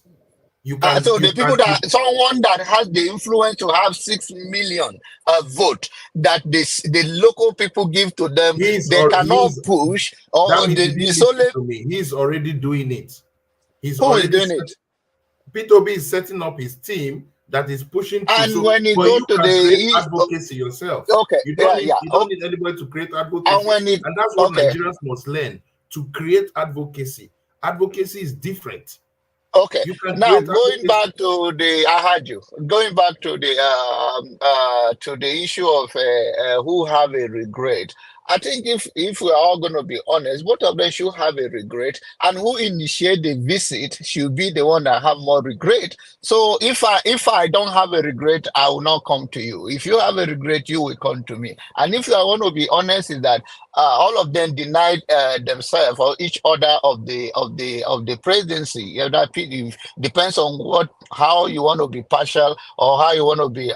You can. So the people someone that has the influence to have 6 million vote that the local people give to them, they cannot push, or that means the only to me. He's already doing it. He's who already is doing it. P2B is setting up his team that is pushing through. And so, when you but go you to can create advocacy yourself. Okay, you don't need anybody to create advocacy. And that's what Nigerians must learn, to create advocacy. Advocacy is different. Okay. Now going back to the issue of who have a regret. I think if we're all going to be honest, both of them should have a regret, and who initiate the visit should be the one that have more regret. So if I don't have a regret, I will not come to you. If you have a regret, you will come to me. And if I want to be honest, is that all of them denied themselves or each other of the presidency. That depends on how you want to be partial or how you want to be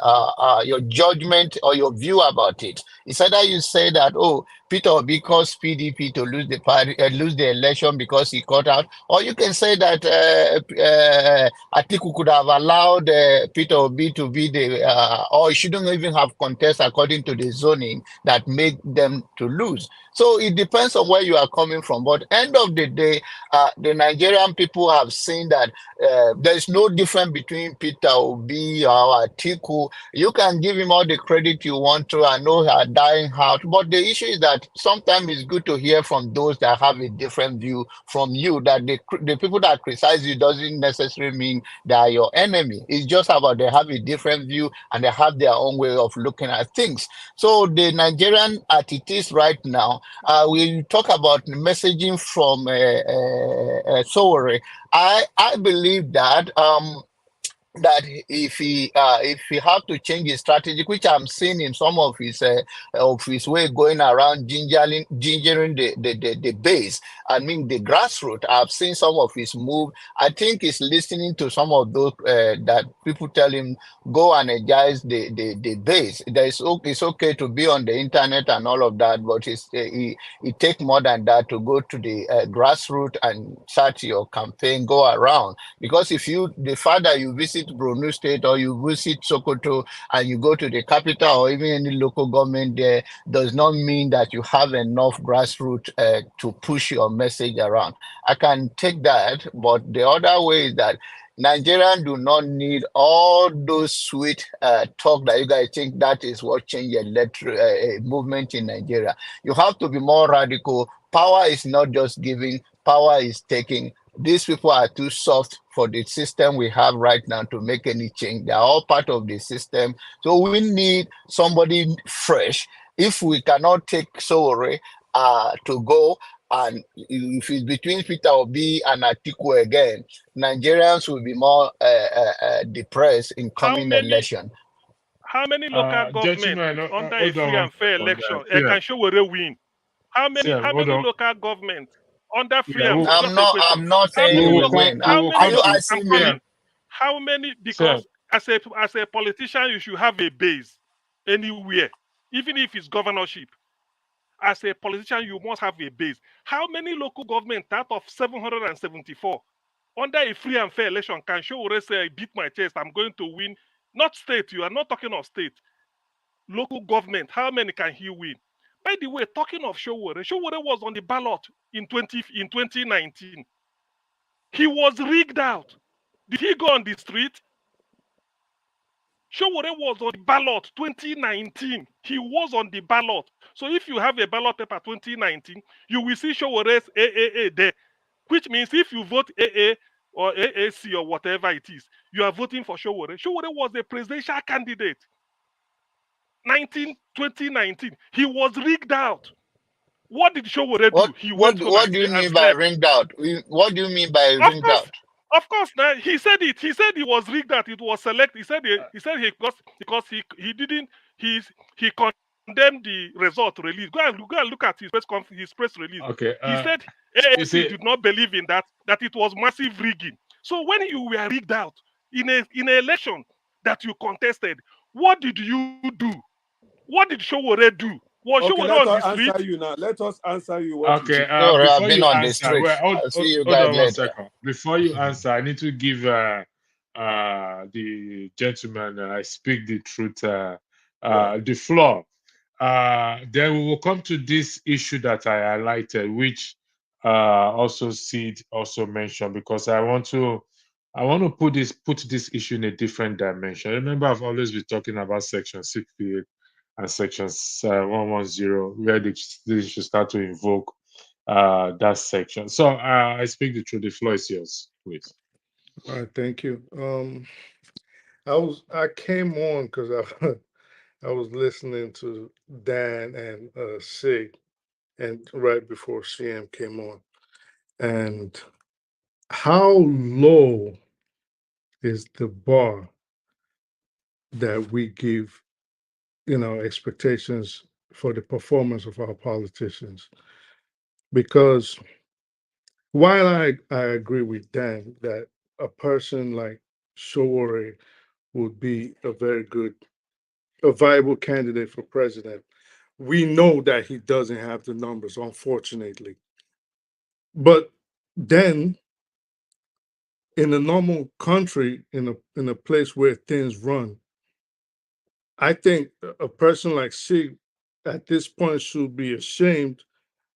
your judgment or your view about it. It's either you say that, oh, Peter Obi caused PDP to lose the party, lose the election because he cut out, or you can say that Atiku could have allowed Peter Obi to be or he shouldn't even have contest according to the zoning that made them to lose. So it depends on where you are coming from. But end of the day, the Nigerian people have seen that there is no difference between Peter Obi or Atiku. You can give him all the credit you want to. I know they are dying out. But the issue is that sometimes it's good to hear from those that have a different view from you, that the people that criticize you doesn't necessarily mean they are your enemy. It's just about they have a different view and they have their own way of looking at things. So the Nigerian as it is right now, we talk about messaging from Sowore. I believe that if he have to change his strategy, which I'm seeing in some of his way going around gingering the base, I mean the grassroots. I've seen some of his move. I think he's listening to some of those that people tell him go energize the base. It's okay to be on the internet and all of that, but it takes more than that to go to the grassroots and start your campaign, go around. Because if the father you visit Borno State or you visit Sokoto and you go to the capital or even any local government there, does not mean that you have enough grassroots to push your message around. I can take that, but the other way is that Nigerians do not need all those sweet talk that you guys think that is what changed a movement in Nigeria. You have to be more radical. Power is not just giving, power is taking. These people are too soft for the system we have right now to make any change. They are all part of the system. So we need somebody fresh. If we cannot take Sowore to go, and if it's between Peter Obi and Atiku again, Nigerians will be more depressed in coming election. How many local governments under a free and fair election can Sowore win? How many local governments under free and fair? I'm not saying you will win. How many? Because as a politician, you should have a base anywhere, even if it's governorship. As a politician, you must have a base. How many local governments out of 774 under a free and fair election can Sowore say, I beat my chest, I'm going to win? Not state, you are not talking of state. Local government, how many can he win? By the way, talking of Sowore was on the ballot in 2019. He was rigged out. Did he go on the street? Sowore was on the ballot 2019. He was on the ballot. So if you have a ballot paper 2019, you will see Showore's AAA there, which means if you vote AA or AAC or whatever it is, you are voting for Sowore. Sowore was a presidential candidate. 2019, he was rigged out. What did Showore do? He What went home what do you and mean by slept. ringed out? What do you mean by Of ringed course, out? of course. Now he said it. He said he was rigged out. It was select. He because he didn't he condemned the result release. Go and look at his press release. Okay. He said You AAC see, did not believe in that it was massive rigging. So when you were rigged out in an election that you contested, what did you do? What did Showore do? Was Okay, Showore let on the us street? answer you now. Let us answer you what you okay. think. So I've Before been you on the answer, street. well, I'll see you hold guys on one later. second. Before you answer, I need to give the gentleman I speak the truth the floor. Then we will come to this issue that I highlighted, which also Sid also mentioned, because I want to put this issue in a different dimension. Remember, I've always been talking about Section 68 and Section 110, where they should start to invoke that section. So I speak the truth. The floor is yours, please. All right, thank you. I came on because I was listening to Dan and Sig, and right before CM came on, and how low is the bar that we give, expectations for the performance of our politicians? Because while I agree with Dan that a person like Showore would be a viable candidate for president, we know that he doesn't have the numbers, unfortunately. But then, in a normal country, in a place where things run, I think a person like Sig at this point should be ashamed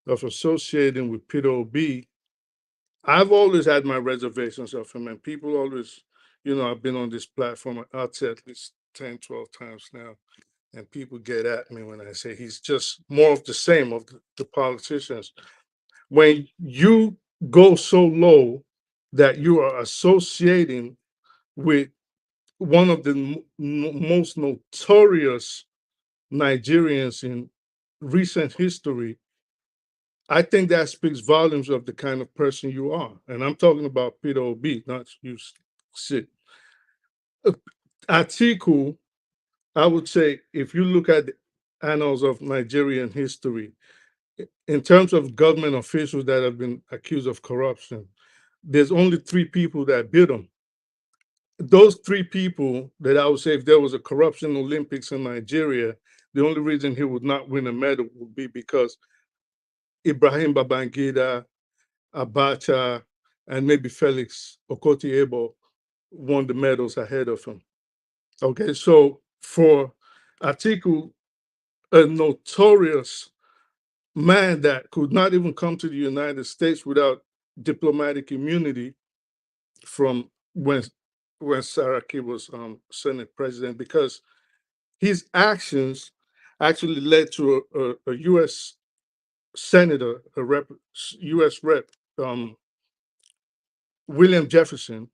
of associating with Peter Obi. I've always had my reservations of him, and people always, I've been on this platform, I'd say at least 10, 12 times now, and people get at me when I say he's just more of the same of the politicians. When you go so low that you are associating with one of the most notorious Nigerians in recent history, I think that speaks volumes of the kind of person you are. And I'm talking about Peter Obi, not you, Sid. Atiku, I would say, if you look at the annals of Nigerian history, in terms of government officials that have been accused of corruption, there's only 3 people that beat them. Those 3 people that I would say, if there was a corruption Olympics in Nigeria, the only reason he would not win a medal would be because Ibrahim Babangida, Abacha, and maybe Felix Okoti-Ebo won the medals ahead of him. Okay, so for Atiku, a notorious man that could not even come to the United States without diplomatic immunity from when Saraki was Senate president, because his actions actually led to a U.S. senator, U.S. rep, William Jefferson,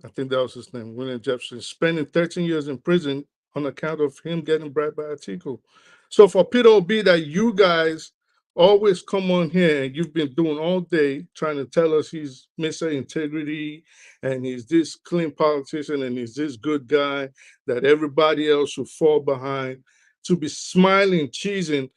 I think that was his name, William Jefferson, spending 13 years in prison on account of him getting bribed by Atiku. So for Peter Obi, that you guys always come on here and you've been doing all day trying to tell us he's Mr. Integrity and he's this clean politician and he's this good guy that everybody else should fall behind, to be smiling, cheesing.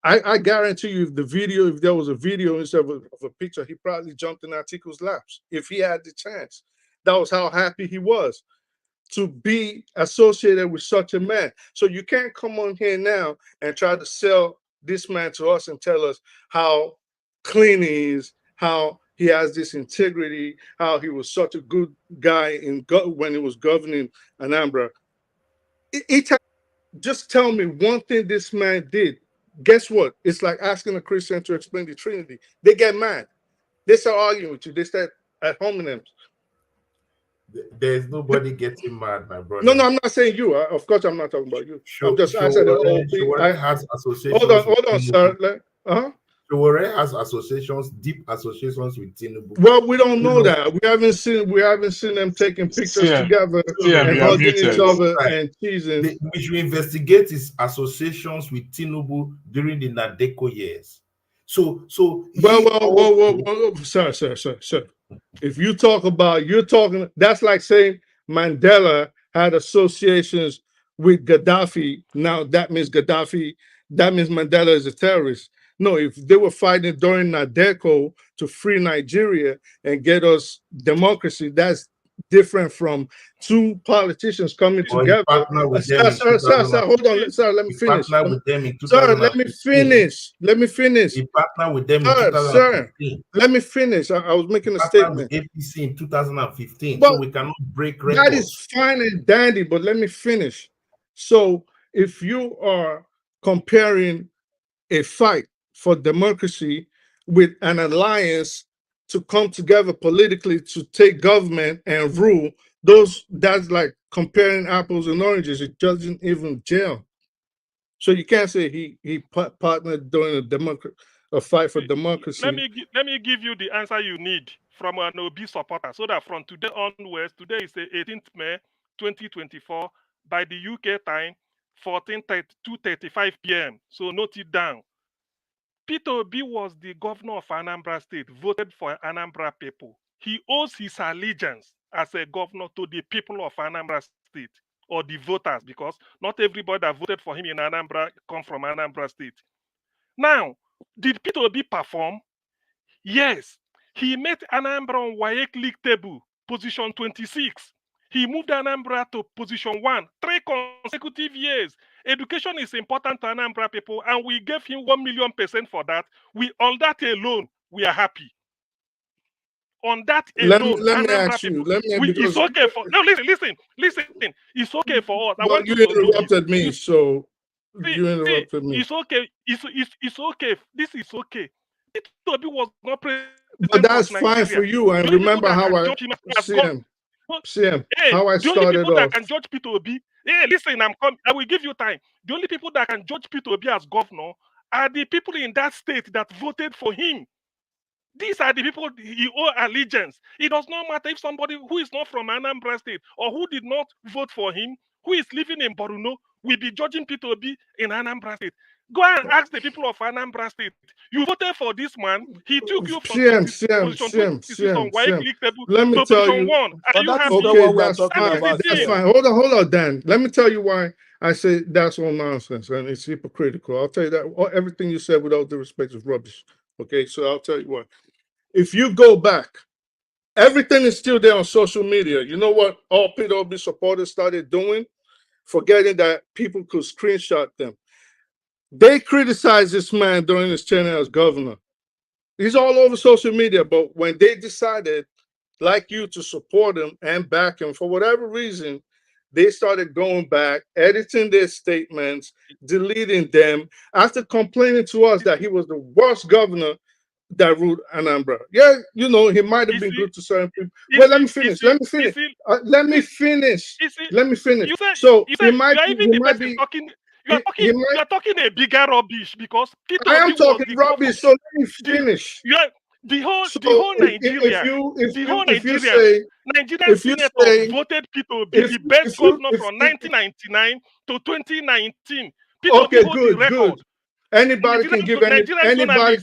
I guarantee you, if there was a video instead of a picture, he probably jumped in Atiku's laps if he had the chance. That was how happy he was to be associated with such a man. So you can't come on here now and try to sell this man to us and tell us how clean he is, how he has this integrity, how he was such a good guy when he was governing Anambra. Just tell me one thing this man did. Guess what? It's like asking a Christian to explain the Trinity. They get mad. They start arguing with you. They start at homonyms. There's nobody getting mad, my brother. No, I'm not saying you. Of course, I'm not talking about you. I'm just asking the OP. Showore has associations. Hold on, sir. Sowore has associations, deep associations with Tinubu. Well, we don't know You know, that. We haven't seen them taking pictures CM, together CM, and you are hugging each muted. other and teasing. we should investigate his associations with Tinubu during the Nadeko years. So he Well, sir. If you talk about, you're talking, that's like saying Mandela had associations with Gaddafi. Now that means Mandela is a terrorist. No, if they were fighting during Nadeko to free Nigeria and get us democracy, that's different from two politicians coming or he together. partnered with them in Sir, hold on, sir, let me He finish. partnered with them in Sir, let me 2015. finish. He partnered with them in Sir, 2015. let me finish. I was making a Partnered with statement. APC in 2015. But So we cannot break that records. is fine and dandy, but let me finish. So if you are comparing a fight for democracy with an alliance to come together politically to take government and rule, that's like comparing apples and oranges. It doesn't even gel. So you can't say he partnered during a fight for democracy. Let me give you the answer you need from an OB supporter, so that from today onwards, today is the 18th May 2024, by the UK time, 2:35 p.m. So note it down. Peter Obi was the governor of Anambra State, voted for Anambra people. He owes his allegiance as a governor to the people of Anambra State, or the voters, because not everybody that voted for him in Anambra come from Anambra State. Now, did Peter Obi perform? Yes. He met Anambra on WAEC League table, position 26. He moved Anambra to position 1, 3 consecutive years. Education is important to Anambra people, and we gave him 1,000,000% for that. On that alone, we are happy. On that alone, let me Anambra ask you. people, it's okay for. No, listen. It's okay for us. I want you to do interrupted this. me, so See, you interrupted me. It's okay. It's okay. This is okay. Peter Obi was not president But that's of Nigeria. fine for you. And remember how I CM, how I the only started people that off. can judge Peter Obi. Hey, listen, I will give you time. The only people that can judge Peter Obi as governor are the people in that state that voted for him. These are the people he owes allegiance. It does not matter if somebody who is not from Anambra State or who did not vote for him, who is living in Borno, will be judging Peter Obi in Anambra State. Go and ask the people of Anambra State. You voted for this man. He took you from position 26 on White League table to position 1. Are you happy? Okay, that's fine. That's fine. Hold on, Dan. Let me tell you why I say that's all nonsense and it's hypocritical. I'll tell you that everything you said, without due respect, is rubbish. Okay, so I'll tell you what. If you go back, everything is still there on social media. You know what all Peter Obi supporters started doing? Forgetting that people could screenshot them. They criticized this man during his tenure as governor. He's all over social media, but when they decided, like you, to support him and back him for whatever reason, they started going back, editing their statements, deleting them, after complaining to us that he was the worst governor that ruled Anambra. Yeah, you know, he might have been good to certain people. Well, let me finish. Let me finish. So he might be. You are talking a bigger rubbish, because Peter I am Obi talking was rubbish. So let me finish. The whole Nigeria, Nigerian senator voted Peter Obi the best governor from 1999 to 2019. Peter Obi hold the record. Anybody can give anybody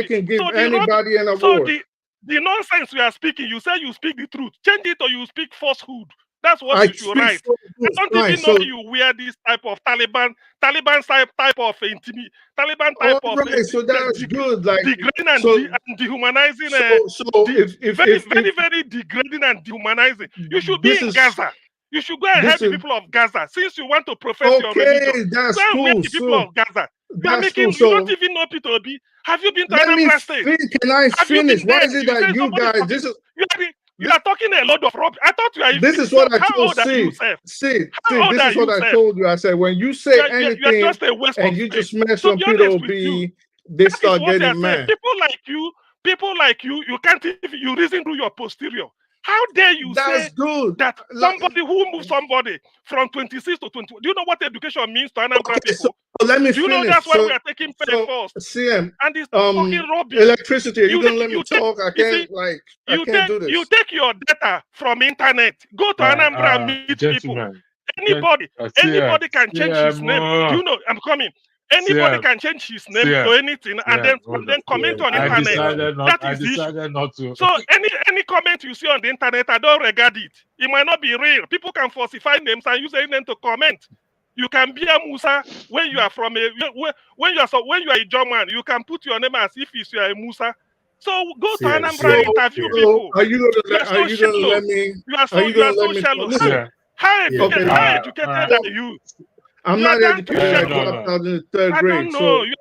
can give anybody an award. So the nonsense we are speaking, you say you speak the truth. Change it or you speak falsehood. That's what you should write. I don't even know you wear this type of Taliban type of intimidation, Taliban type of so that's good. Like degrading and dehumanizing. Very degrading and dehumanizing. You should be in Gaza. You should go and help the people of Gaza. Since you want to profess your religion, that's go and cool. help the people of Gaza. You don't even know Peter Obi. Have you been to Anambra State? Can I finish? Why is it that you guys? You are talking a lot of rubbish. I thought you are. This is what I told you. See, this is what I told you. I said, when you say anything and you just mess up Peter Obi, they start getting mad. People like you, you can't even, you reason through your posterior. How dare you That's say good. that somebody who moved somebody from 26 to 20? Do you know what education means to Anambra Okay, so people? let me Do you know finish. that's why So, we are taking pay first? CM, And it's talking rubbish. electricity. Are you gonna let me talk? I You can't see, I can't do this. you take your data from internet. Go to Anambra and meet people. Gentlemen, Anybody can change his name. Do you know? I'm coming. Anybody CM, can change his name CM, to anything and then hold on. comment on I internet. decided not. That I is the issue. decided not to. So any comment you see on the internet, I don't regard it. It might not be real. People can falsify names and use their name to comment. You can be a Musa when you are from a when you are a German. You can put your name as if you are a Musa. So go to Anambra and interview people. Are you You are so shallow. let me? You are so shallow. Listen, How okay, educated are you? I'm You are not down to educated. I shallow. dropped out in the third I grade. don't know. So You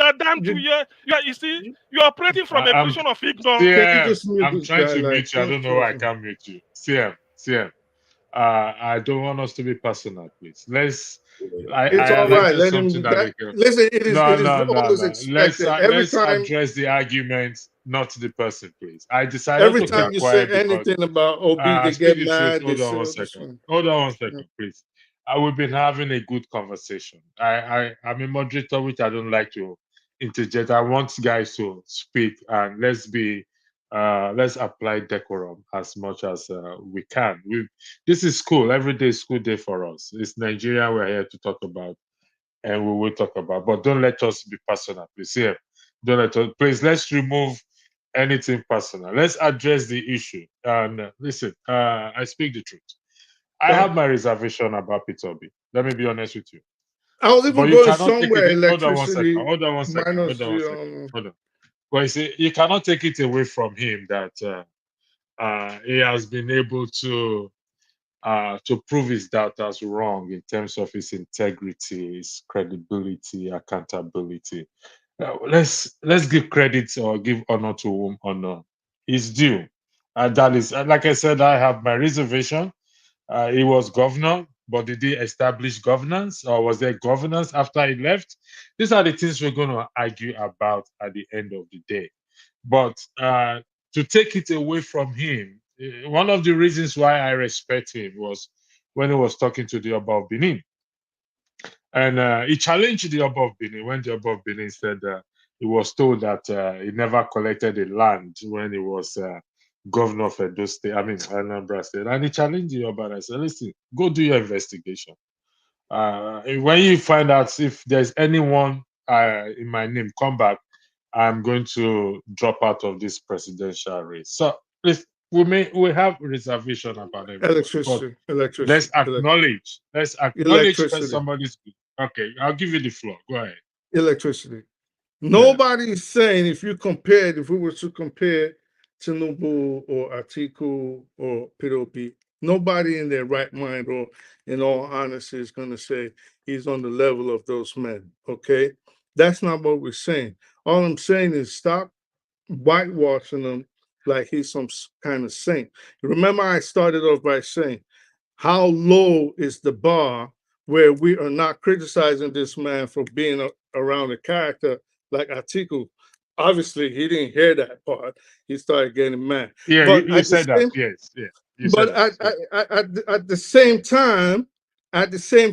are down to you see, you're operating from a position of ignorance. can you just mute I'm this trying guy? to Like, mute you. I don't know why I can't mute you. CM. I don't want us to be personal, please. It's all right. Let him. Something that we can. Listen, it is always expected. Let's address the argument, not the person, please. I decided every to time keep you quiet say because anything about OB, they speak get the truth. mad. Hold on one second. Hold on one second, please. We've been having a good conversation. I'm a moderator, which I don't like to interject. I want guys to speak, and let's apply decorum as much as we can. This is school. Every day is school day for us. It's Nigeria we're here to talk about, and we will talk about. But don't let us be personal, please. Here, don't let us. Please, let's remove anything personal. Let's address the issue. And listen, I speak the truth. I have my reservation about Peter B. Let me be honest with you. I was even But you going cannot take somewhere. it. Hold on one Electricity second. Hold on one second. minus Hold on one second. Hold on. But you see, you cannot take it away from him that he has been able to prove his doubters wrong in terms of his integrity, his credibility, accountability. Let's give credit or give honor to whom honor is due. That is, like I said, I have my reservation. He was governor, but did he establish governance, or was there governance after he left? These are the things we're going to argue about at the end of the day. But to take it away from him, one of the reasons why I respect him was when he was talking to the Oba of Benin. And he challenged the Oba of Benin when the Oba of Benin said he was told that he never collected a land when he was governor of Edo State, Anambra State. And he challenged the Oba and said, listen, go do your investigation. When you find out if there's anyone in my name, come back. I'm going to drop out of this presidential race. So we have reservation about everybody. Let's acknowledge when somebody's good. Okay, I'll give you the floor. Go ahead. Electricity. Nobody's saying if we were to compare Tinubu or Atiku or P, nobody in their right mind or in all honesty is going to say he's on the level of those men. Okay, that's not what we're saying. All I'm saying is stop whitewashing him like he's some kind of saint. Remember, I started off by saying, how low is the bar where we are not criticizing this man for being around a character like Atiku? Obviously, he didn't hear that part. He started getting mad. Yeah, but you said that. Yes, yeah. But at the same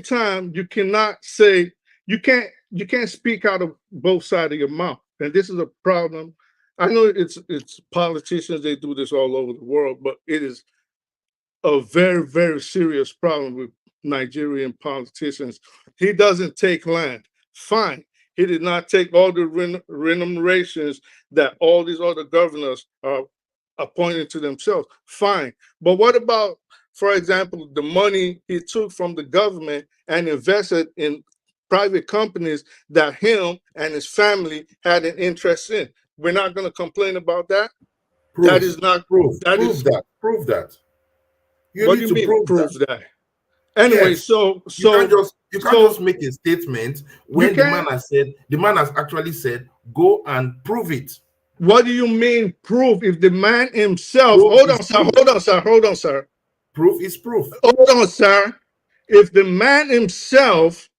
time, you cannot say you can't speak out of both sides of your mouth, and this is a problem. I know it's politicians, they do this all over the world, but it is a very, very serious problem with Nigerian politicians. He doesn't take land. Fine. He did not take all the remunerations that all these other governors are appointed to themselves. Fine. But what about, for example, the money he took from the government and invested in private companies that him and his family had an interest in? We're not going to complain about that. That is not proof. Prove that. What do you mean prove that? Anyway, yes. so you can't just make a statement when the man has actually said, go and prove it. What do you mean proof? If the man himself, hold on, sir. Proof is proof. Hold on, sir. If the man himself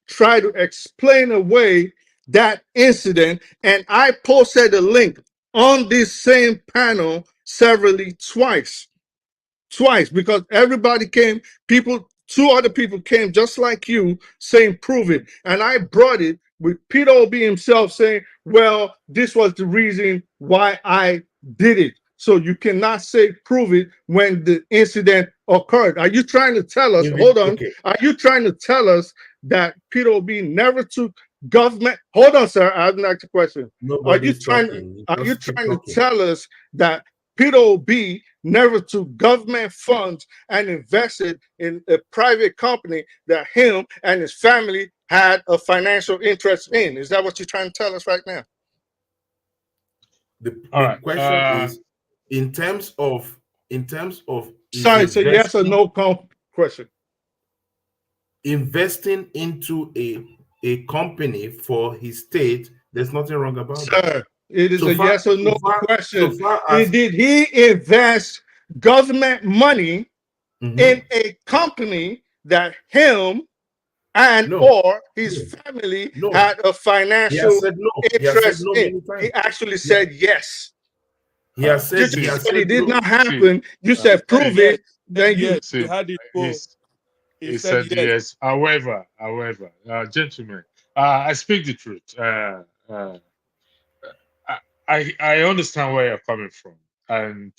tried to explain away that incident, and I posted a link on this same panel severally twice, twice because everybody came, two other people came just like you saying, prove it. And I brought it with Peter Obi himself saying, well, this was the reason why I did it. So you cannot say prove it when the incident occurred. Are you trying to tell us, hold on, Okay. are you trying to tell us that Peter Obi never took government? Hold on, sir, I haven't asked a question. Nobody's talking. Are you Just keep trying to talking. tell us that Peter Obi never took government funds and invested in a private company that him and his family had a financial interest in? Is that what you're trying to tell us right now? The question is, in terms of his Sorry, so yes or no question. Investing into a company for his state, there's nothing wrong about that. Sir, it is a yes or no question. So far as, Did he invest government money in a company that him and or his family had a he financial has said no. He has said interest no in? many times. He actually said yes. He has said You just said it did not happen. You said prove it. Then you had it go. He said yes. However, gentlemen, I speak the truth. I understand where you're coming from, and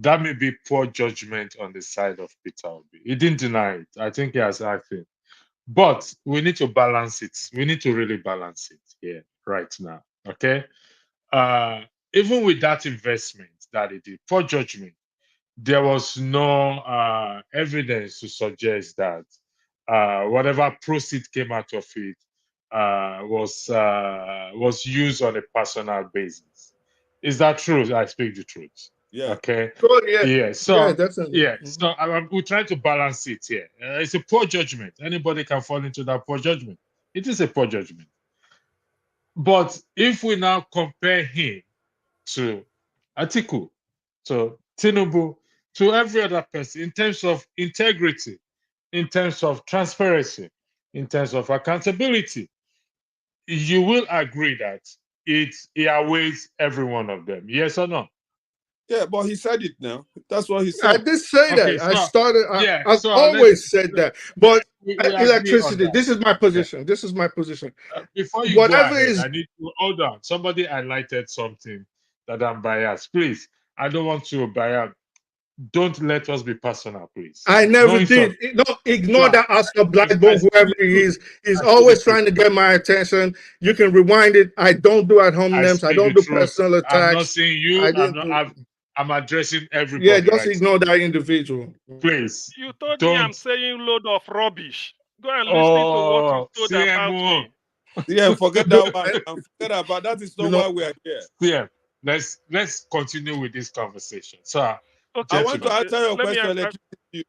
that may be poor judgment on the side of Peter Obi. He didn't deny it. I think he has acted. But we need to balance it. We need to really balance it here right now. Okay. Even with that investment that he did, poor judgment, there was no evidence to suggest that whatever proceed came out of it was used on a personal basis. Is that true? I speak the truth. Yeah. Okay. Good, yeah. Yeah. So Yeah, definitely. yeah. So we're trying to balance it here. It's a poor judgment. Anybody can fall into that poor judgment. It is a poor judgment. But if we now compare him to Atiku, to Tinubu, to every other person in terms of integrity, in terms of transparency, in terms of accountability, you will agree that it outweighs every one of them. Yes or no? Yeah, but he said it now. That's what he I said. did say Okay, that. I've so always said that. But we agree on electricity, that. this is my position. This is my position. Before you Whatever go ahead, is I need to hold on. Somebody highlighted something that I'm biased. Please, I don't want to bias. Don't let us be personal, please. I No never insult. did. No, ignore So, that Oscar I Blackbone, speak whoever the he truth. is. He's I speak the always truth. trying to get my attention. You can rewind it. I don't do at home I names. I speak the don't do truth. personal I'm not attacks. saying you. I I'm didn't. not. I'm addressing Yeah, everybody just right ignore that individual. Please You told me I'm don't. saying load of rubbish. Go and listen to what you Oh, told about CMO. me. Yeah, forget that one. And forget about that. Is You not know, why we are here. Yeah, let's continue with this conversation. So, Okay, I want to gentlemen, answer your let me question.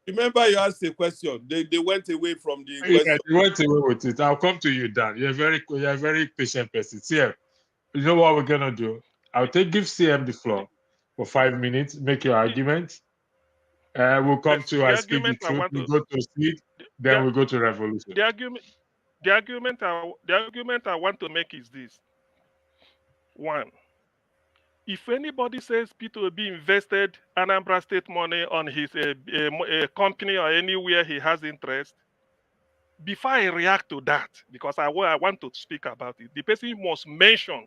Remember, you asked a question. They went away from the yeah, question. you went away with it. I'll come to you, Dan. You're a very patient person. CM, you know what we're gonna do? Give CM the floor for 5 minutes. Make your argument. We'll come yes, to I speak the truth. We go to seed, then the, we go to revolution. the argument I want to make is this. One, if anybody says P2B invested Anambra State money on his company or anywhere he has interest, before I react to that, because I want to speak about it, the person must mention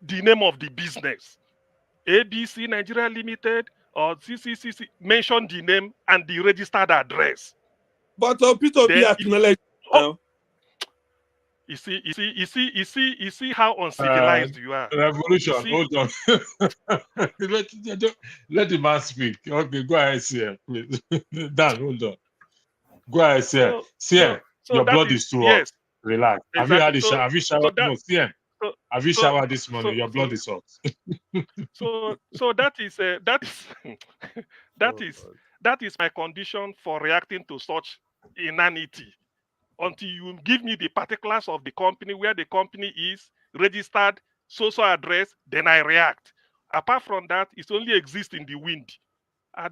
the name of the business. ABC Nigeria Limited or CCCC, mention the name and the registered address. But P2B acknowledged now. You see how uncivilized you are. Revolution, hold on. let the man speak. Okay, go ahead, CM, please. Dan, hold on. Go ahead, CM. CM, So your that blood is is too hot. yes, Relax. exactly. Have you showered? No, CM. Have you showered this morning? Your blood is hot. So that is that is my condition for reacting to such inanity. Until you give me the particulars of the company, where the company is registered, social address, then I react. Apart from that, it only exists in the wind. I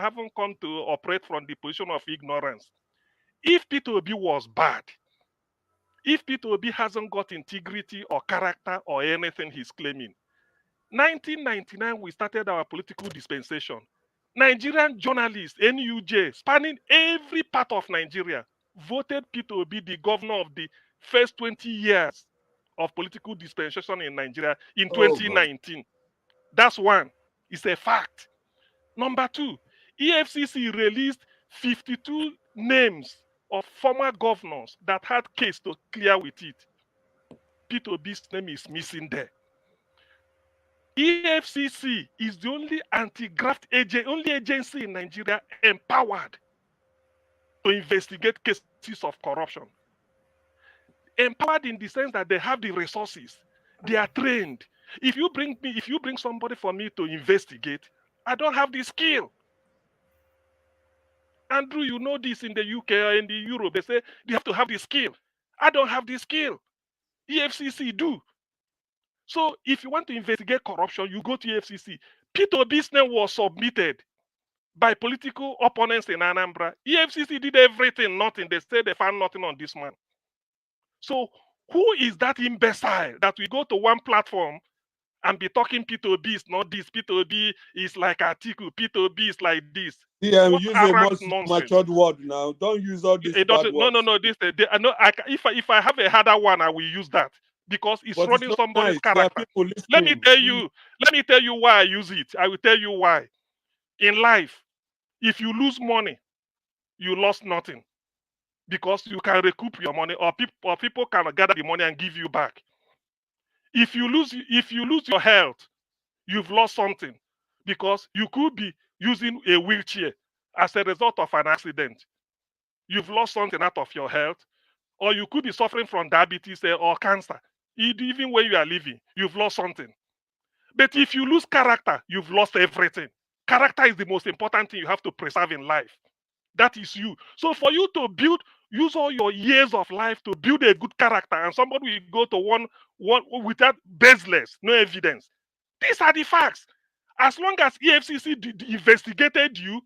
haven't come to operate from the position of ignorance. If P2B was bad, if P2B hasn't got integrity or character or anything he's claiming, 1999 we started our political dispensation. Nigerian journalists, NUJ, spanning every part of Nigeria, voted Peter Obi the governor of the first 20 years of political dispensation in Nigeria in Oh, God. 2019. That's one. It's a fact. Number two, EFCC released 52 names of former governors that had case to clear with it. Peter Obi's name is missing there. EFCC is the only anti-graft only agency in Nigeria empowered to investigate cases of corruption. Empowered in the sense that they have the resources, they are trained. If you bring somebody for me to investigate, I don't have the skill. Andrew, you know this in the UK or in the Europe, they say you have to have the skill. I don't have the skill. EFCC do. So if you want to investigate corruption, you go to EFCC. Peter Obi's name was submitted by political opponents in Anambra. EFCC did everything, nothing. They said they found nothing on this man. So who is that imbecile that we go to one platform and be talking Peter Obi is not this, Peter Obi is like Atiku, Peter Obi is like this. Yeah, What use a more nonsense. matured word now. Don't use all these bad words. No. If I have a harder one, I will use that because it's But running it's not somebody's nice. There are character. people Let me listening. tell you why I use it. I will tell you why. In life, if you lose money, you lost nothing because you can recoup your money, or people can gather the money and give you back. If you lose your health, you've lost something because you could be using a wheelchair as a result of an accident. You've lost something out of your health, or you could be suffering from diabetes or cancer. Even when you are living, you've lost something. But if you lose character, you've lost everything. Character is the most important thing you have to preserve in life. That is you. So for you to use all your years of life to build a good character, and somebody will go to one without baseless, no evidence. These are the facts. As long as EFCC investigated you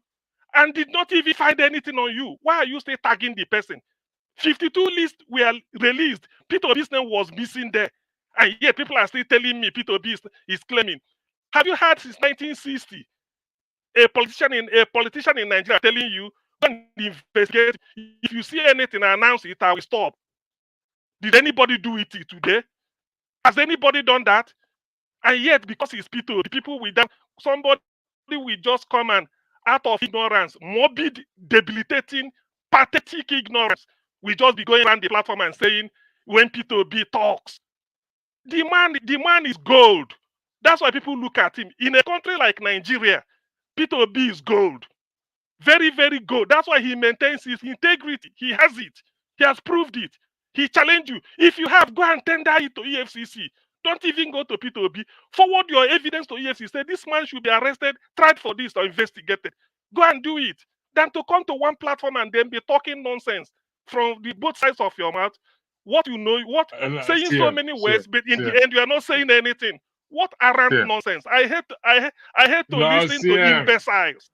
and did not even find anything on you, why are you still tagging the person? 52 lists were released. Peter Obi's name was missing there. And yet people are still telling me Peter Obi is claiming. Have you heard since 1960 a politician in Nigeria telling you, don't investigate, if you see anything, announce it, I will stop? Did anybody do it today? Has anybody done that? And yet, because it's Peter, the people with that, somebody will just come and, out of ignorance, morbid, debilitating, pathetic ignorance, we just be going around the platform and saying, when Peter B talks, the man is gold. That's why people look at him. In a country like Nigeria, Peter B is gold. Very, very gold. That's why he maintains his integrity. He has it. He has proved it. He challenged you. If you have, go and tender it to EFCC. Don't even go to Peter Obi. Forward your evidence to EFCC. Say this man should be arrested, tried for this, or investigated. Go and do it. Than to come to one platform and then be talking nonsense from the both sides of your mouth. What you know, saying so many words, but in the end you are not saying anything. What arrant nonsense! I hate to listen to imbeciles.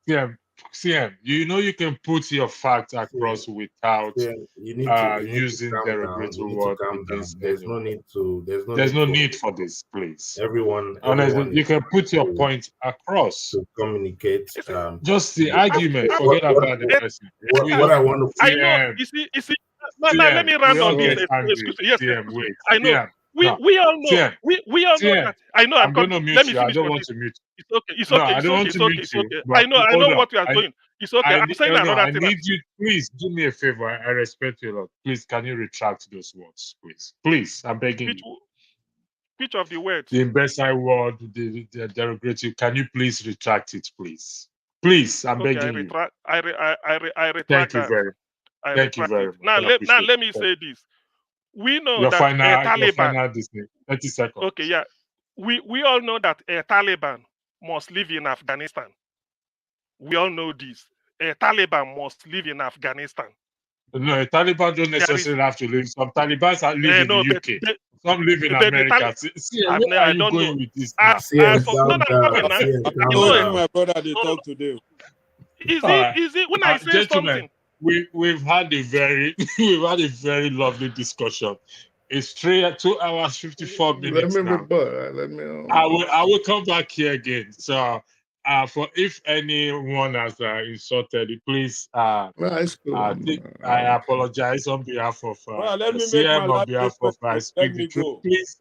You know you can put your facts across without using derogatory words against anyone. There's no need for this, please. Everyone you can put your point across to communicate. Just the argument. Forget about the person. What I want to. I know. You see. Let me run on this. Yes, wait. I know. We all know. We all know that. I know. I'm going to mute you. I don't want to mute you. It's okay. It's okay. I don't want to mute you. I know what you are doing. It's okay. I'm saying another thing. I need you. Please do me a favor. I respect you a lot. Please, can you retract those words, please? Please, I'm begging you. Which of the words? The imbecile word, the derogatory. Can you please retract it, please? Please, I'm begging you. I retract. Thank you very much. Thank you very much. Now let me say this. We know your that Taliban. Your final 30 seconds. Okay, yeah. We all know that a Taliban must live in Afghanistan. We all know this. A Taliban must live in Afghanistan. No, a Taliban don't necessarily have to live. Some Talibans live in the UK. Some live in America. Where are you going with this? I know my brother they talk today. Is it when I say something? We've had a very lovely discussion. It's 2 hours 54 minutes. Let me now. rebut. Let me. I will come back here again. So for if anyone has insulted it, please No, it's cool. I apologize on behalf of Well, let me make CM, my on last behalf of statement. Let Speak the me Truth. go. Please,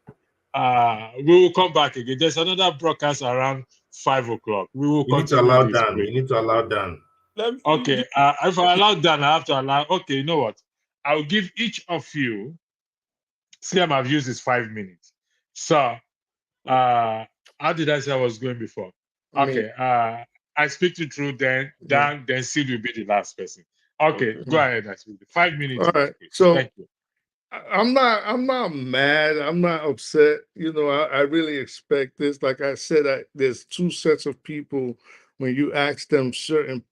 we will come back again. There's another broadcast around 5 o'clock. We will You need to continue allow this, Dan. please. You need to allow Dan. Okay. If I allow Dan, I have to allow. Okay, you know what? I'll give each of you. CM, I've used this 5 minutes. So, how did I say I was going before? Okay. I speak the truth, then Dan, then Sid will be the last person. Okay, go ahead. I speak. 5 minutes. All right. Please. So Thank you. I'm not mad. I'm not upset. You know, I really expect this. Like I said, there's two sets of people when you ask them certain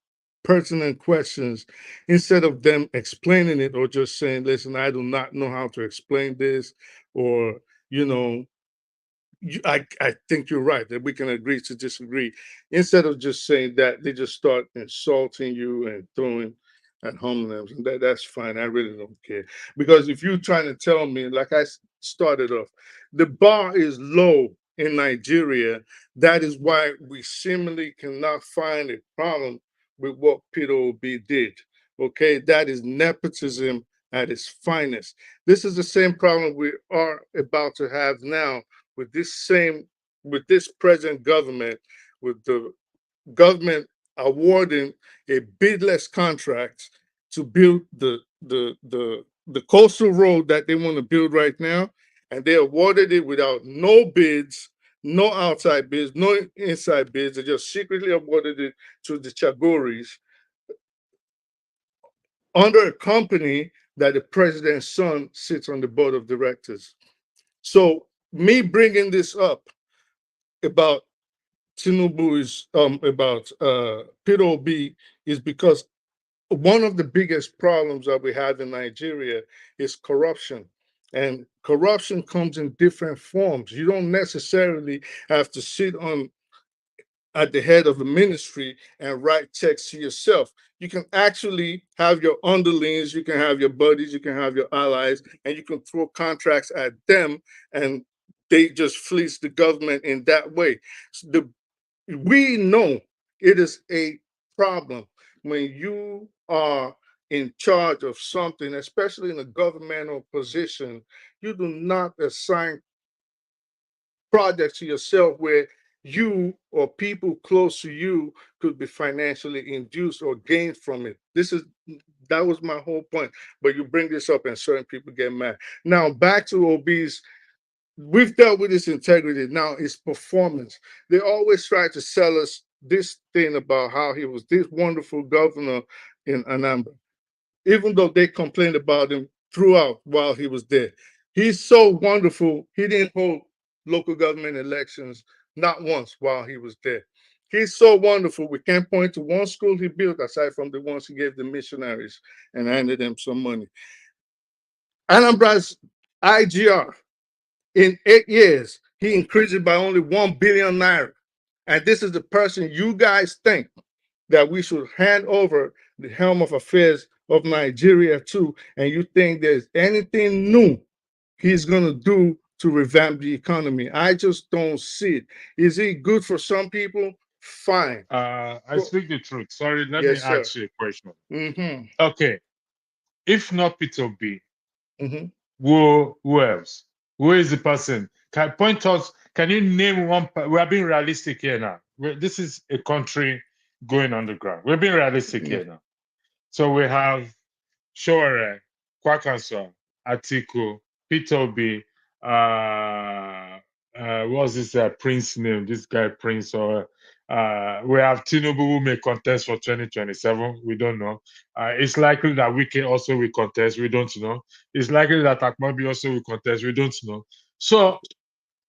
pertinent questions, instead of them explaining it or just saying, listen, I do not know how to explain this, or, you know, I think you're right that we can agree to disagree. Instead of just saying that, they just start insulting you and throwing at homonyms, and that's fine. I really don't care, because if you're trying to tell me, like I started off, the bar is low in Nigeria. That is why we seemingly cannot find a problem with what Peter Obi did. Okay, that is nepotism at its finest. This is the same problem we are about to have now with this present government, with the government awarding a bidless contract to build the coastal road that they want to build right now, and they awarded it without no bids, no outside bids, no inside bids. They just secretly awarded it to the Chagoris under a company that the president's son sits on the board of directors. So me bringing this up about Tinubu is about Peter Obi is because one of the biggest problems that we have in Nigeria is corruption. And corruption comes in different forms. You don't necessarily have to sit on at the head of a ministry and write checks to yourself. You can actually have your underlings, you can have your buddies, you can have your allies, and you can throw contracts at them, and they just fleece the government in that way. So we know it is a problem when you are in charge of something, especially in a governmental position. You do not assign projects to yourself where you or people close to you could be financially induced or gain from it. That was my whole point. But you bring this up and certain people get mad. Now back to Obi's. We've dealt with this integrity. Now it's performance. They always try to sell us this thing about how he was this wonderful governor in Anambra, even though they complained about him throughout while he was there. He's so wonderful. He didn't hold local government elections not once while he was there. He's so wonderful. We can't point to one school he built aside from the ones he gave the missionaries and handed them some money. Anambra's IGR, in 8 years, he increased it by only 1 billion naira. And this is the person you guys think that we should hand over the helm of affairs of Nigeria to, and you think there's anything new he's going to do to revamp the economy. I just don't see it. Is he good for some people? Fine. I speak the truth. Sorry, let me Yes, sir. ask you a question. Mm-hmm. Okay, if not Peter B, Mm-hmm. who else? Who is the person? Can you name one? We are being realistic here now. This is a country going underground. We're being realistic here now. So we have Shore, Kwakanso, Atiku, Peter Obi, what's this Prince name? This guy Prince, or we have Tinubu who may contest for 2027. We don't know. It's likely that Wike also will contest. We don't know. It's likely that Akmabi also will contest. We don't know. So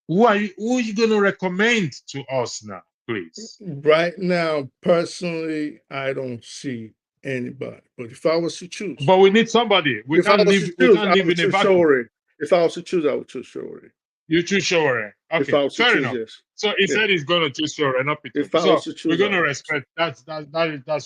who are you going to recommend to us now, please? Right now, personally, I don't see anybody. But if I was to choose, But we need somebody. We if I can't was live. to We choose, can't I live would in a choose vacuum. Shore. If I was to choose, I would choose Shore. You choose Shore. If Okay, I was to fair choose, enough. yes. So he Yeah. said he's going to choose Shore, not Peter. If I So was to we're choose, going I to would. respect that's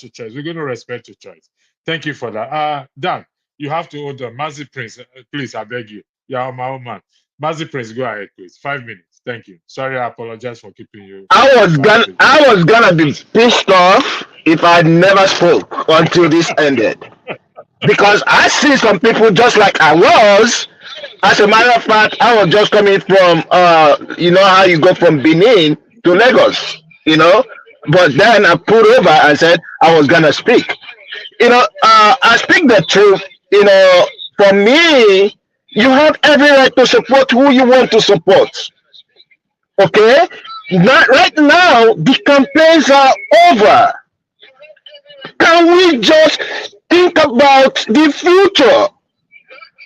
your choice. We're going to respect your choice. Thank you for that. Dan, you have to hold on. Mazi Prince, please, I beg you. You are my own man. Mazi Prince, go ahead, please. 5 minutes. Thank you. Sorry, I apologize for keeping you. I was gonna be pissed off if I never spoke until this ended. Because I see some people just like I was. As a matter of fact, I was just coming from you know how you go from Benin to Lagos, you know. But then I pulled over and said I was gonna speak. You know, I speak the truth. You know, for me, you have every right to support who you want to support. Okay? Not right now, the campaigns are over. Can we just think about the future?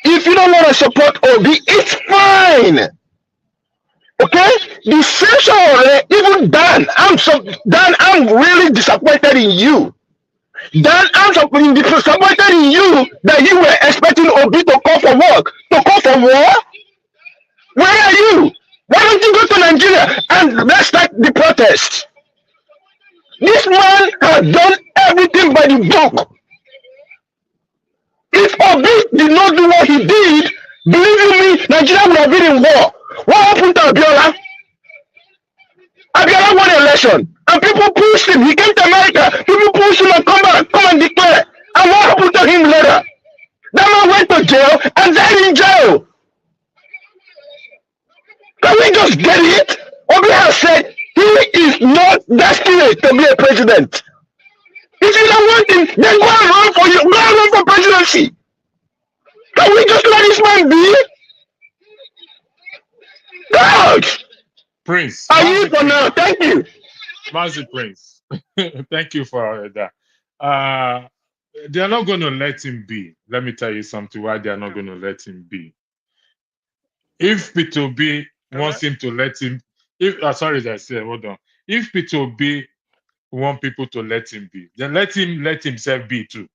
If you don't want to support Obi, it's fine. Okay? The session already, even Dan, I'm really disappointed in you. Dan, I'm disappointed in you that you were expecting Obi to call for work. To call for war? Where are you? Why don't you go to Nigeria and let's start the protest? This man has done everything by the book. If Obi did not do what he did, believe you me, Nigeria would have been in war. What happened to Abiola? Abiola won the election, and people pushed him. He came to America. People pushed him and come and declare. And what happened to him later? That man went to jail and died in jail. Can we just get it? Obi has said he is not destined to be a president. If you don't want him, then go and run for you. Go and run for presidency. Can we just let this man be? God! Prince. Are you for now? Thank you. Mazi Prince. Thank you for that. They are not going to let him be. Let me tell you something why they are not going to let him be. If P2B wants him to let him, sorry, I said, hold on. If P2B want people to let him be, then let himself be too.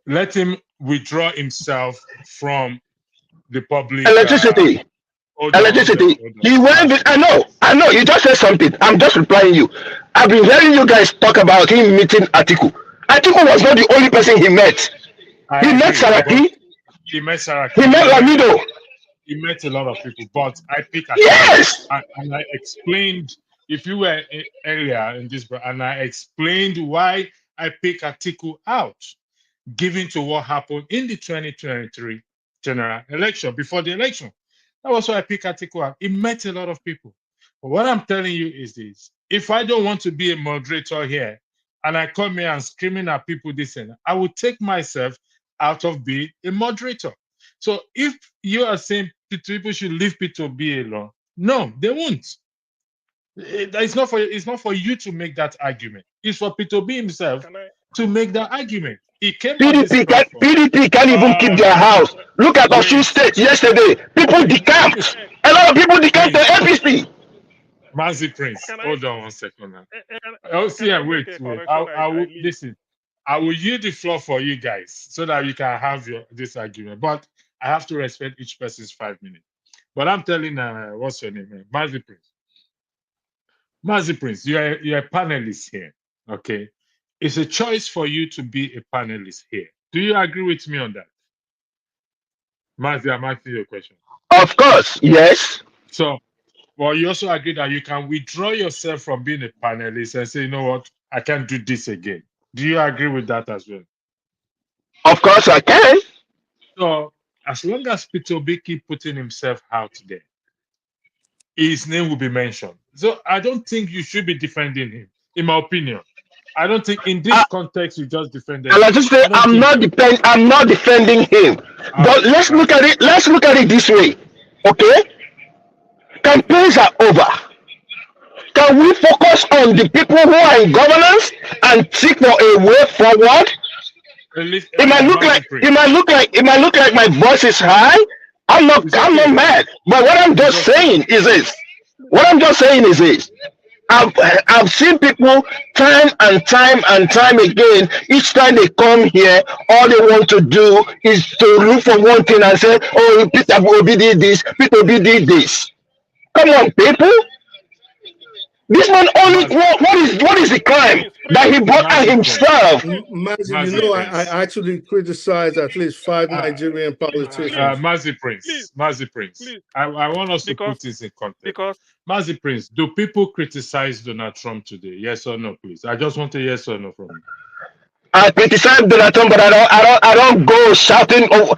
Let him withdraw himself from the public. Electricity. Electricity. He went. I know. You just said something. I'm just replying you. I've been hearing you guys talk about him meeting Atiku. Atiku was not the only person he met. He met Saraki. He met Saraki. He met Lamido. He met a lot of people, but I pick Atiku. Yes. And I explained. If you were earlier in this, and I explained why I pick Atiku out, given to what happened in the 2023 general election, before the election. That was why I pick Atiku out. He met a lot of people. But what I'm telling you is this. If I don't want to be a moderator here, and I come here and screaming at people this and I will take myself out of being a moderator. So if you are saying people should leave P2B alone, no, they won't. It's not for you to make that argument. It's for P2B himself to make that argument. He came PDP can't even keep their house. Look at Osun State yesterday. People decamped. A lot of people decamped to APC. Mazi Prince, hold on 1 second now. Oh, see, wait. I will listen. I will yield the floor for you guys so that you can have this argument. But I have to respect each person's 5 minutes. But I'm telling what's your name, man? Mazi Prince. Mazi Prince, you're a panelist here. Okay. It's a choice for you to be a panelist here. Do you agree with me on that? Mazi, I'm asking you a question. Of course, yes. So, well, you also agree that you can withdraw yourself from being a panelist and say, you know what, I can't do this again. Do you agree with that as well? Of course I can. So, as long as P2B keep putting himself out there, his name will be mentioned. So, I don't think you should be defending him, in my opinion. I don't think in this context you just defended him. I'm not defending him. But let's look at it. Let's look at it this way. Okay? Campaigns are over. Can we focus on the people who are in governance and seek for a way forward? It might look like my voice is high. I'm not mad. But what I'm just saying is this. I've seen people time and time again. Each time they come here, all they want to do is to look for one thing and say, "Oh, Peter Obi did this. Peter Obi did this." Come on, people. This man only what is the crime that he brought on himself? Mazi, you know, I actually criticized at least 5 Nigerian politicians. Mazi Prince, I want us to put this in context. Mazi Prince, do people criticize Donald Trump today? Yes or no, please? I just want a yes or no from you. I criticize Donald Trump, but I don't go shouting. Oh,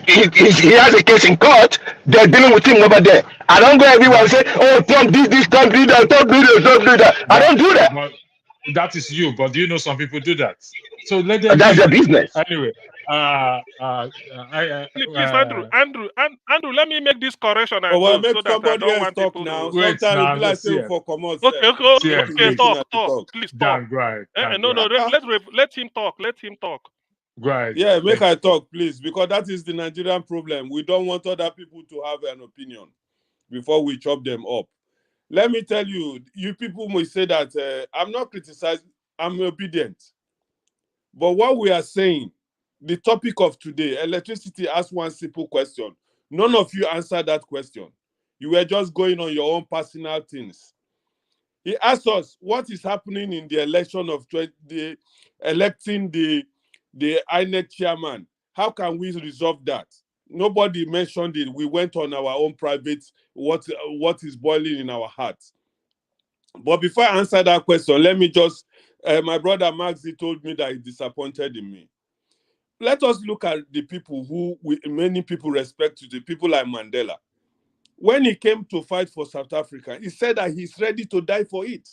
he has a case in court. They're dealing with him over there. I don't go everywhere and say, "Oh, Trump this, Trump do that, Trump do this, Trump do that." I don't do that. But that is you. But do you know some people do that? So let them. That's their business. Anyway, please, Andrew, let me make this correction. And well, so that I don't want talk people now. to... Wait, sometimes now, people for common Okay, talk. Please talk. Right. No, let him talk. Let him talk. Right. Yeah, make I talk, please, because that is the Nigerian problem. We don't want other people to have an opinion before we chop them up. Let me tell you, you people may say that I'm not criticizing, I'm obedient. But what we are saying, the topic of today, electricity, asks one simple question. None of you answered that question. You were just going on your own personal things. He asked us what is happening in the election of electing the INEC chairman. How can we resolve that? Nobody mentioned it. We went on our own private, what is boiling in our hearts. But before I answer that question, let me just, my brother Maxi told me that he's disappointed in me. Let us look at the people who many people respect today, people like Mandela. When he came to fight for South Africa, he said that he's ready to die for it.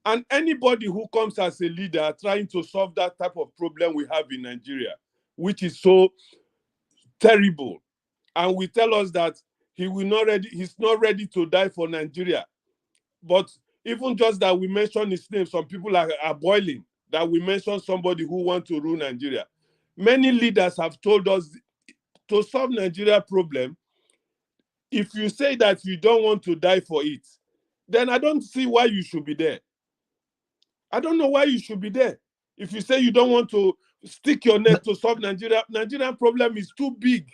And anybody who comes as a leader trying to solve that type of problem we have in Nigeria, which is so terrible, and we tell us that he's not ready to die for Nigeria. But even just that we mention his name, some people are boiling that we mention somebody who wants to rule Nigeria. Many leaders have told us to solve Nigeria problem, if you say that you don't want to die for it, then I don't see why you should be there. I don't know why you should be there. If you say you don't want to stick your neck to solve Nigerian problem is too big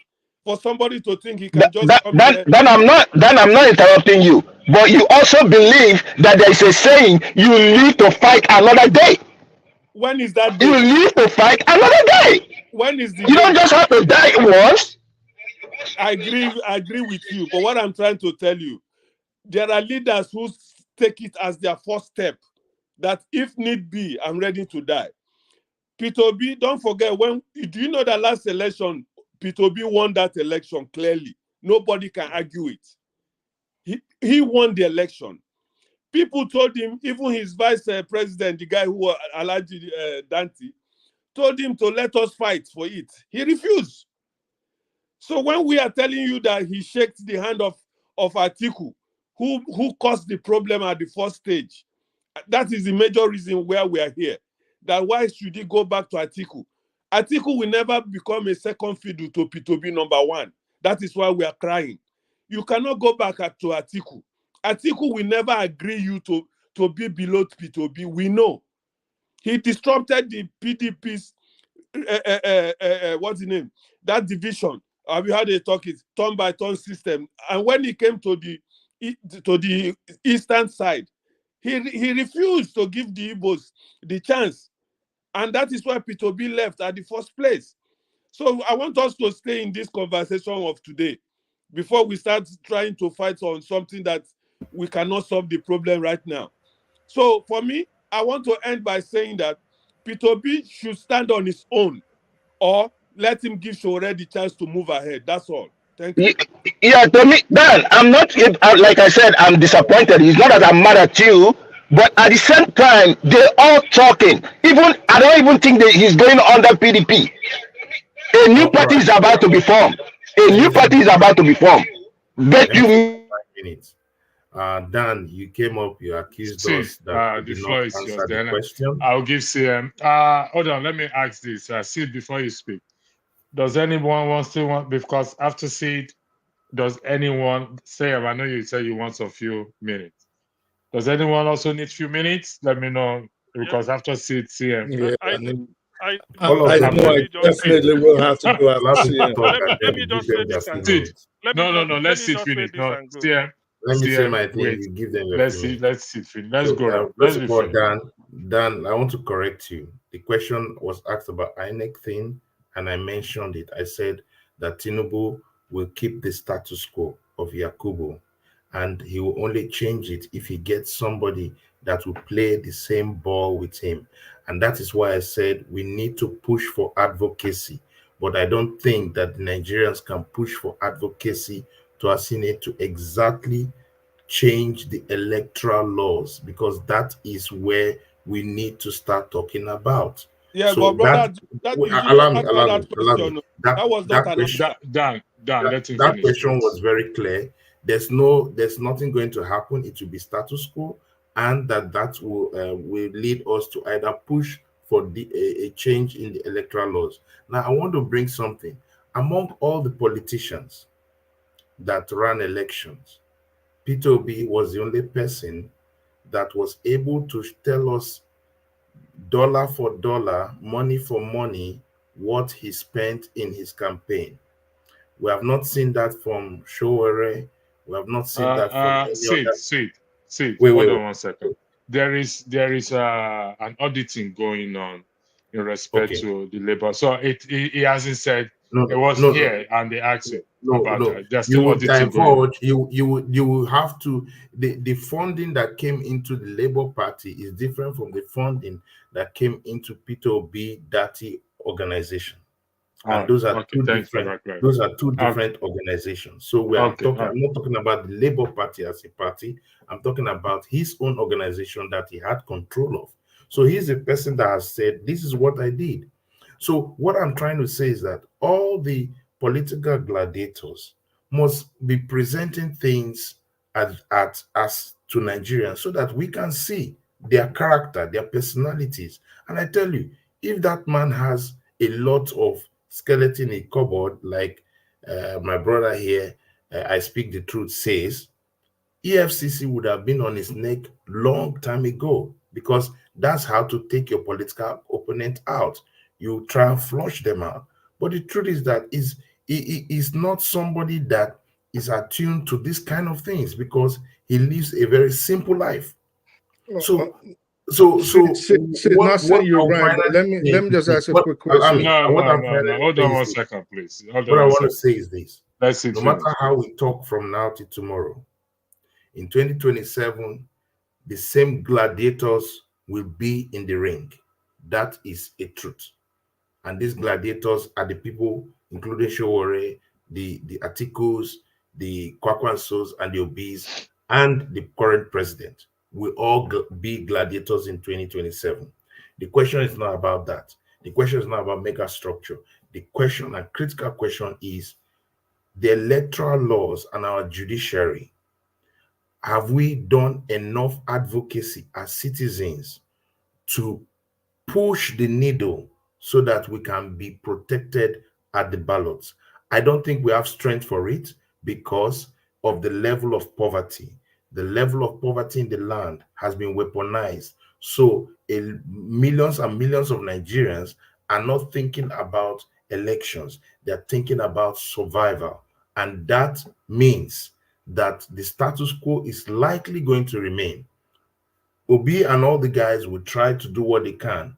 for somebody to think he can just come here. Then I'm not interrupting you. But you also believe that there is a saying, you live to fight another day. When is that day? You live to fight another day. When is the You don't just have to die once. I agree with you. But what I'm trying to tell you, there are leaders who take it as their first step, that if need be, I'm ready to die. Peter B, don't forget, do you know that last election, Peter B won that election clearly. Nobody can argue it. He won the election. People told him, even his vice president, the guy who was Alaji Dante, told him to let us fight for it. He refused. So when we are telling you that he shaked the hand of Atiku, who caused the problem at the first stage, that is the major reason where we are here. That why should he go back to Atiku? Atiku will never become a second fiddle to P2B number one. That is why we are crying. You cannot go back to Atiku. Atiku will never agree you to be below P2B. We know. He disrupted the PDP's, what's the name? That division. Have you heard they talk it? Turn by turn system. And when he came to the eastern side, he refused to give the Igbos the chance. And that is why P2B left at the first place. So I want us to stay in this conversation of today before we start trying to fight on something that we cannot solve the problem right now. So for me, I want to end by saying that P2B should stand on his own, or let him give Shore the chance to move ahead. That's all. Thank you. Yeah, to me, Dan, I'm not, like I said, I'm disappointed. It's not that I'm mad at you, but at the same time, they're all talking. I don't even think that he's going under PDP. A new party is about to be formed. Bet you. Minutes. Dan, you came up, you accused us that the did floor not is answer yours. the Then question. I'll give CM. Hold on, let me ask this. Sid, before you speak, does anyone because after Sid, does anyone say? I know you said you want a few minutes. Does anyone also need a few minutes? Let me know, because after Sid, CM. Yeah, I know I definitely will have to go after CM. Let me just say this and go. No. Let Sid finish. No, CM. let me say my thing. Wait. You give them a Let's few see. minutes. Let's see. Let's So, go around. Let's first be of all, fair. Dan, I want to correct you. The question was asked about INEC thing, and I mentioned it. I said that Tinubu will keep the status quo of Yakubu, and he will only change it if he gets somebody that will play the same ball with him. And that is why I said we need to push for advocacy. But I don't think that the Nigerians can push for advocacy to Asine to exactly change the electoral laws, because that is where we need to start talking about. Yeah, So but brother, you did not answer that question. That was not an answer. Dan, let him that finish. question Please. was very clear. There's nothing going to happen. It will be status quo, and that will lead us to either push for a change in the electoral laws. Now, I want to bring something. Among all the politicians that ran elections, Peter Obi was the only person that was able to tell us dollar for dollar, money for money, what he spent in his campaign. We have not seen that from Showore. We have not seen that from any other. Sid, Wait, hold wait, on 1 second. There is an auditing going on in respect okay. to the labor. So he hasn't said No, it was no, here and they asked him about no. that. There's You still would auditing going on. divulge. You will have to. The funding that came into the Labour Party is different from the funding that came into Peter Obi Dati organization. And those are two different. Those are two different organizations. So I'm not talking about the Labour Party as a party. I'm talking about his own organization that he had control of. So he's a person that has said, "This is what I did." So what I'm trying to say is that all the political gladiators must be presenting things as to Nigerians so that we can see their character, their personalities. And I tell you, if that man has a lot of skeleton in a cupboard, like my brother here, I speak the truth, says, EFCC would have been on his neck long time ago, because that's how to take your political opponent out. You try and flush them out. But the truth is that he is not somebody that is attuned to this kind of things, because he lives a very simple life. So not saying you're I'm right, but let me just ask a quick question. No. Hold on 1 second, please. What I want to say is this. Let's no matter how we talk from now to tomorrow, in 2027, the same gladiators will be in the ring. That is a truth. And these gladiators are the people, including Showore, the Atikus, the Kwakwansos, and the Obis, and the current president will all be gladiators in 2027. The question is not about that. The question is not about mega structure. The question, and critical question, is the electoral laws and our judiciary. Have we done enough advocacy as citizens to push the needle so that we can be protected at the ballots? I don't think we have strength for it because of the level of poverty. The level of poverty in the land has been weaponized. So millions and millions of Nigerians are not thinking about elections. They're thinking about survival. And that means that the status quo is likely going to remain. Obi and all the guys will try to do what they can.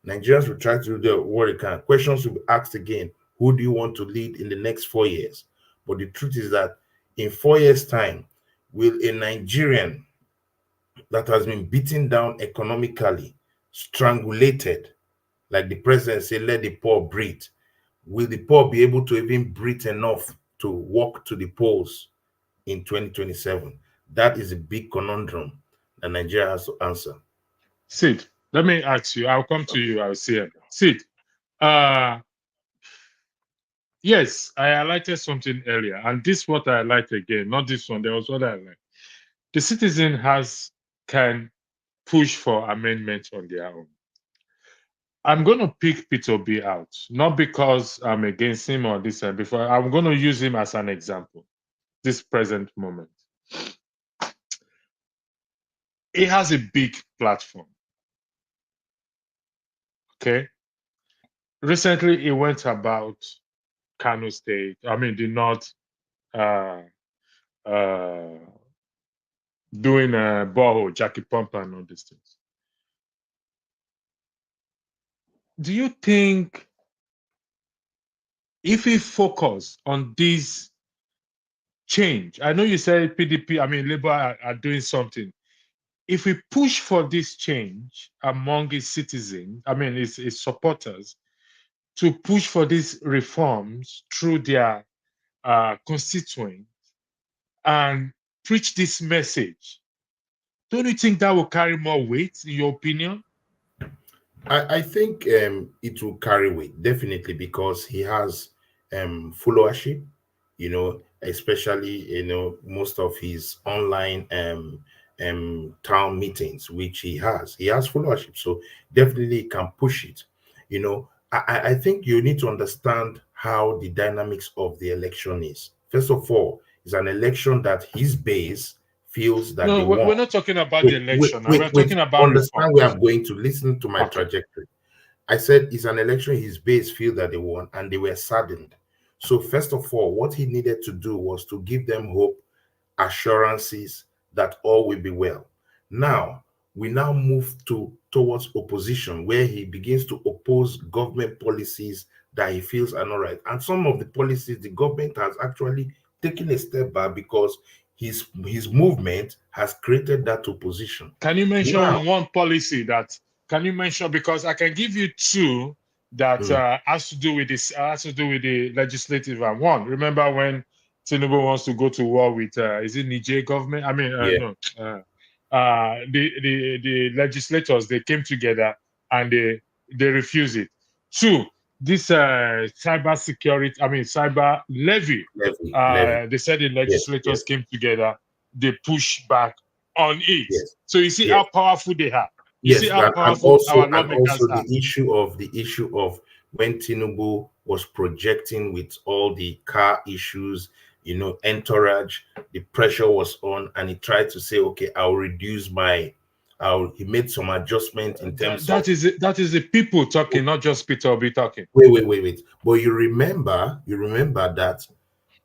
Nigerians will try to do what they can. Questions will be asked again. Who do you want to lead in the next 4 years? But the truth is that in 4 years' time, will a Nigerian that has been beaten down economically, strangulated, like the president said, let the poor breathe, will the poor be able to even breathe enough to walk to the polls in 2027? That is a big conundrum that Nigeria has to answer. Sid, let me ask you. I'll come to you. I'll see him. Sid, yes, I highlighted something earlier, and this is what I highlight again, not this one. There was what I like. The citizen can push for amendments on their own. I'm going to pick Peter B out, not because I'm against him or this and before. I'm going to use him as an example, this present moment. He has a big platform. Okay. Recently, he went about Kano State, the North doing a borehole, Jackie Pumper, and all these things. Do you think if we focus on this change, I know you said PDP, I mean, Labour are doing something. If we push for this change among its citizens, I mean, its supporters, to push for these reforms through their constituents and preach this message, don't you think that will carry more weight, in your opinion? I think it will carry weight, definitely, because he has followership, especially, most of his online town meetings, which he has followership. So definitely he can push it. I think you need to understand how the dynamics of the election is. First of all, it's an election that his base feels that they No, want. we're not talking about the Wait, wait, election. wait, We're wait. talking about Understand where reforms. I'm going to. Listen to my Okay. trajectory. I said it's an election his base feel that they won, and they were saddened. So first of all, what he needed to do was to give them hope, assurances that all will be well. Now, we now move towards opposition, where he begins to oppose government policies that he feels are not right. And some of the policies the government has actually taken a step back because his movement has created that opposition. Can you mention Now, one policy that, can you mention, because I can give you two that has to do with this, has to do with the legislative and one. Remember when Tinubu wants to go to war with, is it Niger government? I mean, yeah. no, the legislators, they came together and they refused it. Two, this cyber security, I mean, cyber levy. Levy. They said the Yes, legislators yes, came together, they pushed back on it. yes, So you see yes. how powerful they are. You see Yes, how and powerful our lawmakers also are. the issue of when Tinubu was projecting with all the car issues, entourage, the pressure was on, and he tried to say, okay, I'll reduce he made some adjustment in terms of. That is the people talking, not just Peter Obi talking. Wait. But you remember that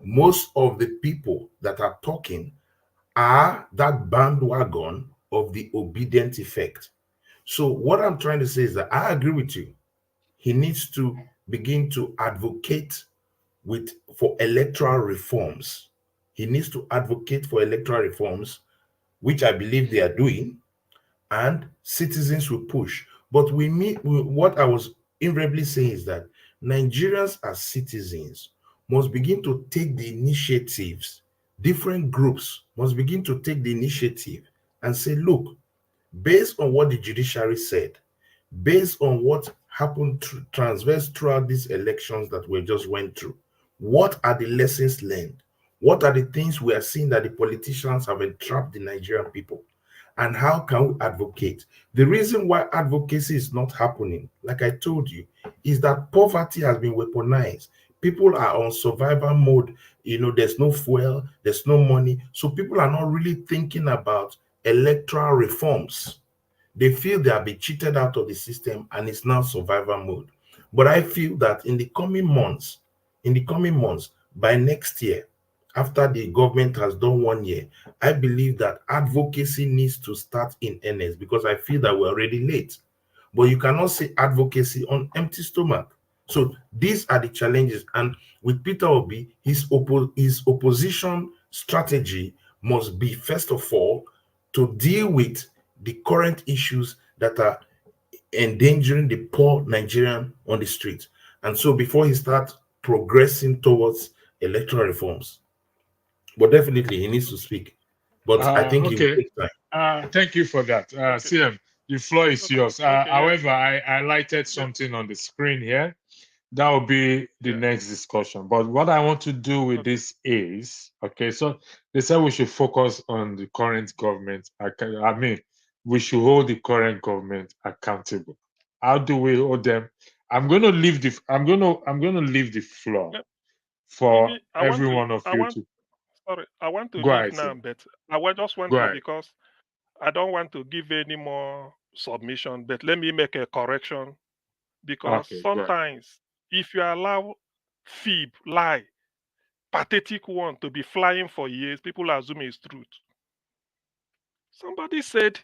most of the people that are talking are that bandwagon of the obedient effect. So what I'm trying to say is that I agree with you. He needs to begin to advocate for electoral reforms. He needs to advocate for electoral reforms, which I believe they are doing, and citizens will push. But what I was invariably saying is that Nigerians as citizens must begin to take the initiatives. Different groups must begin to take the initiative and say, look, based on what the judiciary said, based on what happened transverse throughout these elections that we just went through, what are the lessons learned? What are the things we are seeing that the politicians have entrapped the Nigerian people? And how can we advocate? The reason why advocacy is not happening, like I told you, is that poverty has been weaponized. People are on survival mode. There's no fuel, there's no money. So people are not really thinking about electoral reforms. They feel they have been cheated out of the system and it's now survival mode. But I feel that in the coming months, by next year, after the government has done 1 year, I believe that advocacy needs to start in earnest, because I feel that we're already late. But you cannot say advocacy on empty stomach. So these are the challenges. And with Peter Obi, his opposition strategy must be, first of all, to deal with the current issues that are endangering the poor Nigerian on the street. And so before he starts progressing towards electoral reforms. But definitely he needs to speak. But I think he will Okay. take time. Thank you for that. Okay. CM, the floor is yours. Okay, yeah. However, I highlighted something on the screen here. That will be the next discussion. But what I want to do with this is, okay, so they said we should focus on the current government. I mean, we should hold the current government accountable. How do we hold them? I'm going to leave the floor Yeah, for maybe every one of you to I want to go leave ahead. now, Sir. but just want Go to, ahead. because I don't want to give any more submission, but let me make a correction, because Okay, go ahead. sometimes if you allow fib, lie, pathetic one to be flying for years, people assume it's truth. Somebody said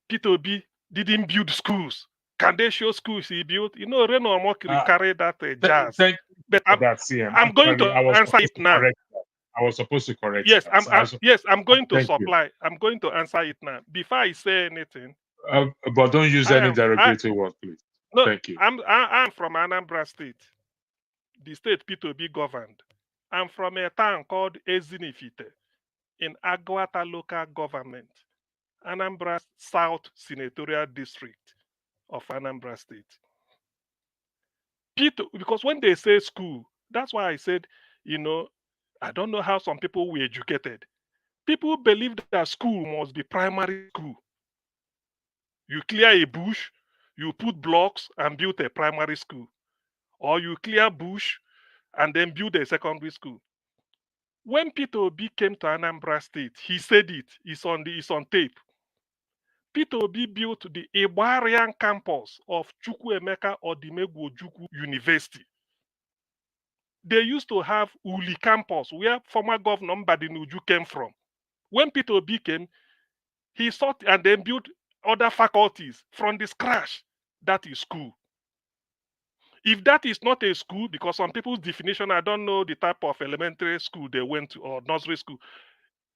Peter Obi didn't build schools. Can they show schools he built? You know, Reno Omokri carried that jazz. Thank you But for that, CM. I'm going Actually, to I was answer supposed it to now. correct that. I was supposed to correct Yes, that. I'm going to Thank you. supply. I'm going to answer it now. Before I say anything, But don't use any derogatory word, please. No, Thank you. I'm from Anambra State, the state P2B governed. I'm from a town called Ezinifite in Agwata local government, Anambra South Senatorial District of Anambra State. Because when they say school, that's why I said, you know, I don't know how some people were educated. People believe that school must be primary school. You clear a bush, you put blocks and build a primary school. Or you clear bush and then build a secondary school. When Peter Obi came to Anambra State, he said it's on tape. Peter Obi built the Igbarian campus of Chukwuemeka Odimegwu Ojukwu University. They used to have Uli campus, where former Governor Mbadinuju came from. When Peter Obi came, he sought and then built other faculties from the scratch. That is school. If that is not a school, because some people's definition, I don't know the type of elementary school they went to or nursery school.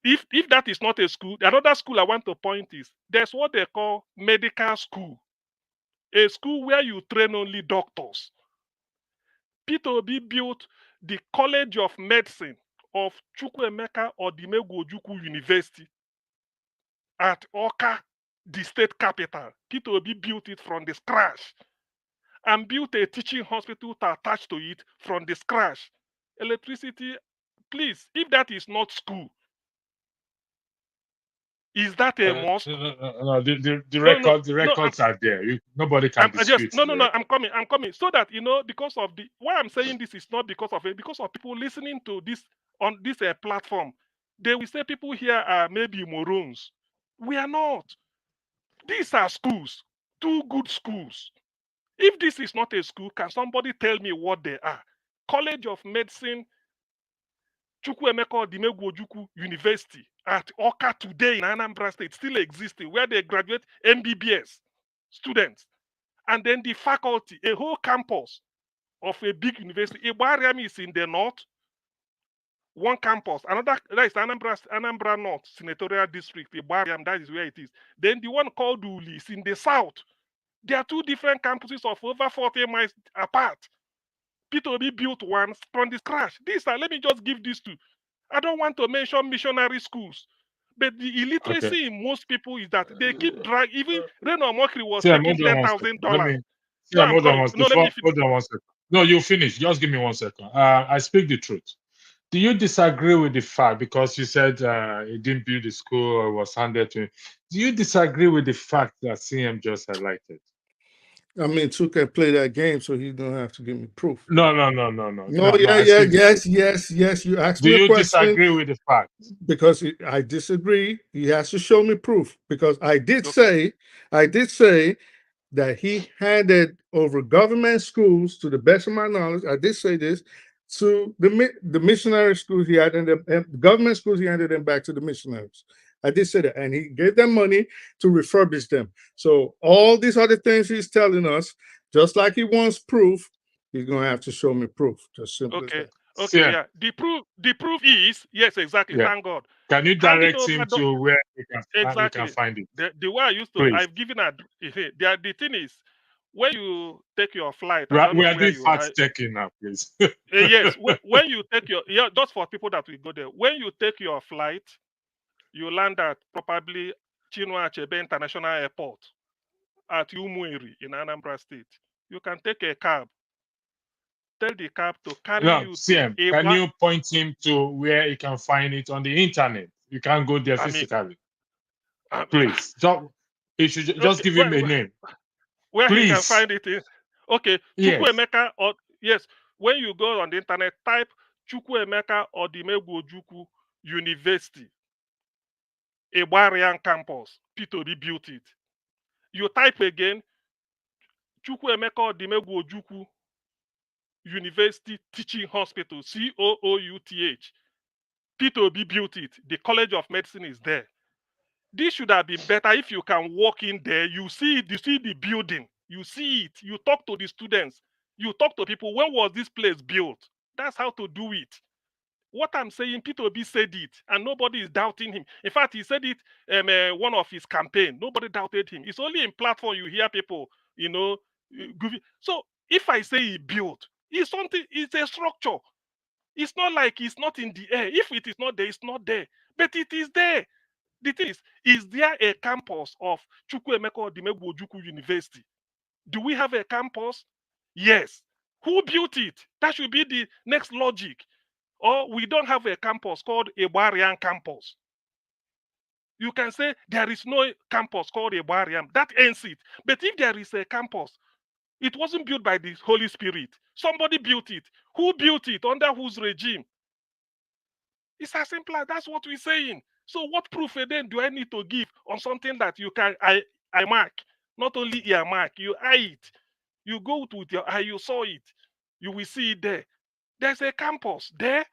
If that is not a school, another school I want to point is there's what they call medical school, a school where you train only doctors. Peter Obi built the College of Medicine of Chukwuemeka Odimegwu Ojukwu University at Oka, the state capital. Peter Obi built it from the scratch and built a teaching hospital to attach to it from the scratch. Electricity, please, if that is not school, is that a mosque? No, the records are there. Nobody can dispute. I'm coming. So that, because of why I'm saying this is not because of it, because of people listening to this on this platform. They will say people here are maybe morons. We are not. These are schools, 2 good schools. If this is not a school, can somebody tell me what they are? College of Medicine, Chukwuemeka Odimegwu Ojukwu University at Oka today in Anambra State, still existing, where they graduate MBBS students. And then the faculty, a whole campus of a big university. Igbariam is in the north, one campus. Another, that is Anambra North Senatorial District, Igbariam, that is where it is. Then the one called Uli is in the south. There are 2 different campuses of over 40 miles apart. Peter Obi built one from the scratch. Let me just give this to. I don't want to mention missionary schools, but the illiteracy in most people is that they keep dragging. Even Reno Omokri was taking $10,000. Hold on one second. No, you finish. Just give me 1 second. I speak the truth. Do you disagree with the fact, because you said he didn't build the school or was handed to him? Do you disagree with the fact that CM just highlighted? I mean, Two can play that game, so he don't have to give me proof. No. Yes. You asked me a question. Do you disagree with the fact? Because I disagree. He has to show me proof. Because I did say that he handed over government schools, to the best of my knowledge. I did say this, to the missionary schools. He handed them, government schools. He handed them back to the missionaries. I did say that, and he gave them money to refurbish them. So all these other things he's telling us, just like he wants proof, he's going to have to show me proof. Just simple as that. Okay, yeah. The proof is, yes, exactly. Yeah. Thank God. Can you direct him to where he can find it? The way I used to, I've given the thing is, when you take your flight, we are doing fast checking now, please. Yes, when you take just for people that will go there, when you take your flight, you land at probably Chinua Achebe International Airport at Umueri in Anambra State. You can take a cab. Tell the cab to carry you. CM, can you point him to where he can find it on the internet? You can't go there physically. Please, he should just give him a name. Where he can find it is Chukwuemeka, or yes. When you go on the internet, type Chukwuemeka Odimegwu Ojukwu University, Igbarian campus. Peter Obi built it. You type again, Chukwuemeka Odimegwu Ojukwu University Teaching Hospital, COOUTH. Peter Obi built it. The College of Medicine is there. This should have been better if you can walk in there, you see it, you see the building, you see it, you talk to the students, you talk to people. When was this place built? That's how to do it. What I'm saying, Peter Obi said it, and nobody is doubting him. In fact, he said it one of his campaign. Nobody doubted him. It's only in platform you hear people, So if I say he built, it's something. It's a structure. It's not like it's not in the air. If it is not there, it's not there. But it is there. The thing is there a campus of Chukwuemeka Odimegwu Ojukwu University? Do we have a campus? Yes. Who built it? That should be the next logic. Or we don't have a campus called Ibarian campus. You can say there is no campus called Ibarian. That ends it. But if there is a campus, it wasn't built by the Holy Spirit. Somebody built it. Who built it? Under whose regime? It's as simple as that's what we're saying. So what proof then do I need to give on something that you can I mark? Not only earmark, you eye it. You go with your eye, you saw it. You will see it there. There's a campus there.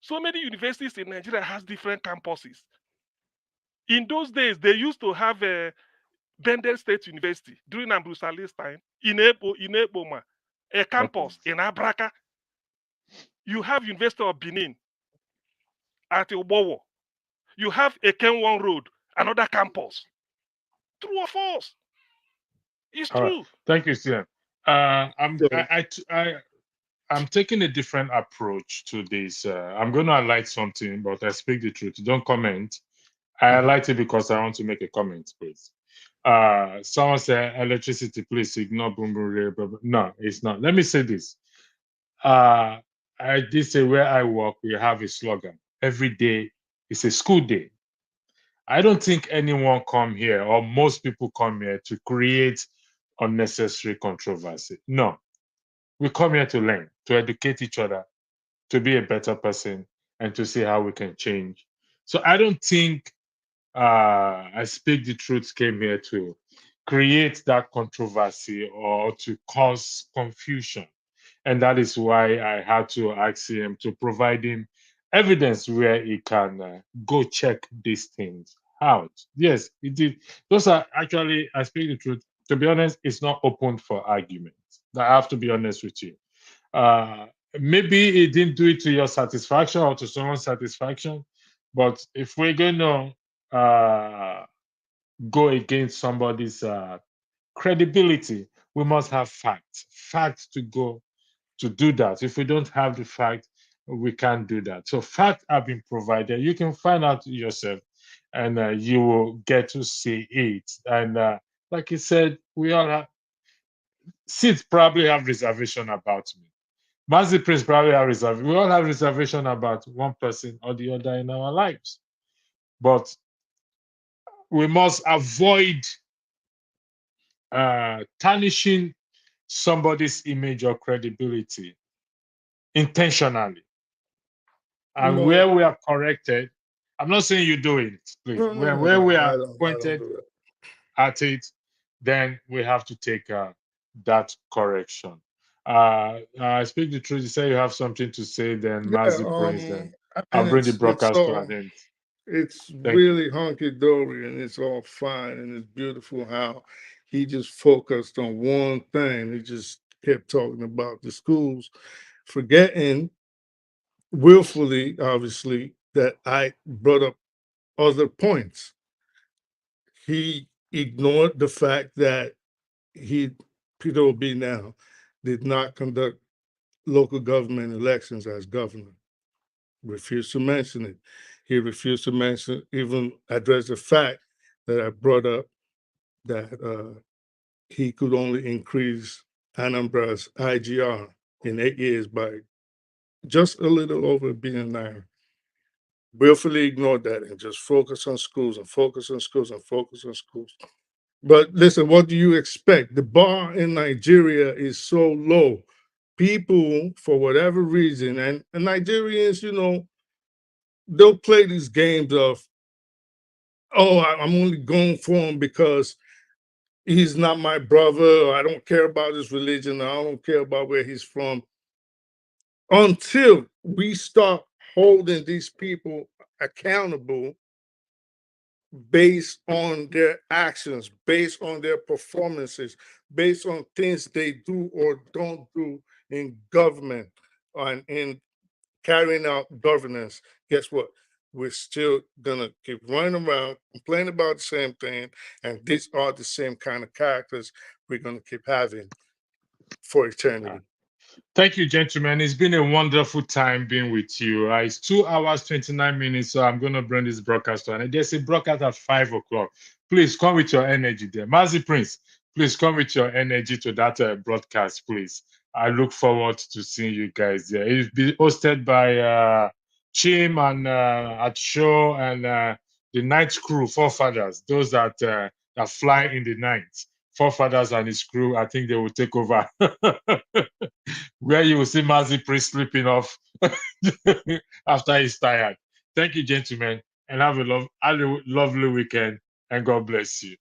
So many universities in Nigeria has different campuses. In those days, they used to have a Bendel State University during Ambrose Ali's time in Eboma, a campus in Abraka. You have University of Benin at Obowo. You have a Kenwan Road, another campus. True or false? It's true. Thank you, Sir. I'm taking a different approach to this. I'm going to highlight something, but I speak the truth. Don't comment. I highlight it because I want to make a comment, please. Someone said electricity, please ignore boom boom. Blah, blah. No, it's not. Let me say this. I did say where I work, we have a slogan. Every day is a school day. I don't think anyone come here, or most people come here to create unnecessary controversy. No. We come here to learn, to educate each other, to be a better person, and to see how we can change. So I don't think I Speak the Truth came here to create that controversy or to cause confusion. And that is why I had to ask him to provide him evidence where he can go check these things out. Yes, he did. Those are actually, I Speak the Truth. To be honest, it's not open for argument. I have to be honest with you. Maybe he didn't do it to your satisfaction or to someone's satisfaction, but if we're going to go against somebody's credibility, we must have facts to go to do that. If we don't have the fact, we can't do that. So facts have been provided. You can find out yourself, and you will get to see it. And like he said, we all have. Sid probably have reservation about me. Mazi Prince probably have reservation. We all have reservation about one person or the other in our lives. But we must avoid tarnishing somebody's image or credibility intentionally. And where we are corrected, I'm not saying you do it, please. Where we are pointed at it, then we have to take that correction. I Speak the Truth. You say you have something to say, then Mazi Prince, then I'll bring the broadcast to an end. It's really hunky-dory and it's all fine and it's beautiful how he just focused on one thing. He just kept talking about the schools, forgetting willfully, obviously, that I brought up other points. He ignored the fact that Peter Obi now, did not conduct local government elections as governor. Refused to mention it. He refused to mention, even address the fact that I brought up that he could only increase Anambra's IGR in 8 years by just a little over $1 billion. Willfully ignored that and just focus on schools and focus on schools and focus on schools. But listen, what do you expect? The bar in Nigeria is so low. People, for whatever reason, and Nigerians, they'll play these games of, oh, I'm only going for him because he's not my brother, or I don't care about his religion, or I don't care about where he's from. Until we start holding these people accountable based on their actions, based on their performances, based on things they do or don't do in government and in carrying out governance, guess what? We're still gonna keep running around, complaining about the same thing, and these are the same kind of characters we're gonna keep having for eternity. Thank you, gentlemen. It's been a wonderful time being with you. It's 2 hours, 29 minutes, so I'm going to bring this broadcast to an end. There's a broadcast at 5 o'clock. Please come with your energy there. Mazi Prince, please come with your energy to that broadcast, please. I look forward to seeing you guys there. It'll be hosted by Chim and at show and the night crew, forefathers, those that fly in the night. Forefathers and his crew, I think they will take over. Where you will see Mazi Prince sleeping off after he's tired. Thank you, gentlemen, and have a lovely weekend, and God bless you.